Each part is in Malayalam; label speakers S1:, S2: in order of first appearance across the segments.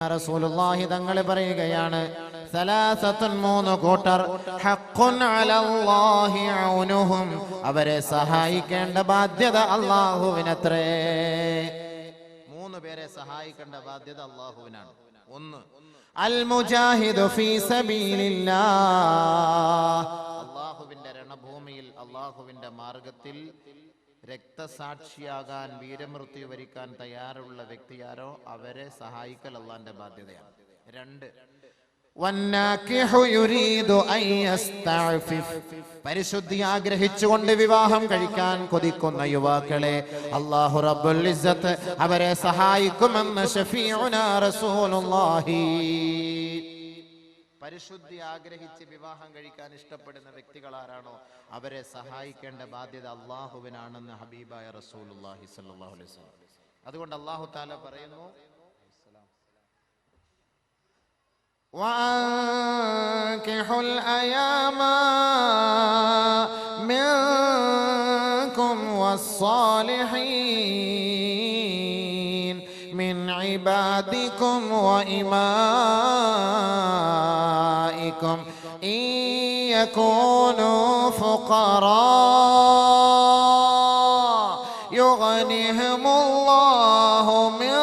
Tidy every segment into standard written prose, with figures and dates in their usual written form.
S1: റസൂലുള്ളാഹി തങ്ങൾ പറയുകയാണ്, സലാസത്തുൻ മൂന്ന് കൂട്ടർ ഹഖ്ഖുൻ അലല്ലാഹി ഔനുഹും, അവരെ സഹായിക്കേണ്ട ബാധ്യത അല്ലാഹുവിനത്രേ. മൂന്ന് പേരെ സഹായിക്കേണ്ട ബാധ്യത അല്ലാഹുവിനാണ്. ഒന്ന്, അൽ മുജാഹിദു ഫീ സബീലില്ലാഹ്, അല്ലാഹുവിന്റെ രണഭൂമിയിൽ അല്ലാഹുവിന്റെ മാർഗത്തിൽ രക്തസാക്ഷിയാകാൻ വീരമൃത്യു വരിക്കാൻ തയ്യാറുള്ള വ്യക്തിയാരോ അവരെ സഹായിക്കൽ അല്ലാഹുവിന്റെ ബാധ്യതയാണ്. രണ്ട്, പരിശുദ്ധി ആഗ്രഹിച്ചുകൊണ്ട് വിവാഹം കഴിക്കാൻ കൊതിക്കുന്ന യുവാക്കളെ അല്ലാഹു റബ്ബുൽ ഇസ്സത്ത് അവരെ സഹായിക്കുമെന്ന് ശഫീഉനാ റസൂലുള്ളാഹി. പരിശുദ്ധി ആഗ്രഹിച്ച് വിവാഹം കഴിക്കാൻ ഇഷ്ടപ്പെടുന്ന വ്യക്തികൾ ആരാണോ അവരെ സഹായിക്കേണ്ട ബാധ്യത അല്ലാഹുവിനാണെന്ന് ഹബീബായ റസൂലുള്ളാഹി സ്വല്ലല്ലാഹു അലൈഹി വസല്ലം. അതുകൊണ്ട് അല്ലാഹു തആല പറയുന്നു, وَأَنكِحُوا الْأَيَامَ مِنكُمْ وَالصَّالِحِينَ مِنْ عِبَادِكُمْ وَإِمَائِكُمْ إِنْ يَكُونُوا فُقَرَاءَ يُغْنِهِمُ اللَّهُ مِنْ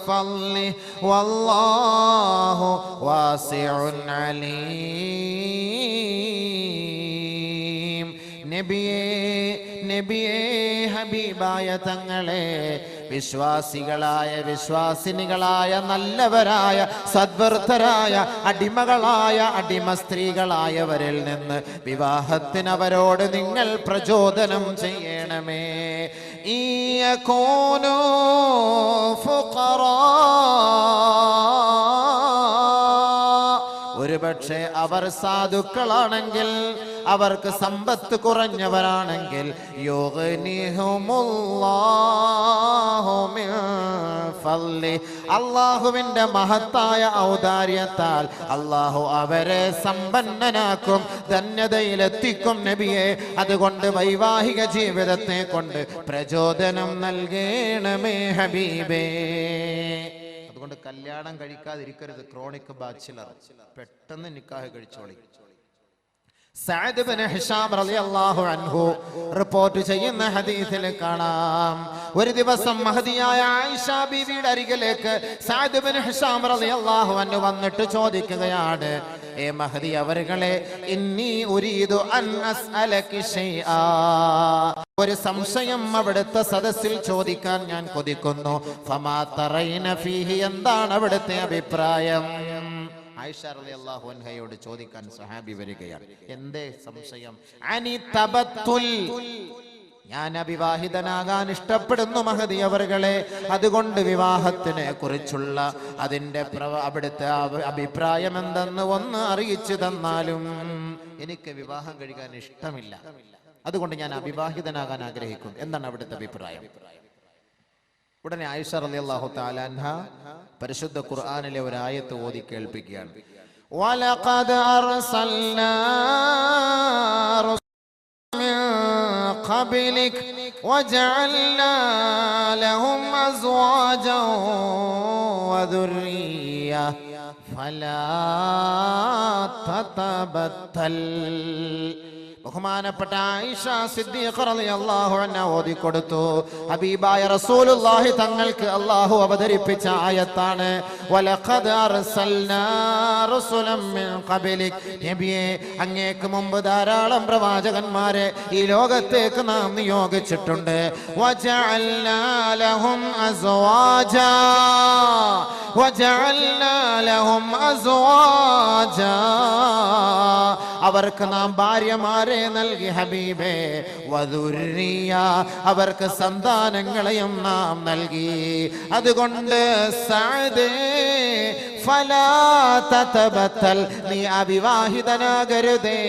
S1: فَضْلِهِ വല്ലാഹു വാസിഉൻ അലീം. നബിയേ ഹബീബായ തങ്ങളെ, വിശ്വാസികളായ വിശ്വാസിനികളായ നല്ലവരായ സദ്വൃദ്ധരായ അടിമകളായ അടിമ സ്ത്രീകളായവരിൽ നിന്ന് വിവാഹത്തിന് അവരോട് നിങ്ങൾ പ്രചോദനം ചെയ്യണമേ. ഇയകൂനു ഫുഖറാ, ഒരുപക്ഷെ അവർ സാധുക്കളാണെങ്കിൽ, അവർക്ക് സമ്പത്ത് കുറഞ്ഞവരാണെങ്കിൽ, യുഗ്നിഹുമുല്ലാഹു മിൻ ഫളി, അല്ലാഹുവിന്റെ മഹത്തായ ഔദാര്യത്താൽ അല്ലാഹു അവരെ സമ്പന്നനാക്കും, ധന്യതയിലെത്തിക്കും. നബിയെ, അതുകൊണ്ട് വൈവാഹിക ജീവിതത്തെ കൊണ്ട് പ്രചോദനം നൽകണമേ ഹബീബേ. അതുകൊണ്ട് കല്യാണം കഴിക്കാതിരിക്കരുത്. ക്രോണിക് ബാച്ചിലർ, പെട്ടെന്ന് നിക്കാഹ് കഴിച്ചോളി. സഅദ് ഇബ്നു ഹിശാം റളിയല്ലാഹു അൻഹു റിപ്പോർട്ട് ചെയ്യുന്ന ഹദീസിൽ കാണാം, ഒരു ദിവസം മഹദിയായ ആയിഷ ബീവിയുടെ അരികിലേക്ക് സഅദ് ഇബ്നു ഹിശാം റളിയല്ലാഹു അൻഹു വന്നിട്ട് ചോദിക്കുകയാണ്, ഏ മഹദി അവറുകളെ, ഇന്നി ഉരീദു അൻ അസ്അലകി ഷൈആ, ഒരു സംശയം അവിടുത്തെ സദസ്സിൽ ചോദിക്കാൻ ഞാൻ കൊതിക്കുന്നു. ഫമാ തറൈന ഫീഹി, എന്താണ് അവിടുത്തെ അഭിപ്രായം? ആയിഷ റളിയല്ലാഹു അൻഹയോട് ചോദിക്കാൻ സ്വഹാബി വരികയാണ്. എന്തേ സംശയം? അനി തബത്തുൽ, ഞാൻ അവിവാഹിതനാകാൻ ഇഷ്ടപ്പെടുന്നു മഹദി അവറുകളെ, അതുകൊണ്ട് വിവാഹത്തിനെ കുറിച്ചുള്ള അതിന്റെ അവിടുത്തെ അഭിപ്രായം എന്തെന്ന് ഒന്ന് അറിയിച്ചു തന്നാലും. എനിക്ക് വിവാഹം കഴിക്കാൻ ഇഷ്ടമില്ല, അതുകൊണ്ട് ഞാൻ അവിവാഹിതനാകാൻ ആഗ്രഹിക്കും, എന്താണ് അവിടുത്തെ അഭിപ്രായം? ഉടനെ ആയിഷ റളിയല്ലാഹു തആല അൻഹ പരിശുദ്ധ ഖുർആനിലെ ഒരു ആയത്ത് ഓതി കേൾപ്പിക്കുകയാണ്. വലഖദ് അർസൽനാ റസൂലൻ മിൻ ഖബ്ലിക് വജഅൽനാ ലഹും അസ്വാജൻ വദുർരിയ്യ ഫലാ തതബത്തൽ. ബഹുമാനപ്പെട്ട ആയിഷ സിദ്ദീഖ റളിയല്ലാഹു അൻഹ ഓതി കൊടുത്തു. ഹബീബായ റസൂലുള്ളാഹി തങ്ങൾക്ക് അല്ലാഹു അവതരിപ്പിച്ച ആയത്താണ്. വലഖദ് അർസൽനാ റസൂലൻ മിൻ ഖബ്ലിക്, നബിയേ, അങ്ങേക്ക് മുമ്പ് ധാരാളം പ്രവാചകന്മാരെ ഈ ലോകത്തേക്ക് നാം നിയോഗിച്ചിട്ടുണ്ട്. വജഅൽനാ ലഹും അസ്വാജാ, വജഅൽനാ ലഹും അസ്വാജാ, അവർക്ക് നാം ഭാര്യമാരെ നൽകി ഹബീബേ. വദുർരിയ, അവർക്ക് സന്താനങ്ങളെയും നാം നൽകി. അതുകൊണ്ട് സഅദേ ഫലാ തതബത്തൽ, നീ അവിവാഹിതനാകരുതേ,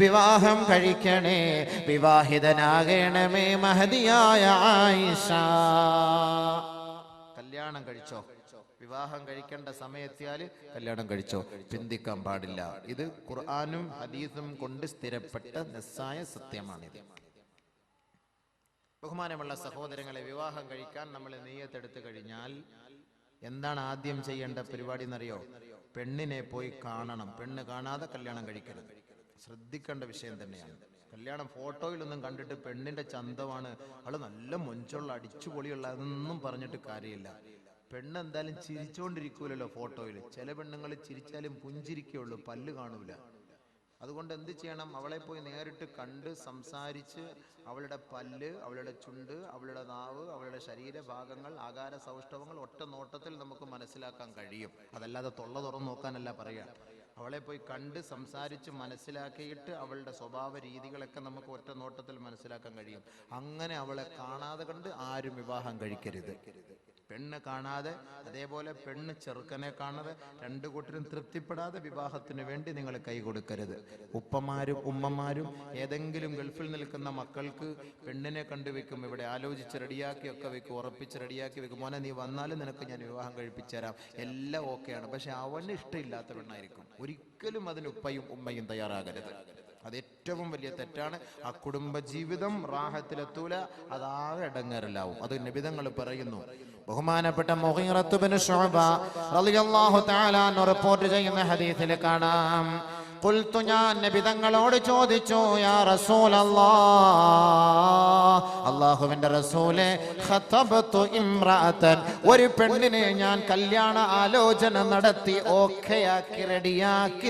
S1: വിവാഹം കഴിക്കണേ, വിവാഹിതനാകണമേ മഹദിയായ ആയിഷ. കല്യാണം കഴിച്ചോ, വിവാഹം കഴിക്കേണ്ട സമയത്തിയാൽ കല്യാണം കഴിച്ചോ, പിന്തിക്കാൻ പാടില്ല. ഇത് ഖുർആനും ഹദീസും കൊണ്ട് സ്ഥിരപ്പെട്ട നസ്സായ സത്യമാണിത്. ബഹുമാനമുള്ള സഹോദരങ്ങളെ, വിവാഹം കഴിക്കാൻ നമ്മൾ നിയ്യത്തെടുത്തു കഴിഞ്ഞാൽ എന്താണ് ആദ്യം ചെയ്യേണ്ട പരിപാടി എന്നറിയോ? പെണ്ണിനെ പോയി കാണണം. പെണ്ണ് കാണാതെ കല്യാണം കഴിക്കരുത്. ശ്രദ്ധിക്കേണ്ട വിഷയം തന്നെയാണ്. കല്യാണം ഫോട്ടോയിലൊന്നും കണ്ടിട്ട് പെണ്ണിന്റെ ചന്തമാണ്, അവള് നല്ല മൊഞ്ചുള്ള അടിച്ചുപൊളിയുള്ള, അതൊന്നും പറഞ്ഞിട്ട് കാര്യമില്ല. പെണ്ണ് എന്തായാലും ചിരിച്ചോണ്ടിരിക്കൂലല്ലോ ഫോട്ടോയിൽ. ചില പെണ്ണുങ്ങൾ ചിരിച്ചാലും പുഞ്ചിരിക്കുള്ളൂ, പല്ല് കാണൂല. അതുകൊണ്ട് എന്ത് ചെയ്യണം? അവളെ പോയി നേരിട്ട് കണ്ട് സംസാരിച്ച് അവളുടെ പല്ല്, അവളുടെ ചുണ്ട്, അവളുടെ നാവ്, അവളുടെ ശരീരഭാഗങ്ങൾ, ആകാര സൗഷ്ഠവങ്ങൾ ഒറ്റ നോട്ടത്തിൽ നമുക്ക് മനസ്സിലാക്കാൻ കഴിയും. അതല്ലാതെ തൊള്ള തുറന്ന് നോക്കാനല്ല പറയുക. അവളെ പോയി കണ്ട് സംസാരിച്ച് മനസ്സിലാക്കിയിട്ട് അവളുടെ സ്വഭാവ രീതികളൊക്കെ നമുക്ക് ഒറ്റ നോട്ടത്തിൽ മനസ്സിലാക്കാൻ കഴിയും. അങ്ങനെ അവളെ കാണാതെ കണ്ട് ആരും വിവാഹം കഴിക്കരുത്. പെണ്ണ് കാണാതെ, അതേപോലെ പെണ്ണ് ചെറുക്കനെ കാണാതെ, രണ്ടു കൂട്ടരും തൃപ്തിപ്പെടാതെ വിവാഹത്തിന് വേണ്ടി നിങ്ങൾ കൈ കൊടുക്കരുത്. ഉപ്പമാരും ഉമ്മമാരും ഏതെങ്കിലും ഗൾഫിൽ നിൽക്കുന്ന മക്കൾക്ക് പെണ്ണിനെ കണ്ടുവെക്കും, ഇവിടെ ആലോചിച്ച് റെഡിയാക്കി ഒക്കെ വെക്കും, ഉറപ്പിച്ച് റെഡിയാക്കി വെക്കും. മോനെ നീ വന്നാലും നിനക്ക് ഞാൻ വിവാഹം കഴിപ്പിച്ചു തരാം, എല്ലാം ഓക്കെയാണ്. പക്ഷെ അവന് ഇഷ്ടമില്ലാത്ത പെണ്ണായിരിക്കും. ഒരിക്കലും അതിന് ഉപ്പയും ഉമ്മയും തയ്യാറാകരുത്. അത് ഏറ്റവും വലിയ തെറ്റാണ്. ആ കുടുംബജീവിതം റാഹത്തിലെത്തൂല, അതാകെ ഇടങ്ങേറിലാവും. അത് നബിതങ്ങൾ പറയുന്നു. ബഹുമാനപ്പെട്ട മുഗീറത്ത് ബിൻ ശുഅബ റളിയല്ലാഹു തആല അൻഹു റിപ്പോർട്ട് ചെയ്യുന്ന ഹദീസിൽ കാണാം, ഖുൽതു, ഞാൻ നബിതങ്ങളോട് ചോദിച്ചു, യാ റസൂലല്ലാഹ്, അല്ലാഹുവിന്റെ റസൂലേ, ഖതബതു ഇംറഅതൻ, ഒരു പെണ്ണിനെ ഞാൻ കല്യാണ ആലോചന നടത്തി ഓക്കെയാക്കി റെഡിയാക്കി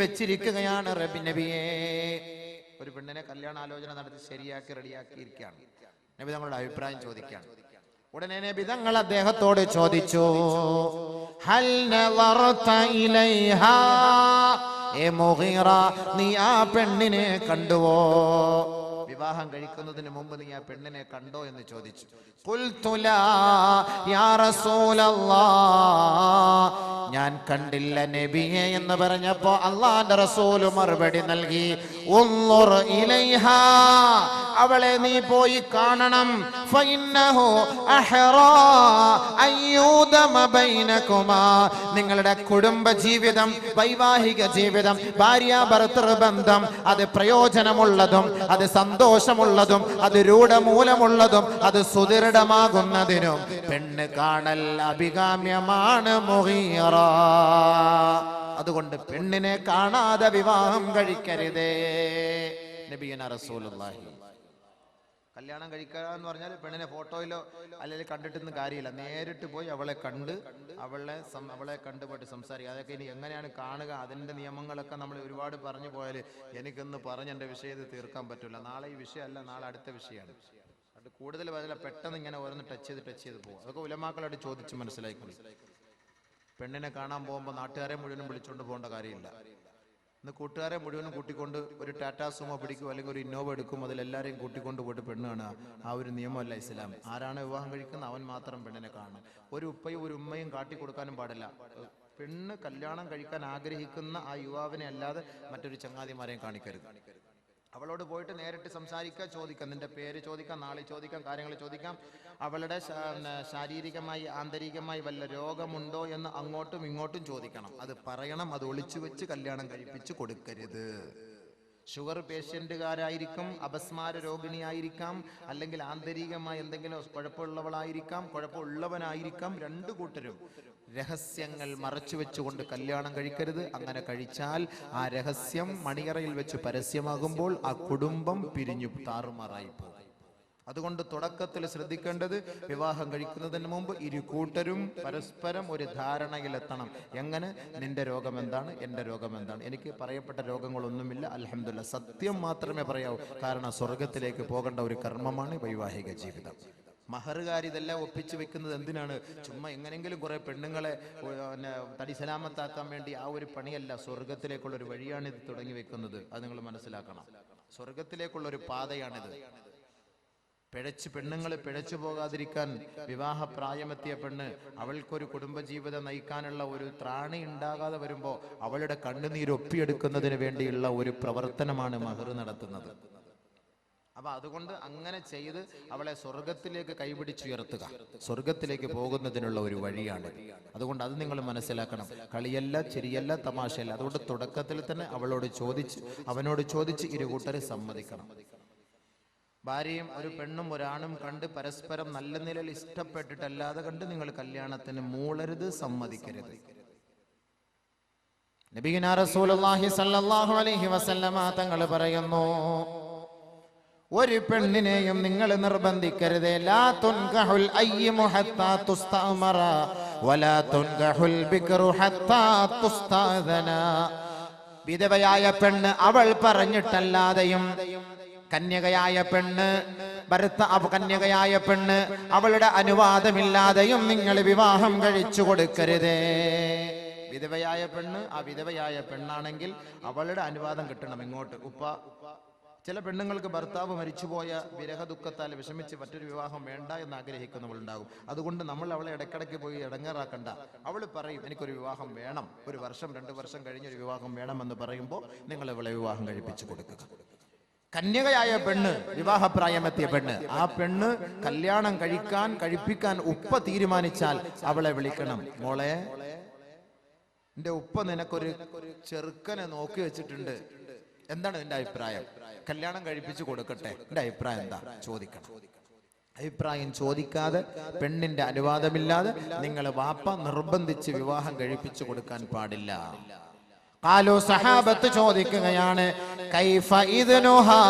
S1: വെച്ചിരിക്കുകയാണ് നബിയേ. ഒരു പെണ്ണിനെ കല്യാണ ആലോചന നടത്തി ശരിയാക്കി റെഡിയാക്കിയിരിക്കുകയാണ്. നബി തങ്ങളുടെ അഭിപ്രായം ചോദിക്കുകയാണ്. ഉടനെ നബി തങ്ങൾ അദ്ദേഹത്തോട് ചോദിച്ചു, ഹൽ നളർത ഇലൈഹാ, ഏ മുഗീറ, നീ ആ പെണ്ണിനെ കണ്ടുവോ? വിവാഹം കഴിക്കുന്നതിന് മുമ്പ് നീ ആ പെണ്ണിനെ കണ്ടോ എന്ന് ചോദിച്ചു. ഖുൽതു ലാ യാ റസൂലല്ലാഹ്, ഞാൻ കണ്ടില്ല നബിയെ എന്ന് പറഞ്ഞപ്പോ അല്ലാഹുവിന്റെ റസൂൽ മറുപടി നൽകി, ഉൻളുർ ഇലൈഹാ, അവളെ നീ പോയി കാണണം. ഫഇന്നഹു അഹ്റാ അയ്യൂദമ ബൈനകുമാ, നിങ്ങളുടെ കുടുംബ ജീവിതം, വൈവാഹിക ജീവിതം, ഭാര്യ ഭർത്തൃ ബന്ധം അത് പ്രയോജനമുള്ളതും അത് സന്തോഷമുള്ളതും അത് രൂഢമൂലമുള്ളതും അത് സുദൃഢമാകുന്നതിനും പെണ്ണ് കാണൽ അഭികാമ്യമാണ് മുഗീറ. അതുകൊണ്ട് പെണ്ണിനെ കാണാതെ വിവാഹം കഴിക്കരുതേ. നബിയന റസൂലുള്ളാഹി. കല്യാണം കഴിക്കുക എന്ന് പറഞ്ഞാൽ പെണ്ണിനെ ഫോട്ടോയിലോ അല്ലെങ്കിൽ കണ്ടിട്ടൊന്നും കാര്യമില്ല. നേരിട്ട് പോയി അവളെ കണ്ട് അവളെ കണ്ടുപോയിട്ട് സംസാരിക്കുക. അതൊക്കെ ഇനി എങ്ങനെയാണ് കാണുക, അതിൻ്റെ നിയമങ്ങളൊക്കെ നമ്മൾ ഒരുപാട് പറഞ്ഞു പോയാൽ എനിക്കൊന്ന് പറഞ്ഞ് എൻ്റെ വിഷയത്തിൽ തീർക്കാൻ പറ്റില്ല. നാളെ ഈ വിഷയമല്ല, നാളെ അടുത്ത വിഷയമാണ്. അത് കൂടുതൽ പറഞ്ഞാൽ പെട്ടെന്ന് ഇങ്ങനെ ഓരോന്ന് ടച്ച് ചെയ്ത് പോകും. അതൊക്കെ ഉലമാക്കളായിട്ട് ചോദിച്ച് മനസ്സിലായിക്കൊള്ളു. പെണ്ണിനെ കാണാൻ പോകുമ്പോൾ നാട്ടുകാരെ മുഴുവനും വിളിച്ചുകൊണ്ട് പോകേണ്ട കാര്യമില്ല. ഇന്ന് കൂട്ടുകാരെ മുഴുവനും കൂട്ടിക്കൊണ്ട് ഒരു ടാറ്റാ സുമോ പിടിക്കും, അല്ലെങ്കിൽ ഒരു ഇന്നോവ എടുക്കും, അതിലെല്ലാവരെയും കൂട്ടിക്കൊണ്ട് പോയിട്ട് പെണ്ണ് കാണുക. ആ ഒരു നിയമമല്ല ഇസ്ലാം. ആരാണ് വിവാഹം കഴിക്കുന്നത് അവൻ മാത്രം പെണ്ണിനെ കാണണം. ഒരു ഉപ്പയും ഒരു ഉമ്മയും കാട്ടിക്കൊടുക്കാനും പാടില്ല. പെണ്ണ് കല്യാണം കഴിക്കാൻ ആഗ്രഹിക്കുന്ന ആ യുവാവിനെ അല്ലാതെ മറ്റൊരു ചങ്ങാതിമാരെയും കാണിക്കരുത്. അവളോട് പോയിട്ട് നേരിട്ട് സംസാരിക്കുക, ചോദിക്കാം, നിന്റെ പേര് ചോദിക്കാം, നാളെ ചോദിക്കാം, കാര്യങ്ങൾ ചോദിക്കാം. അവളുടെ ശാരീരികമായി ആന്തരികമായി വല്ല രോഗമുണ്ടോ എന്ന് അങ്ങോട്ടും ഇങ്ങോട്ടും ചോദിക്കണം. അത് പറയണം. അത് ഒളിച്ചു വെച്ച് കല്യാണം കഴിപ്പിച്ച് കൊടുക്കരുത്. ഷുഗർ പേഷ്യന്റുകാരായിരിക്കും, അപസ്മാര രോഗിണിയായിരിക്കാം, അല്ലെങ്കിൽ ആന്തരികമായി എന്തെങ്കിലും കുഴപ്പമുള്ളവളായിരിക്കാം, കുഴപ്പമുള്ളവനായിരിക്കാം. രണ്ടു കൂട്ടരും രഹസ്യങ്ങൾ മറച്ചു വെച്ചുകൊണ്ട് കല്യാണം കഴിക്കരുത്. അങ്ങനെ കഴിച്ചാൽ ആ രഹസ്യം മണിയറയിൽ വെച്ച് പരസ്യമാകുമ്പോൾ ആ കുടുംബം പിരിഞ്ഞു താറുമാറായി പോകും. അതുകൊണ്ട് തുടക്കത്തിൽ ശ്രദ്ധിക്കേണ്ടത്, വിവാഹം കഴിക്കുന്നതിന് മുമ്പ് ഇരു കൂട്ടരും പരസ്പരം ഒരു ധാരണയിലെത്തണം. എങ്ങനെ, നിന്റെ രോഗം എന്താണ്, എൻ്റെ രോഗം എന്താണ്? എനിക്ക് പറയപ്പെട്ട രോഗങ്ങളൊന്നുമില്ല, അൽഹംദുലില്ലാഹ്. സത്യം മാത്രമേ പറയാവൂ. കാരണം സ്വർഗത്തിലേക്ക് പോകേണ്ട ഒരു കർമ്മമാണ് വൈവാഹിക ജീവിതം. മഹറുകാർ ഇതെല്ലാം ഒപ്പിച്ചു വെക്കുന്നത് എന്തിനാണ്? ചുമ്മാ എങ്ങനെങ്കിലും കുറെ പെണ്ണുങ്ങളെ തടി സലാമത്താക്കാൻ വേണ്ടി. ആ ഒരു പണിയല്ല. സ്വർഗത്തിലേക്കുള്ള ഒരു വഴിയാണ് ഇത് തുടങ്ങി വെക്കുന്നത്. അത് നിങ്ങൾ മനസ്സിലാക്കണം. സ്വർഗത്തിലേക്കുള്ള ഒരു പാതയാണിത്. പെണ്ണുങ്ങൾ പിഴച്ചു പോകാതിരിക്കാൻ വിവാഹപ്രായമെത്തിയ പെണ്ണ്, അവൾക്കൊരു കുടുംബജീവിതം നയിക്കാനുള്ള ഒരു ത്രാണി ഉണ്ടാകാതെ വരുമ്പോൾ അവളുടെ കണ്ണുനീരൊപ്പിയെടുക്കുന്നതിന് വേണ്ടിയുള്ള ഒരു പ്രവർത്തനമാണ് മഹർ നടത്തുന്നത്. അപ്പൊ അതുകൊണ്ട് അങ്ങനെ ചെയ്ത് അവളെ സ്വർഗത്തിലേക്ക് കൈപിടിച്ചുയർത്തുക, സ്വർഗത്തിലേക്ക് പോകുന്നതിനുള്ള ഒരു വഴിയാണ്. അതുകൊണ്ട് അത് നിങ്ങൾ മനസ്സിലാക്കണം. കളിയല്ല, ചിരിയല്ല, തമാശയല്ല. അതുകൊണ്ട് തുടക്കത്തിൽ തന്നെ അവനോട് ചോദിച്ച് ഇരു കൂട്ടരെ സമ്മതിക്കണം. ഭാര്യയും ഒരു പെണ്ണും ഒരാണും കണ്ട് പരസ്പരം നല്ല നിലയിൽ ഇഷ്ടപ്പെട്ടിട്ടല്ലാതെ കണ്ട് നിങ്ങൾ കല്യാണത്തിന് മൂളരുത്, സമ്മതിക്കരുത്. നബിയുനാ റസൂലുള്ളാഹി സ്വല്ലല്ലാഹു അലൈഹി വസല്ലമ തങ്ങൾ പറയുന്നു, ഒരു പെണ്ണിനെയും നിങ്ങൾ നിർബന്ധിക്കരുത്. ലാ തുൻകഹുൽ അയ്യിമു ഹത്താ തുസ്തഅമറ വലാ തുൻകഹുൽ ബിക്റു ഹത്താ തുസ്തഅദന. വിധവയായ പെണ്ണ് അവൾ പറഞ്ഞിട്ടല്ലാതെയും, കന്യകയായ പെണ്ണ് അവളുടെ അനുവാദമില്ലാതെയും നിങ്ങൾ വിവാഹം കഴിച്ചു കൊടുക്കരുതേ. വിധവയായ പെണ്ണ് ആ വിധവയായ പെണ്ണാണെങ്കിൽ അവളുടെ അനുവാദം കിട്ടണം. ഇങ്ങോട്ട് ചില പെണ്ണുങ്ങൾക്ക് ഭർത്താവ് മരിച്ചുപോയ വിരഹ ദുഃഖത്താൽ വിഷമിച്ച് മറ്റൊരു വിവാഹം വേണ്ട എന്ന് ആഗ്രഹിക്കുന്നവളുണ്ടാകും. അതുകൊണ്ട് നമ്മൾ അവളെ ഇടയ്ക്കിടയ്ക്ക് പോയി ഇടങ്ങേറാക്കണ്ട. അവൾ പറയും എനിക്കൊരു വിവാഹം വേണം, 1 വർഷം 2 വർഷം കഴിഞ്ഞൊരു വിവാഹം വേണമെന്ന് പറയുമ്പോൾ നിങ്ങൾ അവളെ വിവാഹം കഴിപ്പിച്ചു കൊടുക്കുക. കന്യകയായ പെണ്ണ്, വിവാഹപ്രായമെത്തിയ പെണ്ണ്, ആ പെണ്ണ് കല്യാണം കഴിപ്പിക്കാൻ ഉപ്പ തീരുമാനിച്ചാൽ അവളെ വിളിക്കണം. മോളെ, എന്റെ ഉപ്പ നിനക്കൊരു ചെറുക്കനെ നോക്കി വെച്ചിട്ടുണ്ട്, എന്താണ് നിന്റെ അഭിപ്രായം? കല്യാണം കഴിപ്പിച്ചു കൊടുക്കട്ടെ, എന്റെ അഭിപ്രായം എന്താ ചോദിക്കണം. അഭിപ്രായം ചോദിക്കാതെ, പെണ്ണിന്റെ അനുവാദമില്ലാതെ നിങ്ങൾ വാപ്പ നിർബന്ധിച്ച് വിവാഹം കഴിപ്പിച്ചു കൊടുക്കാൻ പാടില്ല. ഖാലു, സഹാബത്ത് ചോദിക്കുകയാണ്, കൈഫ ഇദ്നുഹാ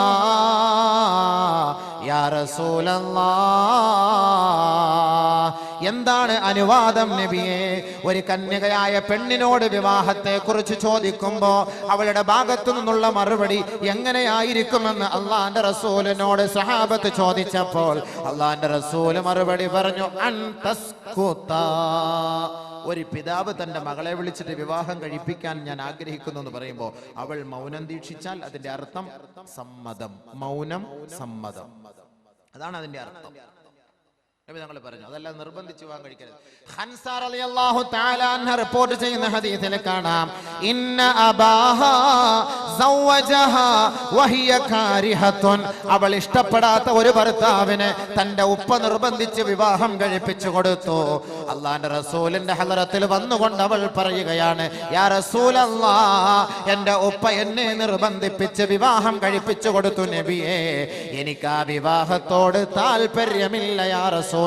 S1: യാ റസൂലല്ലാഹ്, എന്താണ് അനുവാദം നബിയെ? ഒരു കന്യകയായ പെണ്ണിനോട് വിവാഹത്തെ കുറിച്ച് ചോദിക്കുമ്പോ അവളുടെ ഭാഗത്തു നിന്നുള്ള മറുപടി എങ്ങനെയായിരിക്കുമെന്ന് അള്ളാന്റെ റസൂലിനോട് സഹാബത്ത് ചോദിച്ചപ്പോൾ അള്ളാന്റെ റസൂല് മറുപടി പറഞ്ഞു, ഒരു പിതാവ് തന്റെ മകളെ വിളിച്ചിട്ട് വിവാഹം കഴിപ്പിക്കാൻ ഞാൻ ആഗ്രഹിക്കുന്നു എന്ന് പറയുമ്പോൾ അവൾ മൗനം ദീക്ഷിച്ചാൽ അതിന്റെ അർത്ഥം സമ്മതം. മൗനം സമ്മതം, അതാണ് അതിന്റെ അർത്ഥം. ഞങ്ങൾ പറഞ്ഞു, അതെല്ലാം നിർബന്ധിച്ച് വിവാഹം കഴിക്കരുത്. ഹൻസ റളിയല്ലാഹു തആല അൻഹ റിപ്പോർട്ട് ചെയ്യുന്ന ഹദീസിൽ കാണാം, ഇന്ന അബാഹാ സവ്വജഹാ വഹിയ കാരിഹത്തുൻ, അവൾ ഇഷ്ടപ്പെടാത്ത ഒരു ഭർത്താവിനെ തന്റെ ഉപ്പ നിർബന്ധിച്ച് വിവാഹം കഴിപ്പിച്ചു കൊടുത്തു. അല്ലാഹുവിന്റെ റസൂലിന്റെ ഹളറത്തിൽ വന്നുകൊണ്ട് അവൾ പറയുകയാണ്, യാ റസൂലല്ലാഹ്, എന്റെ ഉപ്പ എന്നെ നിർബന്ധിപ്പിച്ച് വിവാഹം കഴിപ്പിച്ചു കൊടുത്തു നബിയേ, എനിക്ക് ആ വിവാഹത്തോട് താല്പര്യമില്ല യാ റസൂലല്ലാഹ്.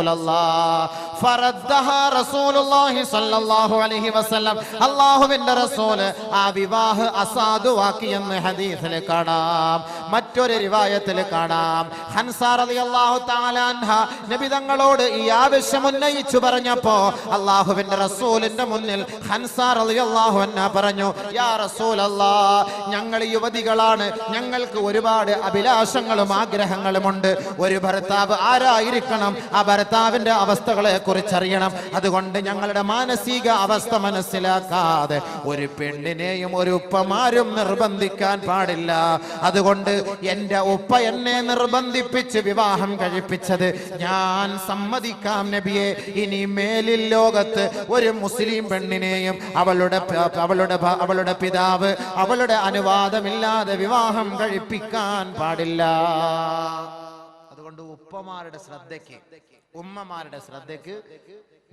S1: ഫറദ്ദഹാ റസൂലുള്ളാഹി സ്വല്ലല്ലാഹു അലൈഹി വസല്ലം, അല്ലാഹുവിന്റെ റസൂല് ആ വിവാഹം അസാധുവാക്കി എന്ന് ഹദീസിൽ കാണാം. മറ്റൊരു റിവായത്തിൽ കാണാം, ഹൻസ റളിയല്ലാഹു തആല അൻഹ നബി തങ്ങളോട് ഈ ആവശ്യം ഉന്നയിച്ചു പറഞ്ഞപ്പോ അല്ലാഹുവിന്റെ റസൂലിന്റെ മുന്നിൽ ഹൻസ റളിയല്ലാഹു അൻഹ പറഞ്ഞു, യാ റസൂലല്ലാഹ്, ഞങ്ങൾ യുവതികളാണ്, ഞങ്ങൾക്ക് ഒരുപാട് അഭിലാഷങ്ങളും ആഗ്രഹങ്ങളുമുണ്ട്. ഒരു ഭർത്താവ് ആരായിരിക്കണം, ആ ഭർത്താവിന്റെ അവസ്ഥകളെ കുറിച്ചറിയണം. അതുകൊണ്ട് ഞങ്ങളുടെ മാനസിക അവസ്ഥ മനസ്സിലാക്കാതെ ഒരു പെണ്ണിനെയും ഒരു ഉപ്പമാരും നിർബന്ധിക്കാൻ പാടില്ല. അതുകൊണ്ട് എന്റെ ഉപ്പ എന്നെ നിർബന്ധിപ്പിച്ച് വിവാഹം കഴിപ്പിച്ചത് ഞാൻ സമ്മതിക്കാം നബിയെ. ഇനി മേലിൽ ലോകത്ത് ഒരു മുസ്ലിം പെണ്ണിനെയും അവളുടെ പിതാവ് അവളുടെ അനുവാദമില്ലാതെ വിവാഹം കഴിപ്പിക്കാൻ പാടില്ല. അതുകൊണ്ട് ഉപ്പമാരുടെ ശ്രദ്ധയ്ക്ക്, ഉമ്മമാരുടെ ശ്രദ്ധയ്ക്ക്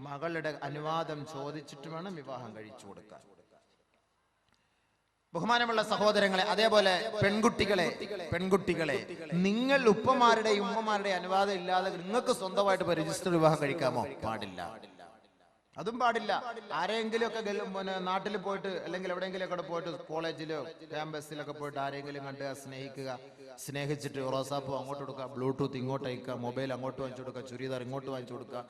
S1: മകളുടെ അനുവാദം ചോദിച്ചിട്ട് വേണം വിവാഹം കഴിച്ചു കൊടുക്കാൻ. ബഹുമാനമുള്ള സഹോദരങ്ങളെ, അതേപോലെ പെൺകുട്ടികളെ നിങ്ങൾ ഉപ്പമാരുടെയും ഉമ്മമാരുടെയും അനുവാദം ഇല്ലാതെ നിങ്ങൾക്ക് സ്വന്തമായിട്ട് രജിസ്റ്റർ വിവാഹം കഴിക്കാമോ? പാടില്ല, അതും പാടില്ല. ആരെങ്കിലും ഒക്കെ നാട്ടിൽ പോയിട്ട് അല്ലെങ്കിൽ എവിടെയെങ്കിലും ഒക്കെ പോയിട്ട് കോളേജിലോ ക്യാമ്പസിലൊക്കെ പോയിട്ട് ആരെങ്കിലും കണ്ട് സ്നേഹിച്ചിട്ട് റോസാപ്പൂ അങ്ങോട്ട് കൊടുക്കുക, ബ്ലൂടൂത്ത് ഇങ്ങോട്ട് അയക്കുക, മൊബൈൽ അങ്ങോട്ട് വാങ്ങിച്ചു കൊടുക്കുക, ചുരിദാർ ഇങ്ങോട്ട് വാങ്ങിച്ചു കൊടുക്കുക.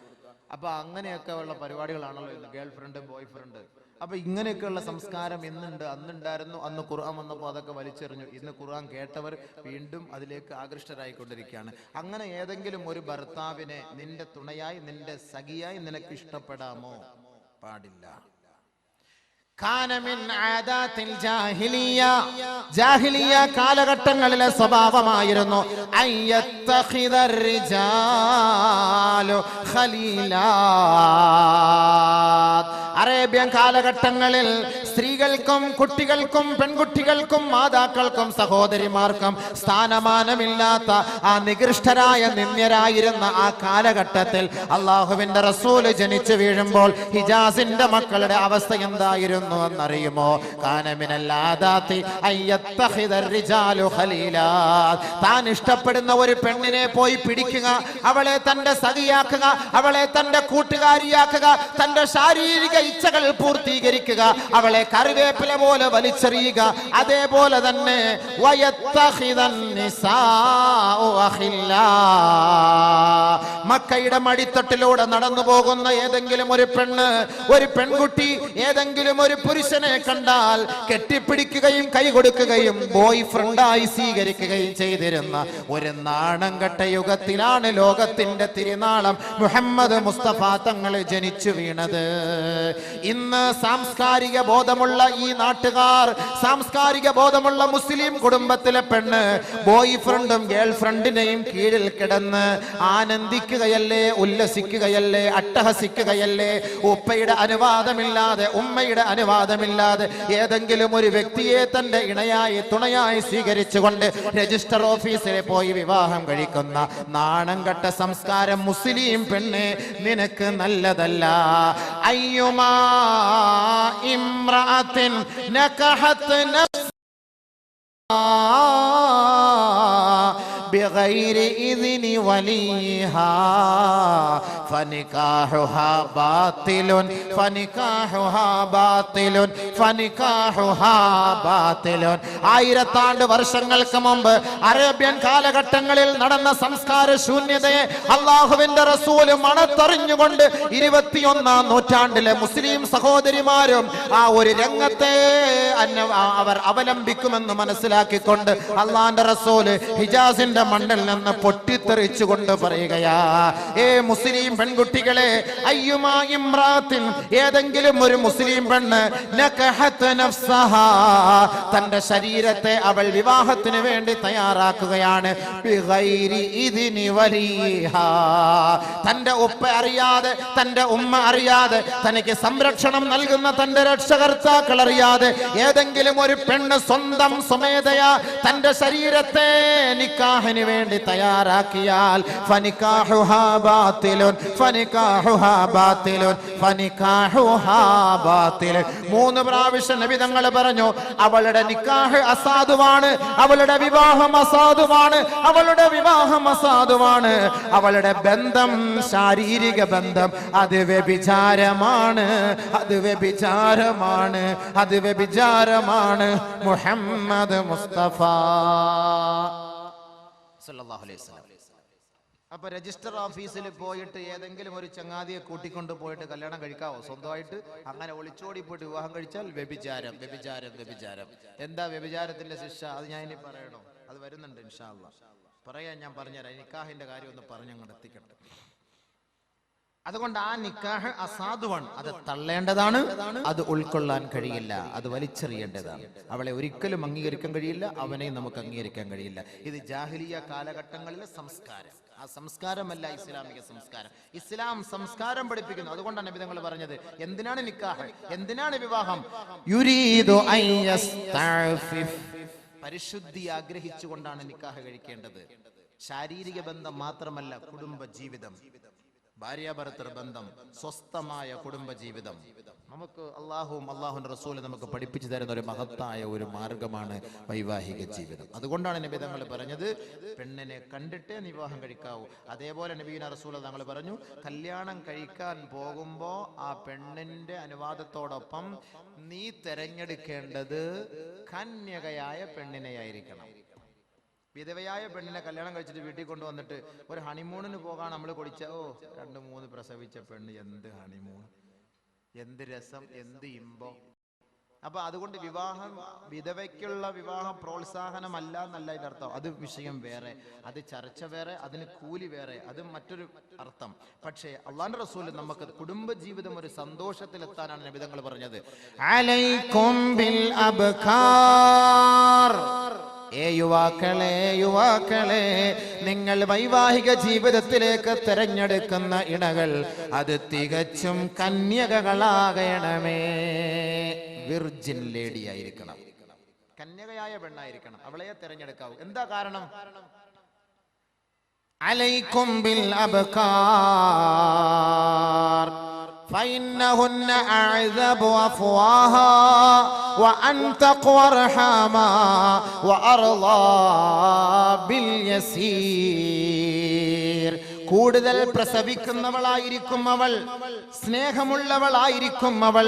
S1: അപ്പൊ അങ്ങനെയൊക്കെ ഉള്ള പരിപാടികളാണല്ലോ ഇന്ന്, ഗേൾ ഫ്രണ്ട് ബോയ് ഫ്രണ്ട്. അപ്പൊ ഇങ്ങനെയൊക്കെയുള്ള സംസ്കാരം ഇന്നുണ്ട്, അന്നുണ്ടായിരുന്നു. അന്ന് ഖുർആൻ വന്നപ്പോൾ അതൊക്കെ വലിച്ചെറിഞ്ഞു. ഇന്ന് ഖുർആൻ കേട്ടവർ വീണ്ടും അതിലേക്ക് ആകൃഷ്ടരായിക്കൊണ്ടിരിക്കുകയാണ്. അങ്ങനെ ഏതെങ്കിലും ഒരു ഭർത്താവിനെ നിന്റെ തുണയായി, നിന്റെ സഖിയായി നിനക്ക് ഇഷ്ടപ്പെടാമോ? പാടില്ല. ജാഹിലിയ കാലഘട്ടങ്ങളിലെ സ്വഭാവമായിരുന്നു അറേബ്യൻ കാലഘട്ടങ്ങളിൽ സ്ത്രീകൾക്കും കുട്ടികൾക്കും പെൺകുട്ടികൾക്കും മാതാക്കൾക്കും സഹോദരിമാർക്കും സ്ഥാനമാനമില്ലാത്ത ആ നികൃഷ്ടരായ നിന്ദ്യരായിരുന്ന ആ കാലഘട്ടത്തിൽ അള്ളാഹുവിന്റെ റസൂൽ ജനിച്ചു വീഴുമ്പോൾ ഹിജാസിന്റെ മക്കളുടെ അവസ്ഥ എന്തായിരുന്നു എന്നറിയുമോ? കാനമിനല്ലാദാത്തി അയ്യത്തഖിദർ റിജാലു ഖലീലാ. താൻ ഇഷ്ടപ്പെടുന്ന ഒരു പെണ്ണിനെ പോയി പിടിക്കുക, അവളെ തന്റെ സഖിയാക്കുക, അവളെ തന്റെ കൂട്ടുകാരിയാക്കുക, തന്റെ ശാരീരിക ഇച്ഛകൾ പൂർത്തീകരിക്കുക, അവളെ കറിവേപ്പില പോലെ വലിച്ചെറിയുക. അതേപോലെ തന്നെ വയത്തഖിദൻ നിസാഉ അഖില്ലാ. മക്കയുടെ മടിത്തട്ടിലൂടെ നടന്നു പോകുന്ന ഏതെങ്കിലും ഒരു പെണ്ണ്, ഒരു പെൺകുട്ടി ഏതെങ്കിലും ഒരു പുരുഷനെ കണ്ടാൽ കെട്ടിപ്പിടിക്കുകയും കൈ കൊടുക്കുകയും ബോയ് ഫ്രണ്ടായി സ്വീകരിക്കുകയും ചെയ്തിരുന്ന ഒരു നാണം കെട്ട യുഗത്തിലാണ് ലോകത്തിന്റെ തിരുനാളം മുഹമ്മദ് മുസ്തഫ തങ്ങൾ ജനിച്ചു വീണത്. ഇന്ന് സാംസ്കാരിക ബോധമുള്ള ഈ നാട്ടുകാർ, സാംസ്കാരിക ബോധമുള്ള മുസ്ലിം കുടുംബത്തിലെ പെണ്ണ് ബോയ് ഫ്രണ്ടും ഗേൾ ഫ്രണ്ടിനെയും കീഴിൽ കിടന്ന് ആനന്ദിക്കുകയല്ലേ, ഉല്ലസിക്കുകയല്ലേ, അട്ടഹസിക്കുകയല്ലേ? ഉപ്പയുടെ അനുവാദമില്ലാതെ, ഉമ്മയുടെ അനുവാദമില്ലാതെ ഏതെങ്കിലും ഒരു വ്യക്തിയെ തന്റെ ഇണയായി തുണയായി സ്വീകരിച്ചുകൊണ്ട് രജിസ്റ്റർ ഓഫീസിൽ പോയി വിവാഹം കഴിക്കുന്ന നാണം കെട്ട സംസ്കാരം മുസ്ലിം പെണ്ണ് നിനക്ക് നല്ലതല്ല. അയ്യുമാ ഇംറഅത്തിൻ നകഹത് بغير إذن وليها فنكاحها باطل فنكاحها باطل فنكاحها باطل. ആയിരത്താണ്ട് വർഷങ്ങൾക്ക് മുമ്പ് അറേബ്യൻ കാലഘട്ടങ്ങളിൽ നടന്ന സംസ്കാര ശൂന്യതയെ അള്ളാഹുവിന്റെ റസൂല് മണത്തറിഞ്ഞുകൊണ്ട് 21-ാം നൂറ്റാണ്ടിലെ മുസ്ലിം സഹോദരിമാരും ആ ഒരു രംഗത്തെ അവർ അവലംബിക്കുമെന്ന് മനസ്സിലാക്കിക്കൊണ്ട് അള്ളാന്റെ റസൂല് ഹിജാസിന്റെ മണ്ണിൽ നിന്ന് പൊട്ടിത്തെറിച്ചുകൊണ്ട് പറയുകയാ, ഏ മുസ്ലിം പെൺകുട്ടികളെ, അയ്യുമാ ഇംറാത്തിൻ, ഏതെങ്കിലും ഒരു മുസ്ലിം പെണ്ണ് നകഹത് നഫ്സഹാ, തന്റെ ശരീരത്തെ അവൾ വിവാഹത്തിന് വേണ്ടി തയ്യാറാക്കുകയാണ്, ബിഗൈരി ഇദ്നി വലിഹാ, തന്റെ ഉപ്പ അറിയാതെ, തന്റെ ഉമ്മ അറിയാതെ, തനിക്ക് സംരക്ഷണം നൽകുന്ന തന്റെ രക്ഷകർത്താക്കൾ അറിയാതെ ഏതെങ്കിലും ഒരു പെണ്ണ് സ്വന്തം സ്വമേധയാ തന്റെ ശരീരത്തെ നിക്കാഹിന് വേണ്ടി തയ്യാറാക്കിയാൽ ഫനികാഹുഹാ ബാത്തിലുൻ ഫനികാഹുഹാ ബാത്തിലുൻ ഫനികാഹുഹാ ബാത്തിലുൻ. 3 പ്രാവശ്യം നബി തങ്ങൾ പറഞ്ഞു, അവളുടെ നിക്കാഹ് അസാധുവാണ്, അവളുടെ വിവാഹം അസാധുവാണ്, അവളുടെ വിവാഹം അസാധുവാണ്, അവളുടെ ബന്ധം, ശാരീരിക ബന്ധം അത് വ്യഭിചാരമാണ്, അത് വ്യഭിചാരമാണ്, അത് വ്യഭിചാരമാണ്. മുഹമ്മദ് മുസ്തഫ സല്ലല്ലാഹു അലൈഹി വസല്ലം. അപ്പൊ രജിസ്റ്റർ ഓഫീസിൽ പോയിട്ട് ഏതെങ്കിലും ഒരു ചങ്ങാതിയെ കൂട്ടിക്കൊണ്ട് പോയിട്ട് കല്യാണം കഴിക്കാവോ? സ്വന്തമായിട്ട് അങ്ങനെ ഒളിച്ചോടി പോയിട്ട് വിവാഹം കഴിച്ചാൽ വ്യഭിചാരം, വ്യഭിചാരം, വ്യഭിചാരം. എന്താ വ്യഭിചാരത്തിന്റെ ശിക്ഷ? അത് ഞാൻ ഇനി പറയണോ? അത് വരുന്നുണ്ട് ഇൻഷാ അല്ലാഹ്. പറയാൻ ഞാൻ പറഞ്ഞുതരാം. നിക്കാഹിന്റെ കാര്യം ഒന്ന് പറഞ്ഞങ്ങോട്ട് എത്തിക്കട്ടെ. അതുകൊണ്ട് ആ നിക്കാഹ് അസാധുവാണ്, അത് തള്ളേണ്ടതാണ്, അത് ഉൾക്കൊള്ളാൻ കഴിയില്ല, അത് വലിച്ചെറിയേണ്ടതാണ്. അവളെ ഒരിക്കലും അംഗീകരിക്കാൻ കഴിയില്ല, അവനെയും നമുക്ക് അംഗീകരിക്കാൻ കഴിയില്ല. ഇത് ജാഹിലിയ കാലഘട്ടങ്ങളിലെ സംസ്കാരം. ആ സംസ്കാരമല്ല ഇസ്ലാമിക സംസ്കാരം. ഇസ്ലാം സംസ്കാരം പഠിപ്പിക്കുന്നു. അതുകൊണ്ടാണ് നബി തങ്ങൾ പറഞ്ഞത്, എന്തിനാണ് നിക്കാഹ്, എന്തിനാണ് വിവാഹം? യുരീദു അൻ യസ്തഅഫിഫ്, പരിശുദ്ധി ആഗ്രഹിച്ചുകൊണ്ടാണ് നിക്കാഹ് കഴിക്കേണ്ടത്. ശാരീരിക ബന്ധം മാത്രമല്ല, കുടുംബ ജീവിതം, ഭാര്യാഭർത്തൃ ബന്ധം, സ്വസ്ഥമായ കുടുംബ ജീവിതം നമുക്ക് അള്ളാഹുവും അള്ളാഹുവിന്റെ റസൂലും നമുക്ക് പഠിപ്പിച്ചു തരുന്ന ഒരു മഹത്തായ ഒരു മാർഗമാണ് വൈവാഹിക ജീവിതം. അതുകൊണ്ടാണ് നബി തങ്ങൾ പറഞ്ഞത്, പെണ്ണിനെ കണ്ടിട്ടേ വിവാഹം കഴിക്കാവൂ. അതേപോലെ നബീന റസൂൽ തങ്ങൾ പറഞ്ഞു, കല്യാണം കഴിക്കാൻ പോകുമ്പോ ആ പെണ്ണിന്റെ അനുവാദത്തോടൊപ്പം നീ തെരഞ്ഞെടുക്കേണ്ടത് കന്യകയായ പെണ്ണിനെയായിരിക്കണം. വിധവയായ പെണ്ണിനെ കല്യാണം കഴിച്ചിട്ട് വീട്ടിൽ കൊണ്ടുവന്നിട്ട് ഒരു ഹണിമൂണിന് പോകാൻ നമ്മൾ കൊടിച്ച, 2-3 പ്രസവിച്ച പെണ്ണ്, എന്ത് ഹണിമൂൺ, എന്ത് രസം, എന്ത് ഇമ്പം. അപ്പൊ അതുകൊണ്ട് വിവാഹം, വിധവയ്ക്കുള്ള വിവാഹം പ്രോത്സാഹനമല്ല എന്നല്ല ഇതിനർത്ഥം. അത് വിഷയം വേറെ, അത് ചർച്ച വേറെ, അതിന് കൂലി വേറെ, അത് മറ്റൊരു അർത്ഥം. പക്ഷേ അല്ലാഹുവിന്റെ റസൂൽ നമുക്ക് കുടുംബജീവിതം ഒരു സന്തോഷത്തിലെത്താനാണ് നബി തങ്ങൾ പറഞ്ഞത്. അലൈക്കും ബിൽ അബ്കാർ, ഏ യുവാക്കളെ, യുവാക്കളെ, നിങ്ങൾ വൈവാഹിക ജീവിതത്തിലേക്ക് തിരഞ്ഞെടുക്കുന്ന ഇണകൾ അത് തികച്ചും കന്യകകളാകണമേ. വിർജിൻ ലേഡി ആയിരിക്കണം, കന്യകയായ പെണ്ണായിരിക്കണം, അവളെ തിരഞ്ഞെടുക്കാവൂ. എന്താ കാരണം? അലൈക്കും ബിൽ അബ്കാർ فإنهن أعذب أفواها وأنتق ورحاما وأرضى باليسير. കൂടുതൽ പ്രസവിക്കുന്നവളായിരിക്കും അവൾ, സ്നേഹമുള്ളവളായിരിക്കും അവൾ,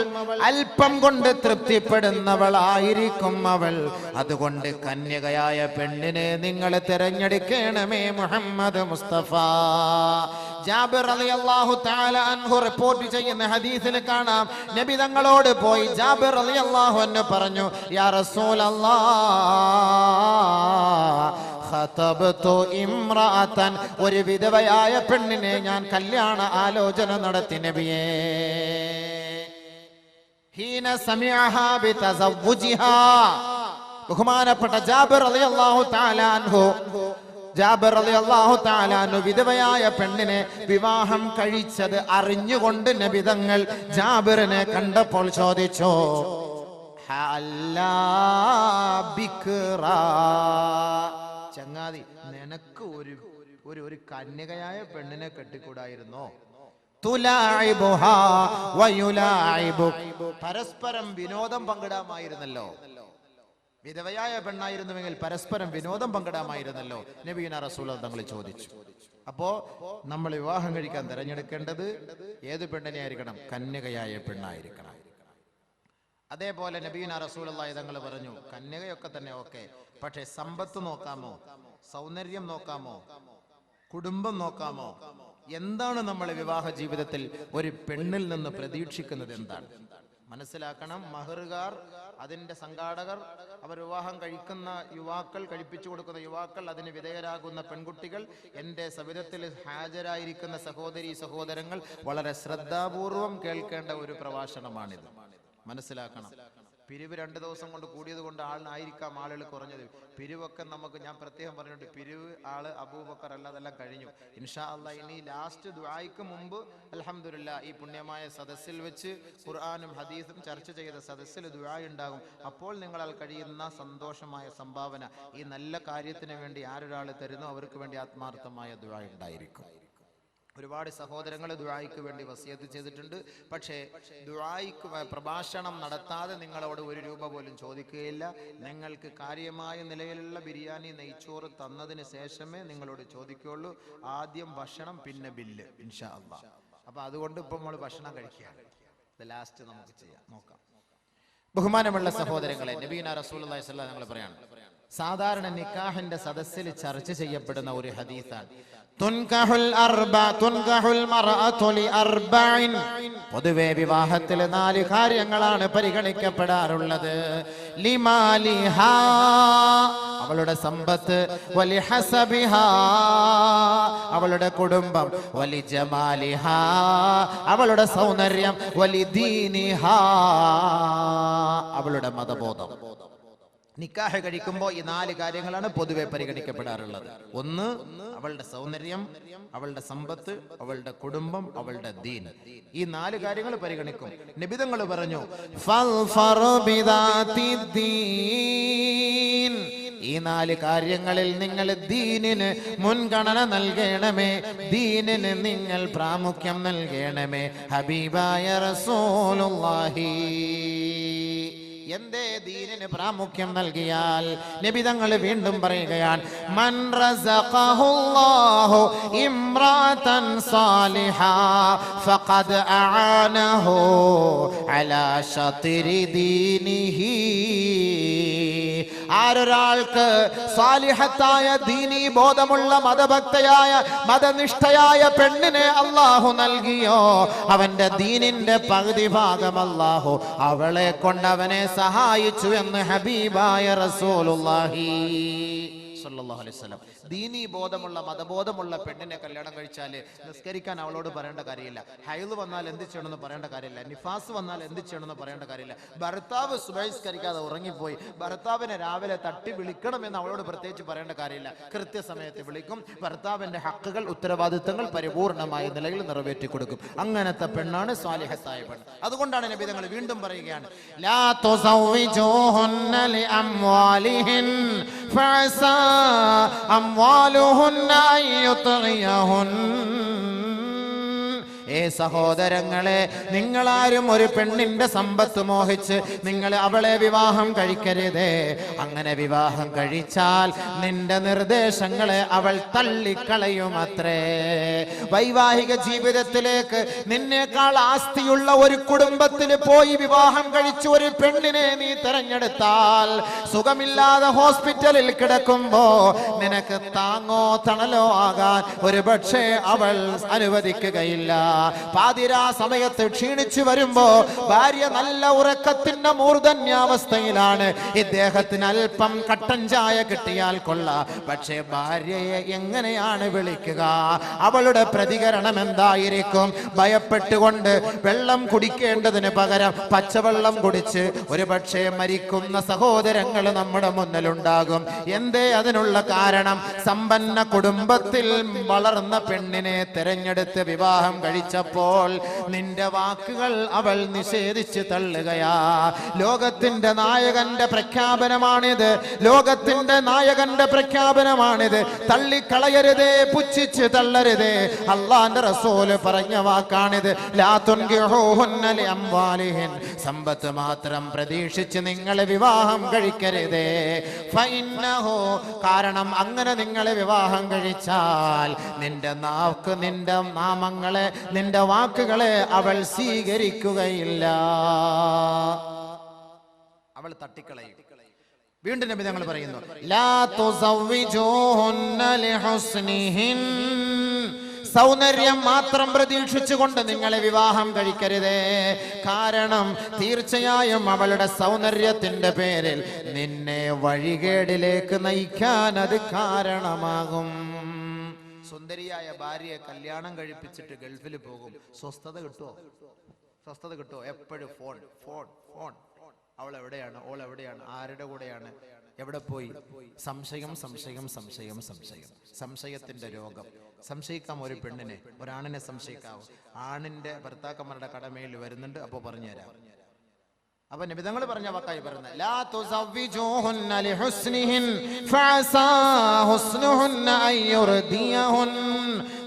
S1: അല്പം കൊണ്ട് തൃപ്തിപ്പെടുന്നവളായിരിക്കും അവൾ. അതുകൊണ്ട് കന്യകയായ പെണ്ണിനെ നിങ്ങൾ തിരഞ്ഞെടുക്കണമേ മുഹമ്മദ് മുസ്തഫ. ജാബിർ റളിയല്ലാഹു തആല അൻഹു റിപ്പോർട്ട് ചെയ്യുന്ന ഹദീസിൽ കാണാം, നബി തങ്ങളോട് പോയി ജാബിർ റളിയല്ലാഹു അൻഹു പറഞ്ഞു, യാ റസൂലല്ലാഹ് ഖതബ്തു ഇംറഅതൻ, ഒരു വിധവയായ പെണ്ണിനെ ഞാൻ കല്യാണ ആലോചന നടത്തി നബിയേ. ഹീന സമിഅഹാ ബിതസവ്വുജിഹാ, ബഹുമാനപ്പെട്ട ജാബിർ റളിയല്ലാഹു തആല അൻഹു, ജാബിർ റളിയല്ലാഹു തആല അൻഹു വിധവയായ പെണ്ണിനെ വിവാഹം കഴിച്ചത് അറിഞ്ഞുകൊണ്ട് നബി തങ്ങൾ ജാബിറിനെ കണ്ടപ്പോൾ ചോദിച്ചു, ഹല്ലാ ബിക്റ, ചങ്ങാതി നിനക്ക് ഒരു കന്യകയായ പെണ്ണിനെ കെട്ടിക്കൂടായിരുന്നോ? തുലാഇബുഹാ വയുലാഇബുക, പരസ്പരം വിനോദം പങ്കിടാമായിരുന്നല്ലോ. വിധവയായ പെണ്ണായിരുന്നുവെങ്കിൽ പരസ്പരം വിനോദം പങ്കിടാമായിരുന്നല്ലോ. നബിയുനാ റസൂലുള്ളാഹി തങ്ങൾ ചോദിച്ചു. അപ്പോ നമ്മൾ വിവാഹം കഴിക്കാൻ തിരഞ്ഞെടുക്കേണ്ടത് ഏത് പെണ്ണിനെ ആയിരിക്കണം? കന്യകയായ പെണ്ണായിരിക്കണം. അതേപോലെ നബിയുനാ റസൂലുള്ളാഹി തങ്ങൾ പറഞ്ഞു, കന്യകയൊക്കെ തന്നെ ഓക്കെ, പക്ഷേ സമ്പത്ത് നോക്കാമോ, സൗന്ദര്യം നോക്കാമോ, കുടുംബം നോക്കാമോ? എന്താണ് നമ്മൾ വിവാഹ ജീവിതത്തിൽ ഒരു പെണ്ണിൽ നിന്ന് പ്രതീക്ഷിക്കുന്നത്? എന്താണ് മനസ്സിലാക്കണം. മഹറുകാർ, അതിന്റെ സംഘാടകർ, അവർ വിവാഹം കഴിക്കുന്ന യുവാക്കൾ, കഴിപ്പിച്ചു കൊടുക്കുന്ന യുവാക്കൾ, അതിന് വിധേയരാകുന്ന പെൺകുട്ടികൾ, എൻ്റെ സവിധത്തിൽ ഹാജരായിരിക്കുന്ന സഹോദരി സഹോദരങ്ങൾ വളരെ ശ്രദ്ധാപൂർവം കേൾക്കേണ്ട ഒരു പ്രഭാഷണമാണിത്. മനസ്സിലാക്കണം. പിരിവ് 2 ദിവസം കൊണ്ട് കൂടിയത് കൊണ്ട് ആളിനായിരിക്കാം ആളുകൾ കുറഞ്ഞത്. പിരിവൊക്കെ നമുക്ക്, ഞാൻ പ്രത്യേകം പറഞ്ഞിട്ട്, പിരിവ് ആള് അബൂബക്കർ അല്ല, അതെല്ലാം കഴിഞ്ഞു. ഇൻഷാ അല്ലാഹ് ഇനി ലാസ്റ്റ് ദുആയ്ക്ക് മുമ്പ് അൽഹംദുലില്ലാ ഈ പുണ്യമായ സദസ്സിൽ വെച്ച് ഖുർആനും ഹദീസും ചർച്ച ചെയ്ത സദസ്സിൽ ദുആ ഉണ്ടാകും. അപ്പോൾ നിങ്ങളാൽ കഴിയുന്ന സന്തോഷമായ സംഭാവന ഈ നല്ല കാര്യത്തിന് വേണ്ടി ആരൊരാൾ തരുന്നു അവർക്ക് വേണ്ടി ആത്മാർത്ഥമായ ദുആ ഉണ്ടായിരിക്കും. ഒരുപാട് സഹോദരങ്ങൾ ദുആയ്ക്ക് വേണ്ടി വസിയത്ത് ചെയ്തിട്ടുണ്ട്. പക്ഷേ ദുആയ്ക്ക് പ്രഭാഷണം നടത്താതെ നിങ്ങളോട് 1 രൂപ പോലും ചോദിക്കുകയില്ല. നിങ്ങൾക്ക് കാര്യമായ നിലയിലുള്ള ബിരിയാണി, നെയ്ച്ചോറ് തന്നതിന് ശേഷമേ നിങ്ങളോട് ചോദിക്കുകയുള്ളൂ. ആദ്യം ഭക്ഷണം, പിന്നെ ബില്ല് ഇൻഷാ അല്ലാഹ്. അപ്പൊ അതുകൊണ്ട് ഇപ്പൊ നമ്മൾ ഭക്ഷണം കഴിക്കുകയാണ്. ഇത് ലാസ്റ്റ് നമുക്ക് ചെയ്യാം, നോക്കാം. ബഹുമാനമുള്ള സഹോദരങ്ങളെ, നബിയുനാ റസൂലുള്ളാഹി സ്വല്ലല്ലാഹു അലൈഹി വസല്ലം പറയാണ്, സാധാരണ നിക്കാഹിന്റെ സദസ്സിൽ ചർച്ച ചെയ്യപ്പെടുന്ന ഒരു ഹദീസാണ്, പൊതുവെ വിവാഹത്തിൽ 4 കാര്യങ്ങളാണ് പരിഗണിക്കപ്പെടാറുള്ളത്. ലിമാലിഹാ, അവളുടെ സമ്പത്ത്, വലിഹസബിഹാ, അവളുടെ കുടുംബം, വലിജമാലിഹാ, അവളുടെ സൗന്ദര്യം, വലിദീനിഹാ, അവളുടെ മതബോധം. നിക്കാഹ് കഴിക്കുമ്പോൾ ഈ 4 കാര്യങ്ങളാണ് പൊതുവെ പരിഗണിക്കപ്പെടാറുള്ളത്. ഒന്ന്, അവളുടെ സൗന്ദര്യം, അവളുടെ സമ്പത്ത്, അവളുടെ കുടുംബം, അവളുടെ ദീൻ. ഈ 4 കാര്യങ്ങൾ പരിഗണിക്കും. നബിതങ്ങൾ പറഞ്ഞു, ഈ 4 കാര്യങ്ങളിൽ നിങ്ങൾ ദീനിന് മുൻഗണന നൽകണമേ, ദീനിന് നിങ്ങൾ പ്രാമുഖ്യം നൽകണമേ. ഹബീബായ റസൂലുള്ളാഹി എന്തേ ദീനിന് പ്രാമുഖ്യം നൽകിയാൽ? നബി തങ്ങൾ വീണ്ടും പറയുകയാണ്, മൻ റസഖഹുല്ലാഹു ഇംറാതൻ സാലിഹാ ഫഖദ് അആനഹു അലാ ശത്രി ദീനിഹി. ആരൊരാൾക്ക് സാലിഹത്തായ ദീനീ ബോധമുള്ള മതഭക്തയായ മതനിഷ്ഠയായ പെണ്ണിനെ അല്ലാഹു നൽകിയോ, അവന്റെ ദീനിന്റെ പകുതി ഭാഗം അല്ലാഹു അവളെ കൊണ്ട് അവനെ സഹായിച്ചു എന്ന് ഹബീബായ റസൂലുള്ളാഹി സല്ലല്ലാഹു അലൈഹി വസല്ലം. ദീനീ ബോധമുള്ള മതബോധമുള്ള പെണ്ണിനെ കല്യാണം കഴിച്ചാൽ നിസ്കരിക്കാൻ അവളോട് പറയേണ്ട കാര്യമില്ല, ഹൈദ് വന്നാൽ എന്ത് ചെയ്യണമെന്ന് പറയേണ്ട കാര്യമില്ല, നിഫാസ് വന്നാൽ എന്ത് ചെയ്യണമെന്ന് പറയേണ്ട കാര്യമില്ല. ഭർത്താവ് സുബഹിസ്കരിക്കാതെ ഉറങ്ങിപ്പോയി, ഭർത്താവിനെ രാവിലെ തട്ടി വിളിക്കണമെന്ന് അവളോട് പ്രത്യേകിച്ച് പറയേണ്ട കാര്യമില്ല. കൃത്യസമയത്ത് വിളിക്കും, ഭർത്താവിന്റെ ഹക്കുകൾ ഉത്തരവാദിത്തങ്ങൾ പരിപൂർണമായ നിലയിൽ നിറവേറ്റി കൊടുക്കും. അങ്ങനത്തെ പെണ്ണാണ് സ്വാലിഹത്തായ പെണ്ണ്. അതുകൊണ്ടാണ് നബി തങ്ങൾ വീണ്ടും പറയുകയാണ്, ലാ തുസവ്വിജൂഹുന്ന ലിഅംവാലിഹിൻ ഫഅസാ അംവാലുഹുന്ന അയ്യുത്ഗിയഹുൻ. സഹോദരങ്ങളെ, നിങ്ങളാരും ഒരു പെണ്ണിന്റെ സമ്പത്ത് മോഹിച്ച് നിങ്ങൾ അവളെ വിവാഹം കഴിക്കരുതേ. അങ്ങനെ വിവാഹം കഴിച്ചാൽ നിന്റെ നിർദ്ദേശങ്ങളെ അവൾ തള്ളിക്കളയുമത്രേ. വൈവാഹിക ജീവിതത്തിലേക്ക് നിന്നേക്കാൾ ആസ്തിയുള്ള ഒരു കുടുംബത്തിൽ പോയി വിവാഹം കഴിച്ച് ഒരു പെണ്ണിനെ നീ തെരഞ്ഞെടുത്താൽ സുഖമില്ലാതെ ഹോസ്പിറ്റലിൽ കിടക്കുമ്പോ നിനക്ക് താങ്ങോ തണലോ ആകാൻ ഒരു പക്ഷേ അവൾ അനുവദിക്കുകയില്ല. പാതിരാ സമയത്ത് ക്ഷീണിച്ചു വരുമ്പോ ഭാര്യ നല്ല ഉറക്കത്തിന്റെ മൂർധന്യാവസ്ഥയിലാണ്, ഇദ്ദേഹത്തിന് അല്പം കട്ടൻ ചായ കിട്ടിയാൽ കൊള്ളാം. പക്ഷേ ഭാര്യയെ എങ്ങനെയാണ് വിളിക്കുക? അവളുടെ പ്രതികരണം എന്തായിരിക്കും? ഭയപ്പെട്ടുകൊണ്ട് വെള്ളം കുടിക്കേണ്ടതിന് പകരം പച്ചവെള്ളം കുടിച്ച് ഒരു പക്ഷേ മരിക്കുന്ന സഹോദരങ്ങൾ നമ്മുടെ മുന്നിലുണ്ടാകും. എന്തേ അതിനുള്ള കാരണം? സമ്പന്ന കുടുംബത്തിൽ വളർന്ന പെണ്ണിനെ തെരഞ്ഞെടുത്ത് വിവാഹം കഴിച്ചപ്പോൾ നിന്റെ വാക്കുകൾ അവൾ നിഷേധിച്ച് തള്ളുകയാ. ലോകത്തിന്റെ നായകന്റെ പ്രഖ്യാപനമാണിത്, ലോകത്തിന്റെ നായകന്റെ പ്രഖ്യാപനമാണിത്. തള്ളിക്കളയരുതേ, പുച്ഛിച്ച് തള്ളരുതേ. അല്ലാഹുവിന്റെ റസൂല് പറഞ്ഞ വാക്കാണിത്. ലാ തുൻകിഹൂഹുന്ന ലിഅംവാലിഹിൻ, സമ്പത്ത് മാത്രം പ്രതീക്ഷിച്ച് നിങ്ങൾ വിവാഹം കഴിക്കരുതേ. ഫഇന്നഹു, കാരണം അങ്ങനെ നിങ്ങൾ വിവാഹം കഴിച്ചാൽ നിന്റെ നാക്ക്, നിന്റെ നാമങ്ങളെ, നിന്റെ വാക്കുകളെ അവൾ സ്വീകരിക്കുകയില്ല, അവൾ തട്ടിക്കളയും. വീണ്ടും നബി തങ്ങൾ പറയുന്നു, ലാ തുസവ്വിജൂഹുന്ന ലിഹുസ്നിഹിൻ, സൗന്ദര്യം മാത്രം പ്രതീക്ഷിച്ചുകൊണ്ട് നിങ്ങളെ വിവാഹം കഴിക്കരുതേ. കാരണം തീർച്ചയായും അവളുടെ സൗന്ദര്യത്തിന്റെ പേരിൽ നിന്നെ വഴികേടിലേക്ക് നയിക്കാൻ അത് കാരണമാകും. സുന്ദരിയായ ഭാര്യയെ കല്യാണം കഴിപ്പിച്ചിട്ട് ഗൾഫിൽ പോകും, സ്വസ്ഥത കിട്ടുമോ? സ്വസ്ഥത കിട്ടുമോ? എപ്പോഴും ഫോൺ ഫോൺ ഫോൺ. അവൾ എവിടെയാണ്, ഓൾ എവിടെയാണ്, ആരുടെ കൂടെയാണ്, എവിടെ പോയി? സംശയം സംശയം സംശയം സംശയം, സംശയത്തിന്റെ രോഗം. സംശയിക്കാം ഒരു പെണ്ണിനെ, ഒരാണിനെ സംശയിക്കാവും. ആണിന്റെ ഭർത്താക്കന്മാരുടെ കടമയിൽ വരുന്നുണ്ട്, അപ്പൊ പറഞ്ഞുതരാം. അപ്പൊ നബി തങ്ങൾ പറഞ്ഞ വാക്കായി പറയുന്നത്, ലാ തുസവ്വിജൂഹുന്ന ലിഹുസ്നിഹിൻ ഫഅസാ ഹുസ്നുഹുന്ന അയ്യുർദിയഹുൻ.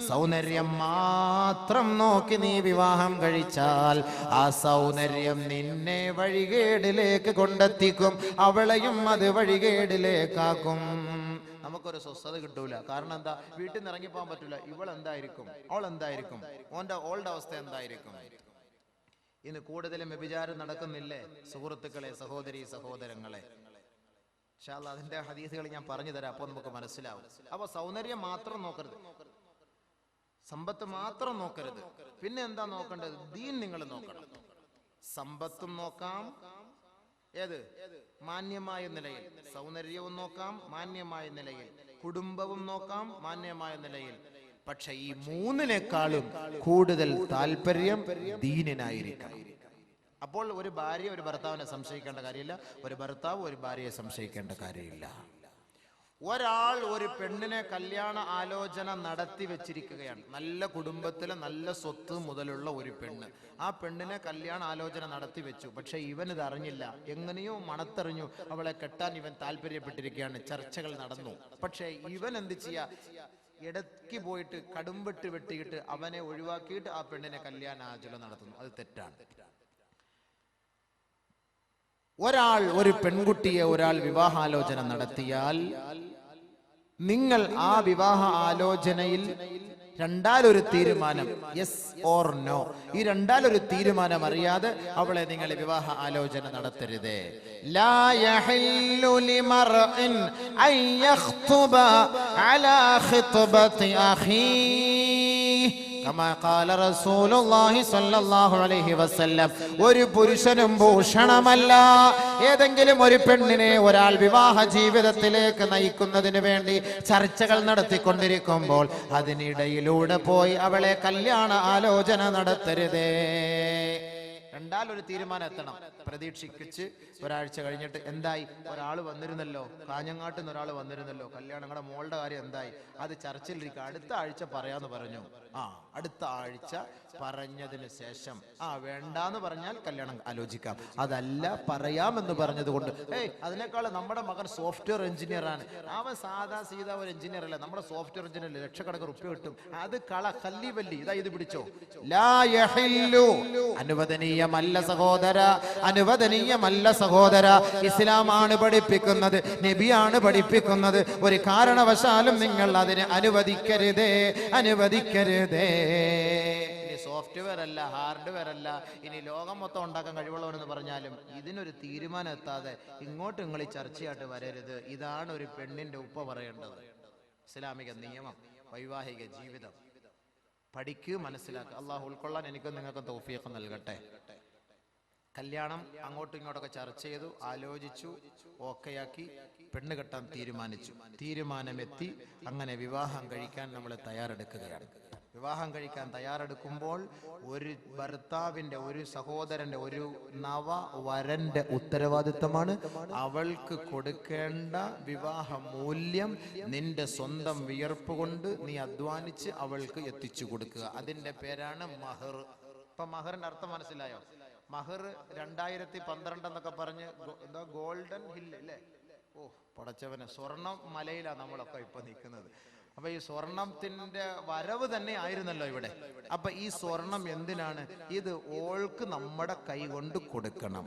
S1: സൗന്ദര്യം മാത്രം നോക്കി നീ വിവാഹം കഴിച്ചാൽ ആ സൗന്ദര്യം നിന്നെ വഴികേടിലേക്ക് കൊണ്ടെത്തിക്കും, അവളെയും അത് വഴികേടിലേക്കാക്കും. നമുക്കൊരു സ്വസ്ഥത കിട്ടൂല. കാരണം എന്താ? വീട്ടിൽ നിന്ന് ഇറങ്ങിപ്പോകാൻ പറ്റൂല. ഇവൾ എന്തായിരിക്കും, അവൾ എന്തായിരിക്കും, ഓളുടെ അവസ്ഥ എന്തായിരിക്കും? ഇന്ന് കൂടുതലും വ്യഭിചാരം നടക്കുന്നില്ലേ സുഹൃത്തുക്കളെ, സഹോദരി സഹോദരങ്ങളെ? ഇൻഷാ അല്ലാഹ് അതിന്റെ ഹദീസുകൾ ഞാൻ പറഞ്ഞു തരാം, അപ്പൊ നമുക്ക് മനസ്സിലാവും. അപ്പൊ സൗന്ദര്യം മാത്രം നോക്കരുത്, സമ്പത്ത് മാത്രം നോക്കരുത്. പിന്നെ എന്താ നോക്കേണ്ടത്? ദീൻ നിങ്ങൾ നോക്കണം. സമ്പത്തും നോക്കാം, ഏത് മാന്യമായ നിലയിൽ, സൗന്ദര്യവും നോക്കാം മാന്യമായ നിലയിൽ, കുടുംബവും നോക്കാം മാന്യമായ നിലയിൽ. പക്ഷെ ഈ മൂന്നിനേക്കാളും കൂടുതൽ താല്പര്യം ദീനിനായിരിക്കണം. അപ്പോൾ ഒരു ഭാര്യ ഒരു ഭർത്താവിനെ സംശയിക്കേണ്ട കാര്യമില്ല, ഒരു ഭർത്താവ് ഒരു ഭാര്യയെ സംശയിക്കേണ്ട കാര്യമില്ല. ഒരാൾ ഒരു പെണ്ണിനെ കല്യാണ ആലോചന നടത്തി വെച്ചിരിക്കുകയാണ്, നല്ല കുടുംബത്തിലെ നല്ല സ്വത്ത് മുതലുള്ള ഒരു പെണ്ണ്. ആ പെണ്ണിനെ കല്യാണ ആലോചന നടത്തി വെച്ചു. പക്ഷെ ഇവൻ ഇത് അറിഞ്ഞില്ല, എങ്ങനെയോ മണത്തെറിഞ്ഞു അവളെ കെട്ടാൻ ഇവൻ താല്പര്യപ്പെട്ടിരിക്കുകയാണ്, ചർച്ചകൾ നടന്നു. പക്ഷെ ഇവൻ എന്ത് ചെയ്യാ? ഇടയ്ക്ക് പോയിട്ട് കടുംവെട്ട് വെട്ടിയിട്ട് അവനെ ഒഴിവാക്കിയിട്ട് ആ പെണ്ണിനെ കല്യാണ ആലോചന നടത്തുന്നു. അത് തെറ്റാണ്. ഒരാൾ ഒരു പെൺകുട്ടിയെ ഒരാൾ വിവാഹാലോചന നടത്തിയാൽ നിങ്ങൾ ആ വിവാഹ ആലോചനയിൽ രണ്ടാലൊരു തീരുമാനം, യെസ് ഓർ നോ, ഈ രണ്ടാലൊരു തീരുമാനം അറിയാതെ അവളെ നിങ്ങൾ വിവാഹ ആലോചന നടത്തരുതേ. ലാ യഹില്ലു ലിമർഇൻ അൻ യഖ്തുബ അലാ ഖിത്ബതി അഖീ. കമാ ഖാല റസൂലുള്ളാഹി സ്വല്ലല്ലാഹു അലൈഹി വസല്ലം. ഒരു പുരുഷനും ഭൂഷണമല്ല. ഏതെങ്കിലും ഒരു പെണ്ണിനെ ഒരാൾ വിവാഹ ജീവിതത്തിലേക്ക് നയിക്കുന്നതിന് വേണ്ടി ചർച്ചകൾ നടത്തിക്കൊണ്ടിരിക്കുമ്പോൾ അതിനിടയിലൂടെ പോയി അവളെ കല്യാണ ആലോചന നടത്തരുതേ. കണ്ടാൽ ഒരു തീരുമാനം എത്തണം. പ്രതീക്ഷിച്ച് ഒരാഴ്ച കഴിഞ്ഞിട്ട് എന്തായി, ഒരാൾ വന്നിരുന്നല്ലോ, കാഞ്ഞങ്ങാട്ടിൽ നിന്ന് ഒരാൾ വന്നിരുന്നല്ലോ, കല്യാണങ്ങളുടെ മോളുടെ കാര്യം എന്തായി, അത് ചർച്ചയിലിരിക്കുക, അടുത്ത ആഴ്ച പറയാന്ന് പറഞ്ഞു. അടുത്ത ആഴ്ച പറഞ്ഞതിന് ശേഷം വേണ്ടാന്ന് പറഞ്ഞാൽ കല്യാണം ആലോചിക്കാം. അതല്ല പറയാമെന്ന് പറഞ്ഞത് കൊണ്ട് അതിനേക്കാൾ നമ്മുടെ മകൻ സോഫ്റ്റ്വെയർ എഞ്ചിനീയർ ആണ്, അവൻ സാധാ സീതാ ഒരു എഞ്ചിനീയർ അല്ല, നമ്മുടെ സോഫ്റ്റ്വെയർ എഞ്ചിനീയർ ലക്ഷക്കണക്കിന് റുപ്യ കിട്ടും, അത് കല്ലി വല്ലി, ഇതാ ഇത് പിടിച്ചോ. ലാ യഹില്ലു, അനുവദനീയമല്ല സഹോദര, അനുവദനീയമല്ല സഹോദര. ഇസ്ലാമാണ് പഠിപ്പിക്കുന്നത്, നബിയാണ് പഠിപ്പിക്കുന്നത്. ഒരു കാരണവശാലും നിങ്ങൾ അതിനെ അനുവദിക്കരുതേ, അനുവദിക്കരുതേ. സോഫ്റ്റ്വെയർ അല്ല, ഹാർഡ്വെയർ അല്ല, ഇനി ലോകം മൊത്തം ഉണ്ടാക്കാൻ കഴിവുള്ളവരെന്ന് പറഞ്ഞാലും ഇതിനൊരു തീരുമാനം എത്താതെ ഇങ്ങോട്ട് നിങ്ങൾ ഈ ചർച്ചയായിട്ട് വരരുത്. ഇതാണ് ഒരു പെണ്ണിന്റെ ഉപ്പ പറയേണ്ടത്. ഇസ്ലാമിക നിയമം, വൈവാഹിക ജീവിതം പഠിക്കൂ, മനസ്സിലാക്കുക. അള്ളാഹു ഉൾക്കൊള്ളാൻ എനിക്കും നിങ്ങൾക്ക് തൗഫീഖ് നൽകട്ടെ. കല്യാണം അങ്ങോട്ടും ഇങ്ങോട്ടൊക്കെ ചർച്ച ചെയ്തു, ആലോചിച്ചു, ഓക്കെയാക്കി, പെണ്ണ് കെട്ടാൻ തീരുമാനിച്ചു. തീരുമാനമെത്തി, അങ്ങനെ വിവാഹം കഴിക്കാൻ നമ്മൾ തയ്യാറെടുക്കുകയാണ്. വിവാഹം കഴിക്കാൻ തയ്യാറെടുക്കുമ്പോൾ ഒരു ഭർത്താവിന്റെ, ഒരു സഹോദരന്റെ, ഒരു നവ വരന്റെ ഉത്തരവാദിത്തമാണ് അവൾക്ക് കൊടുക്കേണ്ട വിവാഹ മൂല്യം നിന്റെ സ്വന്തം വിയർപ്പ് കൊണ്ട് നീ അധ്വാനിച്ച് അവൾക്ക് എത്തിച്ചു കൊടുക്കുക. അതിന്റെ പേരാണ് മഹർ. ഇപ്പൊ മഹറിന്റെ അർത്ഥം മനസ്സിലായോ? മഹർ 2012 എന്നൊക്കെ പറഞ്ഞ് എന്താ ഗോൾഡൻ ഹില്ല് അല്ലേ? പടച്ചവനെ, സ്വർണം മലയിലാണ് നമ്മളൊക്കെ ഇപ്പൊ നിൽക്കുന്നത്. അപ്പൊ ഈ സ്വർണത്തിന്റെ വരവ് തന്നെ ആയിരുന്നല്ലോ ഇവിടെ. അപ്പൊ ഈ സ്വർണം എന്തിനാണ്? ഇത് ഓൾക്ക് നമ്മുടെ കൈ കൊണ്ട് കൊടുക്കണം.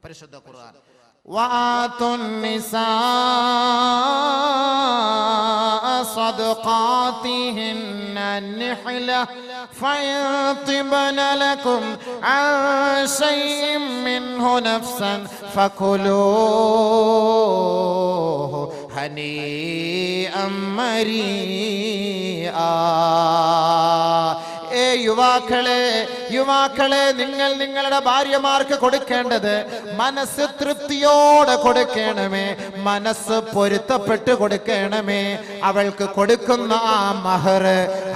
S1: പരിശുദ്ധ ഖുർആൻ വആതുൻ നിസാഅ സദഖാതിഹിന്ന നിഹ്ല ഫയതിബന ലക്കും അൻ ശൈഇൻ മിൻഹു നഫ്സൻ ഫകുലൂഹു ഹനീഅൻ മരീആ. യുവാക്കളെ, നിങ്ങൾ നിങ്ങളുടെ ഭാര്യമാർക്ക് കൊടുക്കേണ്ടത് മനസ്സ് തൃപ്തിയോടെ കൊടുക്കണമേ, മനസ്സ് പൊരുത്തപ്പെട്ട് കൊടുക്കണമേ. അവൾക്ക് കൊടുക്കുന്ന ആ മഹർ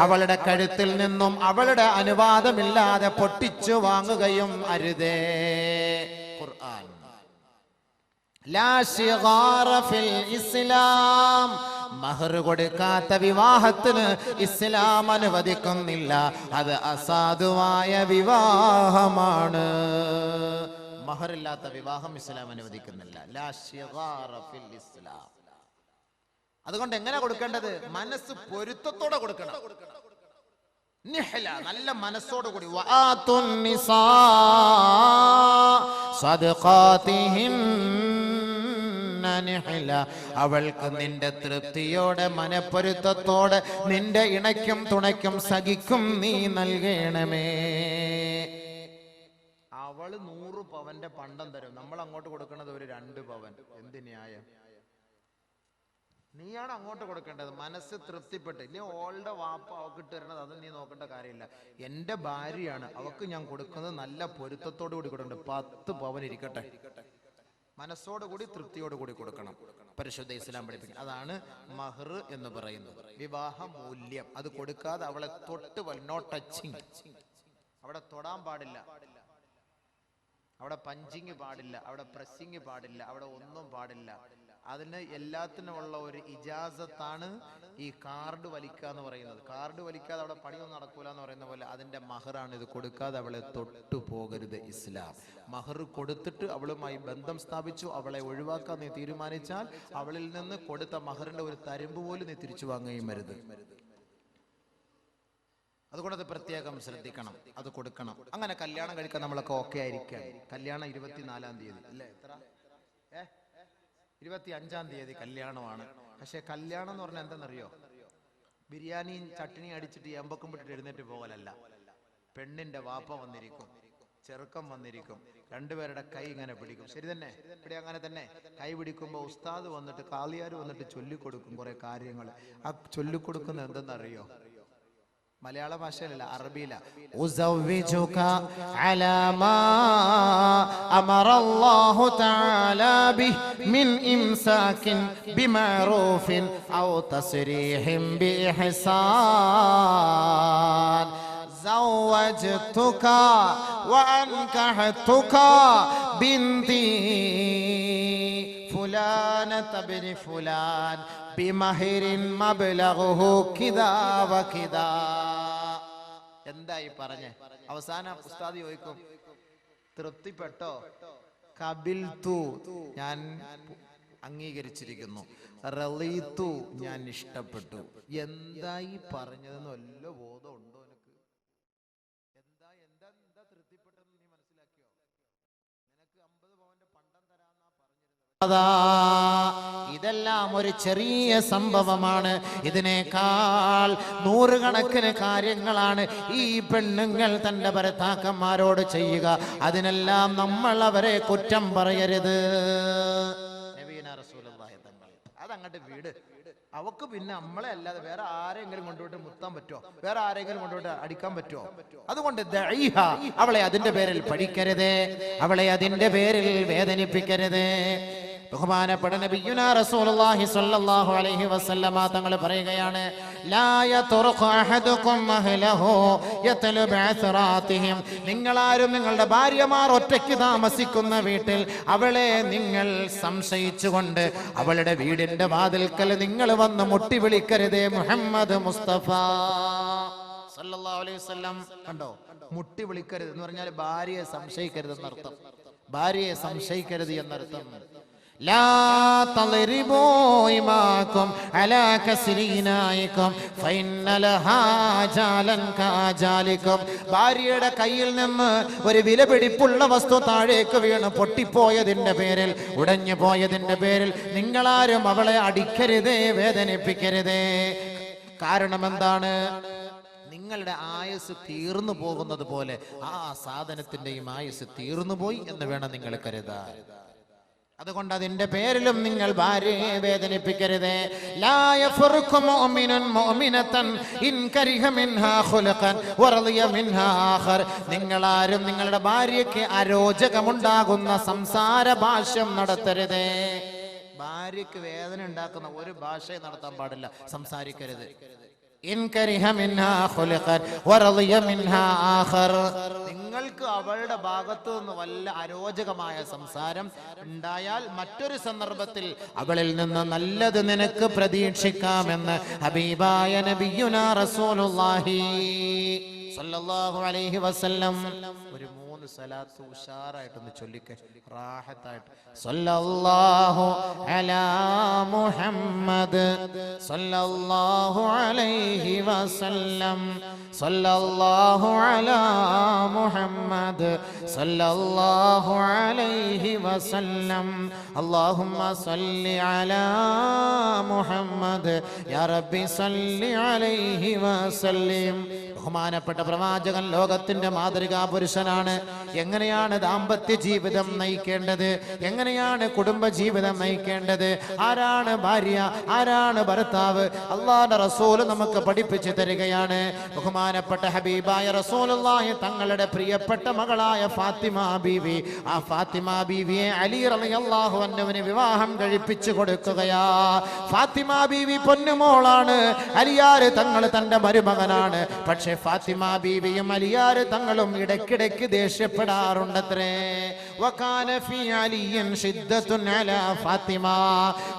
S1: അവളുടെ കഴുത്തിൽ നിന്നും അവളുടെ അനുവാദമില്ലാതെ പൊട്ടിച്ചു വാങ്ങുകയും അരുതേ. ഖുർആൻ ലാ ശിഗാറ ഫിൽ ഇസ്ലാം. മഹർ കൊടുക്കാത്ത വിവാഹത്തിന് ഇസ്ലാം അനുവദിക്കുന്നില്ല. അത് അസാധുവായ വിവാഹമാണ്. മഹറില്ലാത്ത വിവാഹം ഇസ്ലാം അനുവദിക്കുന്നില്ല. ലാ ശിഗാറ ഫിൽ ഇസ്ലാം. അതുകൊണ്ട് എങ്ങനെ കൊടുക്കേണ്ടത്? മനസ്സ് പൊരുത്തത്തോടെ കൊടുക്കണം. നിഹ്ല, നല്ല മനസ്സോടുകൂടി. വആതുൻ നിസാ സദഖാതിഹിൻ, അവൾക്ക് നിന്റെ തൃപ്തിയോടെ, മനപ്പൊരുത്തത്തോടെ, നിന്റെ ഇണയ്ക്കും തുണയ്ക്കും സഖിക്കും നീ നൽകണമേ. അവള് 100 പവന്റെ പണ്ടം തരും, നമ്മൾ അങ്ങോട്ട് കൊടുക്കുന്നത് ഒരു 2 പവൻ. എന്ത് ന്യായം? നീയാണ് അങ്ങോട്ട് കൊടുക്കേണ്ടത്. മനസ്സ് തൃപ്തിപ്പെട്ട്. ഇനി ഓളുടെ വാപ്പ അവക്ക് ഇട്ട് തരണത് അത് നീ നോക്കേണ്ട കാര്യമില്ല. എന്റെ ഭാര്യയാണ്, അവക്ക് ഞാൻ കൊടുക്കുന്നത് നല്ല പൊരുത്തത്തോടു കൂടി കൊടുക്കണ്ട. 10 പവൻ ഇരിക്കട്ടെ, മനസ്സോടുകൂടി തൃപ്തിയോടുകൂടി കൊടുക്കണം. പരിശുദ്ധ ഇസ്ലാം പഠിപ്പിക്കും. അതാണ് മഹർ എന്ന് പറയുന്നത്, വിവാഹ മൂല്യം. അത് കൊടുക്കാതെ അവളെ തൊട്ട് നോ ടച്ചിങ്. അവിടെ തൊടാൻ പാടില്ല, അവിടെ പഞ്ചിങ് പാടില്ല, അവിടെ പ്രസ്സിങ് പാടില്ല, അവിടെ ഒന്നും പാടില്ല. അതിന് എല്ലാത്തിനുമുള്ള ഒരു ഇജാസത്താണ് ഈ കാർഡ് വലിക്കുക എന്ന് പറയുന്നത്. കാർഡ് വലിക്കാതെ അവിടെ പണിയൊന്നും നടക്കൂല എന്ന് പറയുന്ന പോലെ അതിന്റെ മഹറാണ്. ഇത് കൊടുക്കാതെ അവളെ തൊട്ടു പോകരുത് ഇസ്ലാം. മഹർ കൊടുത്തിട്ട് അവളുമായി ബന്ധം സ്ഥാപിച്ചു, അവളെ ഒഴിവാക്കാൻ നീ തീരുമാനിച്ചാൽ അവളിൽ നിന്ന് കൊടുത്ത മഹറിന്റെ ഒരു തരുമ്പ് പോലും നീ തിരിച്ചു വാങ്ങുകയും വരുത്. അതുകൊണ്ട് അത് പ്രത്യേകം ശ്രദ്ധിക്കണം, അത് കൊടുക്കണം. അങ്ങനെ കല്യാണം കഴിക്കാൻ നമ്മളൊക്കെ ഓക്കെ ആയിരിക്കാം. കല്യാണം 24-ാം തീയതി അല്ലേ? എത്ര 25-ാം തീയതി കല്യാണമാണ്. പക്ഷെ കല്യാണം എന്ന് പറഞ്ഞാൽ എന്തെന്നറിയോ? ബിരിയാണിയും ചട്ടിനിയും അടിച്ചിട്ട് എമ്പക്കം വിട്ടിട്ട് എഴുന്നേറ്റ് പോകലല്ല. പെണ്ണിന്റെ വാപ്പ വന്നിരിക്കും, ചെറുക്കം വന്നിരിക്കും, രണ്ടുപേരുടെ കൈ ഇങ്ങനെ പിടിക്കും. ശരി തന്നെ? ഇവിടെ അങ്ങനെ തന്നെ കൈ പിടിക്കുമ്പോൾ ഉസ്താദ് വന്നിട്ട്, കാളിയാർ വന്നിട്ട് ചൊല്ലിക്കൊടുക്കും കുറെ കാര്യങ്ങൾ. ആ ചൊല്ലിക്കൊടുക്കുന്നത് എന്തെന്നറിയോ? മലയാള ഭാഷയിലല്ല, അറബിയില. ഉസവ്വിജുക അലാ മാ അമറല്ലാഹു തആല ബിഹി മിൻ ഇംസാകിൻ ബിമഅറൂഫിൻ ഔ തസ്രീഹിൻ ബിഇഹ്സാൻ. زوجتك وأنكحتك بنتي فلانة بن فلان بمهر مبلغه كذا وكذا. എന്തായി പറഞ്ഞേ? അവസാനം ഉസ്താദ് ചോദിക്കും, തൃപ്തിപ്പെട്ടോ? കബിൽതു, ഞാൻ അംഗീകരിച്ചിരിക്കുന്നു. റളീതു, ഞാൻ ഇഷ്ടപ്പെട്ടു. എന്തായി പറഞ്ഞതെന്ന് വല്ല ബോധം ഉണ്ടോ? ഇതെല്ലാം ഒരു ചെറിയ സംഭവമാണ്. ഇതിനേക്കാൾ നൂറുകണക്കിന് കാര്യങ്ങളാണ് ഈ പെണ്ണുങ്ങൾ തന്റെ ഭർത്താക്കന്മാരോട് ചെയ്യുക. അതിനെല്ലാം നമ്മൾ അവരെ കുറ്റം പറയരുത്. അതങ്ങോട്ട് വീട്. അവക്ക് പിന്നെ നമ്മളെ അല്ലാതെ വേറെ ആരെങ്കിലും കൊണ്ടുപോയിട്ട് മുത്താൻ പറ്റുമോ? വേറെ ആരെങ്കിലും കൊണ്ടുപോയിട്ട് അടിക്കാൻ പറ്റുമോ? അതുകൊണ്ട് ദഈഹ, അവളെ അതിന്റെ പേരിൽ പഠിക്കരുത്, അവളെ അതിന്റെ പേരിൽ വേദനിപ്പിക്കരുത്. ബഹുമാനപ്പെട്ട നബിയുനാ റസൂലുള്ളാഹി സ്വല്ലല്ലാഹു അലൈഹി വസല്ലമ തങ്ങൾ പറയുകയാണ്, ലാ യതുറഖു അഹദുകും അഹ്ലഹു യതലു ബഅസ്റാതിഹിം. നിങ്ങളാരും നിങ്ങളുടെ ഭാര്യമാർ ഒറ്റയ്ക്ക് താമസിക്കുന്ന വീട്ടിൽ അവളെ നിങ്ങൾ സംശയിച്ചുകൊണ്ട് അവളുടെ വീടിന്റെ വാതിൽക്കൽ നിങ്ങൾ വന്ന് മുട്ടി വിളിക്കരുതേ. മുഹമ്മദ് മുസ്തഫ സല്ലല്ലാഹു അലൈഹി വസല്ലം കണ്ടോ, മുട്ടി വിളിക്കരുത് എന്ന് പറഞ്ഞാൽ ഭാര്യയെ സംശയിക്കരുത് എന്നർത്ഥം. ഭാര്യയെ സംശയിക്കരുത് എന്നർത്ഥം. ലാ തളിരിബൂ ഇമാകും അലാ കസ്രീനായികും ഫഇന്ന ലഹാ ജാലൻ കാജാലികും. ഭാര്യയുടെ കയ്യിൽ നിന്ന് ഒരു വിലപിടിപ്പുള്ള വസ്തു താഴേക്ക് വീണ് പൊട്ടിപ്പോയതിന്റെ പേരിൽ, ഉടഞ്ഞു പോയതിന്റെ പേരിൽ നിങ്ങളാരും അവളെ അടിക്കരുതേ, വേദനിപ്പിക്കരുതേ. കാരണം എന്താണ്? നിങ്ങളുടെ ആയുസ് തീർന്നു പോകുന്നത് പോലെ ആ സാധനത്തിന്റെയും ആയുസ് തീർന്നു പോയി എന്ന് വേണം നിങ്ങൾ കരുതാൻ. അതുകൊണ്ട് അതിന്റെ പേരിലും നിങ്ങൾ ഭാര്യയെ വേദനിപ്പിക്കരുത്. ലാ യഫറുഖു മുഅ്മിനുൻ മുഅ്മിനതൻ ഇൻ കരിഹ മിൻഹാ ഖുലഖൻ വറളിയ മിൻഹാ ആഖർ. നിങ്ങളാരും നിങ്ങളുടെ ഭാര്യയ്ക്ക് അരോചകമുണ്ടാകുന്ന സംസാര ഭാഷ്യം നടത്തരുത്. ഭാര്യയ്ക്ക് വേദന ഉണ്ടാക്കുന്ന ഒരു ഭാഷയും നടത്താൻ പാടില്ല, സംസാരിക്കരുത്. നിങ്ങൾക്ക് അവളുടെ ഭാഗത്തു നിന്ന് വല്ല അരോചകമായ സംസാരം ഉണ്ടായാൽ മറ്റൊരു സന്ദർഭത്തിൽ അവളിൽ നിന്ന് നല്ലത് നിനക്ക് പ്രതീക്ഷിക്കാമെന്ന് ഹബീബായ നബിയുനാ റസൂലുള്ളാഹി സ്വല്ലല്ലാഹു അലൈഹി വസല്ലം. ഒരു 3 സലാത്ത് ഉഷാറായിട്ടൊന്ന് ചൊല്ലിക്കേ, റാഹത്തായിട്ട്. സല്ലല്ലാഹു അലാ മുഹമ്മദ് സല്ലല്ലാഹു അലൈഹി വസല്ലം. സല്ലല്ലാഹു അലാ മുഹമ്മദ് സല്ലല്ലാഹു അലൈഹി വസല്ലം. അല്ലാഹുമ്മ സല്ലി അലാ മുഹമ്മദ് യാ റബ്ബി സല്ലി അലൈഹി വസല്ലം. ബഹുമാനപ്പെട്ട പ്രവാചകൻ ലോകത്തിന്റെ മാതൃകാ പുരുഷനാണ്. എങ്ങനെയാണ് ദാമ്പത്യ ജീവിതം നയിക്കേണ്ടത്, എങ്ങനെയാണ് കുടുംബ ജീവിതം നയിക്കേണ്ടത്, ആരാണ് ഭാര്യ, ആരാണ് ഭർത്താവ്, അല്ലാഹുവിന്റെ റസൂൽ നമുക്ക് പഠിപ്പിച്ചു തരികയാണ്. ബഹുമാനപ്പെട്ട ഹബീബായ റസൂലുള്ളാഹി തങ്ങളുടെ പ്രിയപ്പെട്ട മകളായ ഫാത്തിമ ബീവി, ആ ഫാത്തിമ ബീവിയെ അലി റളിയല്ലാഹു അൻഹുവിന് വിവാഹം കഴിപ്പിച്ചു കൊടുക്കുകയാ. ഫാത്തിമ ബീവി പൊന്നുമോളാണ്, അലിയാർ തങ്ങൾ തന്റെ മരുമകനാണ്. പക്ഷേ ഫാത്തിമ ബീവിയും അലിയാർ തങ്ങളും ഇടയ്ക്കിടയ്ക്ക് ദേഷ്യപ്പെടാറുണ്ടത്രേ. വകാന ഫീ അലിയിൻ ശിദ്ദത്തുൻ അലാ ഫാത്തിമ.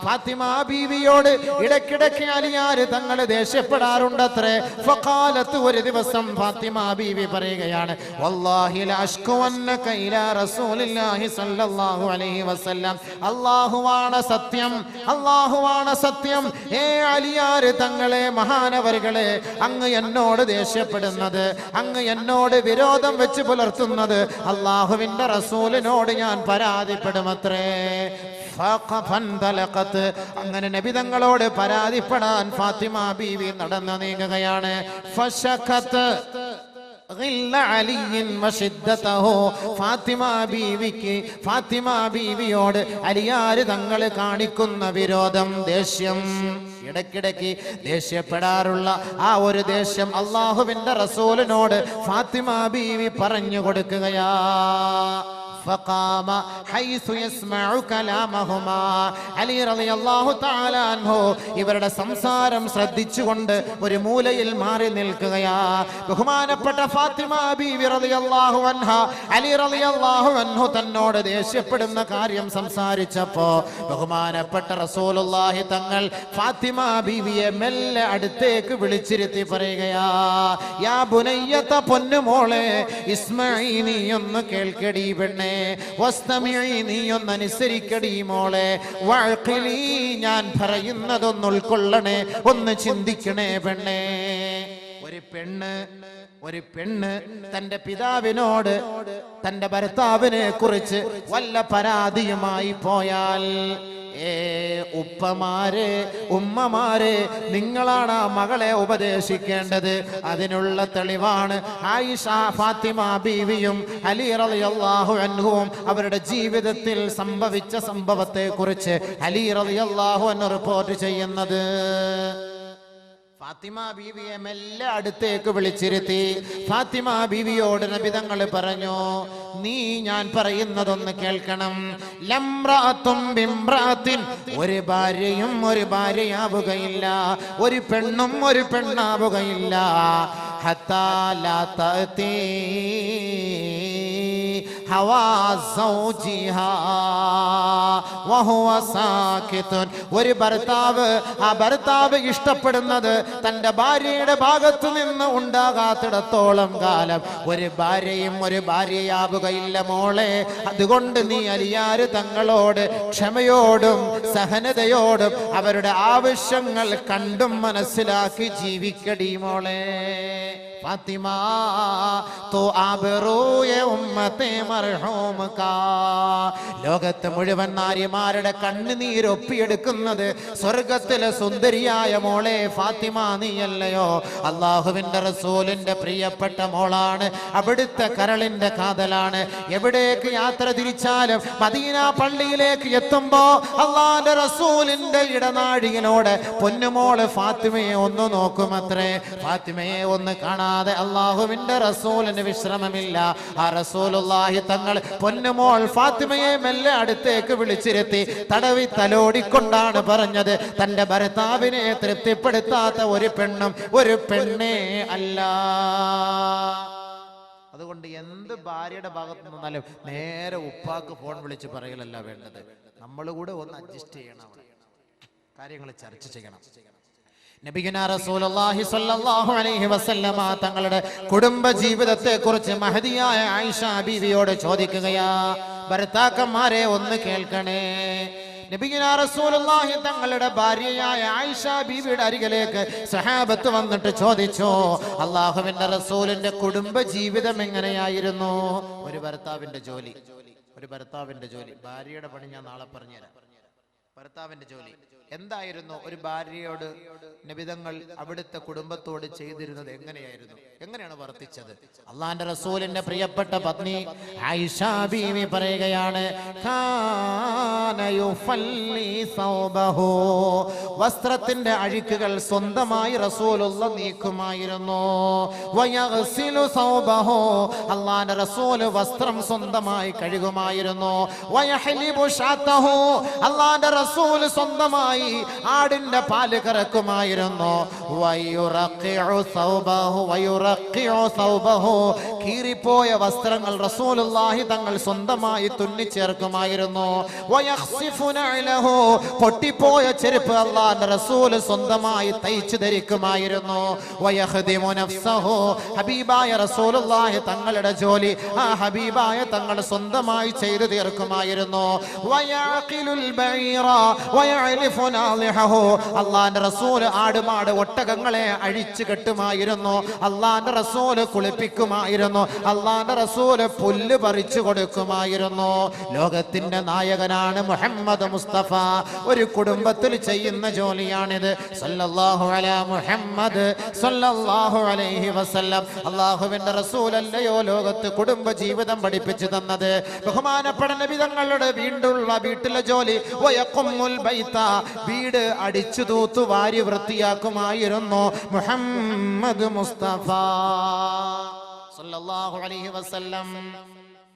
S1: ഫാത്തിമ ബീവിയോട് ഇടയ്ക്കിടയ്ക്ക് അലിയാർ തങ്ങൾ ദേഷ്യപ്പെടാറുണ്ടത്രേ. ഫഖാലത്ത്, ഒരു ദിവസം ഫാത്തിമ ബീവി പറയുകയാണ്, വല്ലാഹി ലാ അഷ്കുവന്നക ഇലാ റസൂലില്ലാഹി സ്വല്ലല്ലാഹു അലൈഹി വസല്ലം. അല്ലാഹുവാണ് സത്യം, അല്ലാഹുവാണ് സത്യം. ഏ അലിയാർ തങ്ങളെ, മഹാനവറുകളെ, അങ്ങ് എന്നോട് ദേഷ്യപ്പെടുന്നത്, അങ്ങ് എന്നോട് വിരോധം വെച്ച് പുലർത്തുന്നത് അല്ലാഹുവിന്റെ റസൂലിനോട് ഞാൻ പരാതിപ്പെടുമത്രേ. അങ്ങനെ നബി തങ്ങളോട് പരാതിപ്പെടാൻ ഫാത്തിമ ബീവി നടന്നു നീങ്ങുകയാണ്. ഫാത്തിമ ബീവിയോട് അലിയാര് തങ്ങൾ കാണിക്കുന്ന വിരോധം, ദേഷ്യം, ഇടയ്ക്കിടയ്ക്ക് ദേഷ്യപ്പെടാറുള്ള ആ ഒരു ദേഷ്യം അള്ളാഹുവിന്റെ റസൂലിനോട് ഫാത്തിമ ബീവി പറഞ്ഞു കൊടുക്കുകയാ. فقام حيث يسمع كلامهما അലി റളിയല്ലാഹു തആല അൻഹു ഇവരുടെ സംസാരം ശ്രദ്ധിച്ചുകൊണ്ട് ഒരു മൂലയിൽ മാറി നിൽക്കുകയാ. ബഹുമാനപ്പെട്ട ഫാത്തിമ ബീവി റളിയല്ലാഹു അൻഹ അലി റളിയല്ലാഹു അൻഹു തന്നോട് ദേഷ്യപ്പെടുന്ന കാര്യം സംസാരിച്ചപ്പോ ബഹുമാനപ്പെട്ട റസൂലുള്ളാഹി തങ്ങൾ ഫാത്തിമ ബീവിയെ മെല്ലെ അടുത്തേക്ക് വിളിച്ചിരുത്തി പറയുകയാ, യാ ബുനയ്യത, പൊന്നുമോളെ, ഇസ്മഈ, നീ ഒന്ന് കേൾക്കടി പെണ്ണേ, നീ ഒന്ന് അനുസരിക്കടി മോളെ, വഅഖിലി, ഞാൻ പറയുന്നതൊന്ന് ഉൾക്കൊള്ളണേ, ഒന്ന് ചിന്തിക്കണേ പെണ്ണേ. ഒരു പെണ്ണ് തന്റെ പിതാവിനോട് തന്റെ ഭർത്താവിനെ കുറിച്ച് വല്ല പരാതിയുമായി പോയാൽ, ഉപ്പമാരെ, ഉമ്മമാരെ, നിങ്ങളാണ് ആ മകളെ ഉപദേശിക്കേണ്ടത്. അതിനുള്ള തെളിവാണ് ആയിഷ, ഫാത്തിമ ബീവിയും അലി റളിയല്ലാഹു അൻഹുവും അവരുടെ ജീവിതത്തിൽ സംഭവിച്ച സംഭവത്തെ കുറിച്ച് അലി റളിയല്ലാഹു അൻഹു റിപ്പോർട്ട് ചെയ്യുന്നത്. ഫാത്തിമ ബീവിയെ മെല്ലെ അടുത്തേക്ക് വിളിച്ചിരുത്തി ഫാത്തിമ ബീവിയോട് നബി തങ്ങൾ പറഞ്ഞു, നീ ഞാൻ പറയുന്നതൊന്ന് കേൾക്കണം. ലംറഅത്തും ബിംറഅത്തിൻ, ഒരു ഭാര്യയും ഒരു ഭാര്യയാവുകയില്ല, ഒരു പെണ്ണും ഒരു പെണ്ണാവുകയില്ല. ഹത്താ ലാ തഅതി ഹവാ സൗജിഹാ വഹുവ സാകിതുൻ, ഒരു ഭർത്താവ്, ആ ഭർത്താവ് ഇഷ്ടപ്പെടുന്നത് തന്റെ ഭാര്യയുടെ ഭാഗത്തു നിന്ന് ഉണ്ടാകാത്തിടത്തോളം കാലം ഒരു ഭാര്യയും ഒരു ഭാര്യയാവുകയില്ല മോളെ. അതുകൊണ്ട് നീ അലിയാര് തങ്ങളോട് ക്ഷമയോടും സഹനതയോടും അവരുടെ ആവശ്യങ്ങൾ കണ്ടും മനസ്സിലാക്കി ജീവിക്കടി മോളെ. ഫാത്തിമ തോ ആബറൂയ ഉമ്മത്തെ മർഹൂം കാ, ലോകത്തെ മുഴുവൻ നാരിമാരുടെ കണ്ണുനീരൊപ്പിയെടുക്കുന്നത് സ്വർഗത്തിലെ സുന്ദരിയായ മോളെ ഫാത്തിമ നീയല്ലയോ? അള്ളാഹുവിന്റെ റസൂലിന്റെ പ്രിയപ്പെട്ട മോളാണ്, അവിടുത്തെ കരളിന്റെ കാതലാണ്. എവിടേക്ക് യാത്ര തിരിച്ചാലും മദീന പള്ളിയിലേക്ക് എത്തുമ്പോ അള്ളാഹുവിന്റെ റസൂലിന്റെ ഇടനാഴിയിലൂടെ പൊന്നുമോള് ഫാത്തിമയെ ഒന്ന് നോക്കുമത്രേ. ഫാത്തിമയെ ഒന്ന് കാണാതെ അള്ളാഹുവിന്റെ റസൂലിന് വിശ്രമമില്ല. ആ റസൂലുള്ളാഹി തങ്ങൾ പൊന്നുമോൾ ഫാത്തിമയെ മെല്ലെ അടുത്തേക്ക് വിളിച്ചിരുത്തി തടവി തലോടിക്കൊണ്ടാണ് പറഞ്ഞത്, തന്റെ ഭർത്താവിനെ തൃപ്തിപ്പെടുത്താത്ത ഒരു പെണ്ണും ഒരു പെണ്ണേ അല്ല. അതുകൊണ്ട് എന്ത് ഭാര്യയുടെ ഭാഗത്ത് നിന്നാലും നേരെ ഉപ്പാക്ക് ഫോൺ വിളിച്ച് പറയലല്ല വേണ്ടത്. നമ്മൾ കൂടെ ഒന്ന് അഡ്ജസ്റ്റ് ചെയ്യണം, കാര്യങ്ങൾ ചർച്ച ചെയ്യണം. നബിയുനാ റസൂലുള്ളാഹി സ്വല്ലല്ലാഹു അലൈഹി വസല്ലമ തങ്ങളുടെ കുടുംബ ജീവിതത്തെ കുറിച്ച് മഹദിയായ ആയിഷ ബീവിയോട് ചോദിക്കുകയാ. ഭർത്താക്കന്മാരെ ഒന്ന് കേൾക്കണേ. നബിയുനാ റസൂലുള്ളാഹി തങ്ങളുടെ ഭാര്യയായ ആയിഷ ബീവിയുടെ അരികിലേക്ക് സഹാബത്ത് വന്നിട്ട് ചോദിച്ചു, അള്ളാഹുവിന്റെ റസൂലിന്റെ കുടുംബ ജീവിതം എങ്ങനെയായിരുന്നു? ഒരു ഭർത്താവിന്റെ ജോലി, ഭാര്യയുടെ പണി ഞാൻ നാളെ പറഞ്ഞുതരാം. ഭർത്താവിന്റെ ജോലി എന്തായിരുന്നു? ഒരു ഭാര്യയോട് നബിതങ്ങൾ അവിടുത്തെ കുടുംബത്തോട് ചെയ്തിരുന്നത് എങ്ങനെയാണ് വർത്തിച്ചത്? അള്ളാന്റെ റസൂലിന്റെ പ്രിയപ്പെട്ട പത്നി ആയിഷ ബീവി പറയുകയാണ്, വസ്ത്രത്തിന്റെ അഴുക്കുകൾ സ്വന്തമായി റസൂലുള്ള നീക്കുമായിരുന്നു. അള്ളാന്റെ റസൂല് വസ്ത്രം സ്വന്തമായി കഴുകുമായിരുന്നു. അള്ളാന്റെ റസൂല് സ്വന്തമായി ആടിന്റെ പാല് കറക്കുമായിരുന്നു. കീറിപ്പോയ വസ്ത്രങ്ങൾ റസൂലുള്ളാഹി തങ്ങൾ സ്വന്തമായി തുന്നിച്ചേർക്കുമായിരുന്നു. പൊട്ടിപ്പോയ ചെരുപ്പ് അല്ലാഹുവിന്റെ റസൂൽ സ്വന്തമായി തയ്ച്ചു ധരിക്കുമായിരുന്നു. ഹബീബായ റസൂലുള്ളാഹി തങ്ങളുടെ ജോലി ആ ഹബീബായ തങ്ങൾ സ്വന്തമായി ചെയ്തു തീർക്കുമായിരുന്നു. അള്ളാന്റെ റസൂൽ ആടുമാട് ഒട്ടകങ്ങളെ അഴിച്ചു കെട്ടുമായിരുന്നു. അള്ളാന്റെ റസൂൽ കുളിപ്പിക്കുമായിരുന്നു. കൊടുക്കുമായിരുന്നു. അള്ളാന്റെ റസൂല് പുല്ല് പറിച്ചു കൊടുക്കുമായിരുന്നു. ലോകത്തിന്റെ നായകനാണ് മുഹമ്മദ് മുസ്തഫ. ഒരു കുടുംബത്തിൽ ചെയ്യുന്ന ജോലിയാണിത്. സല്ലല്ലാഹു അലാ മുഹമ്മദ് സല്ലല്ലാഹു അലൈഹി വസല്ലം. അല്ലാഹുവിന്റെ റസൂലല്ലയോ ലോകത്ത് കുടുംബ ജീവിതം പഠിപ്പിച്ചു തന്നത്. ബഹുമാനപ്പെട്ട നബി തങ്ങളുടെ വീട്ടിലെ ജോലി വയഖുമുൽ ബൈത, വീട് അടിച്ചു തൂത്തു വാരി വൃത്തിയാക്കുമായിരുന്നു മുഹമ്മദ് മുസ്തഫ സല്ലല്ലാഹു അലൈഹി വസല്ലം.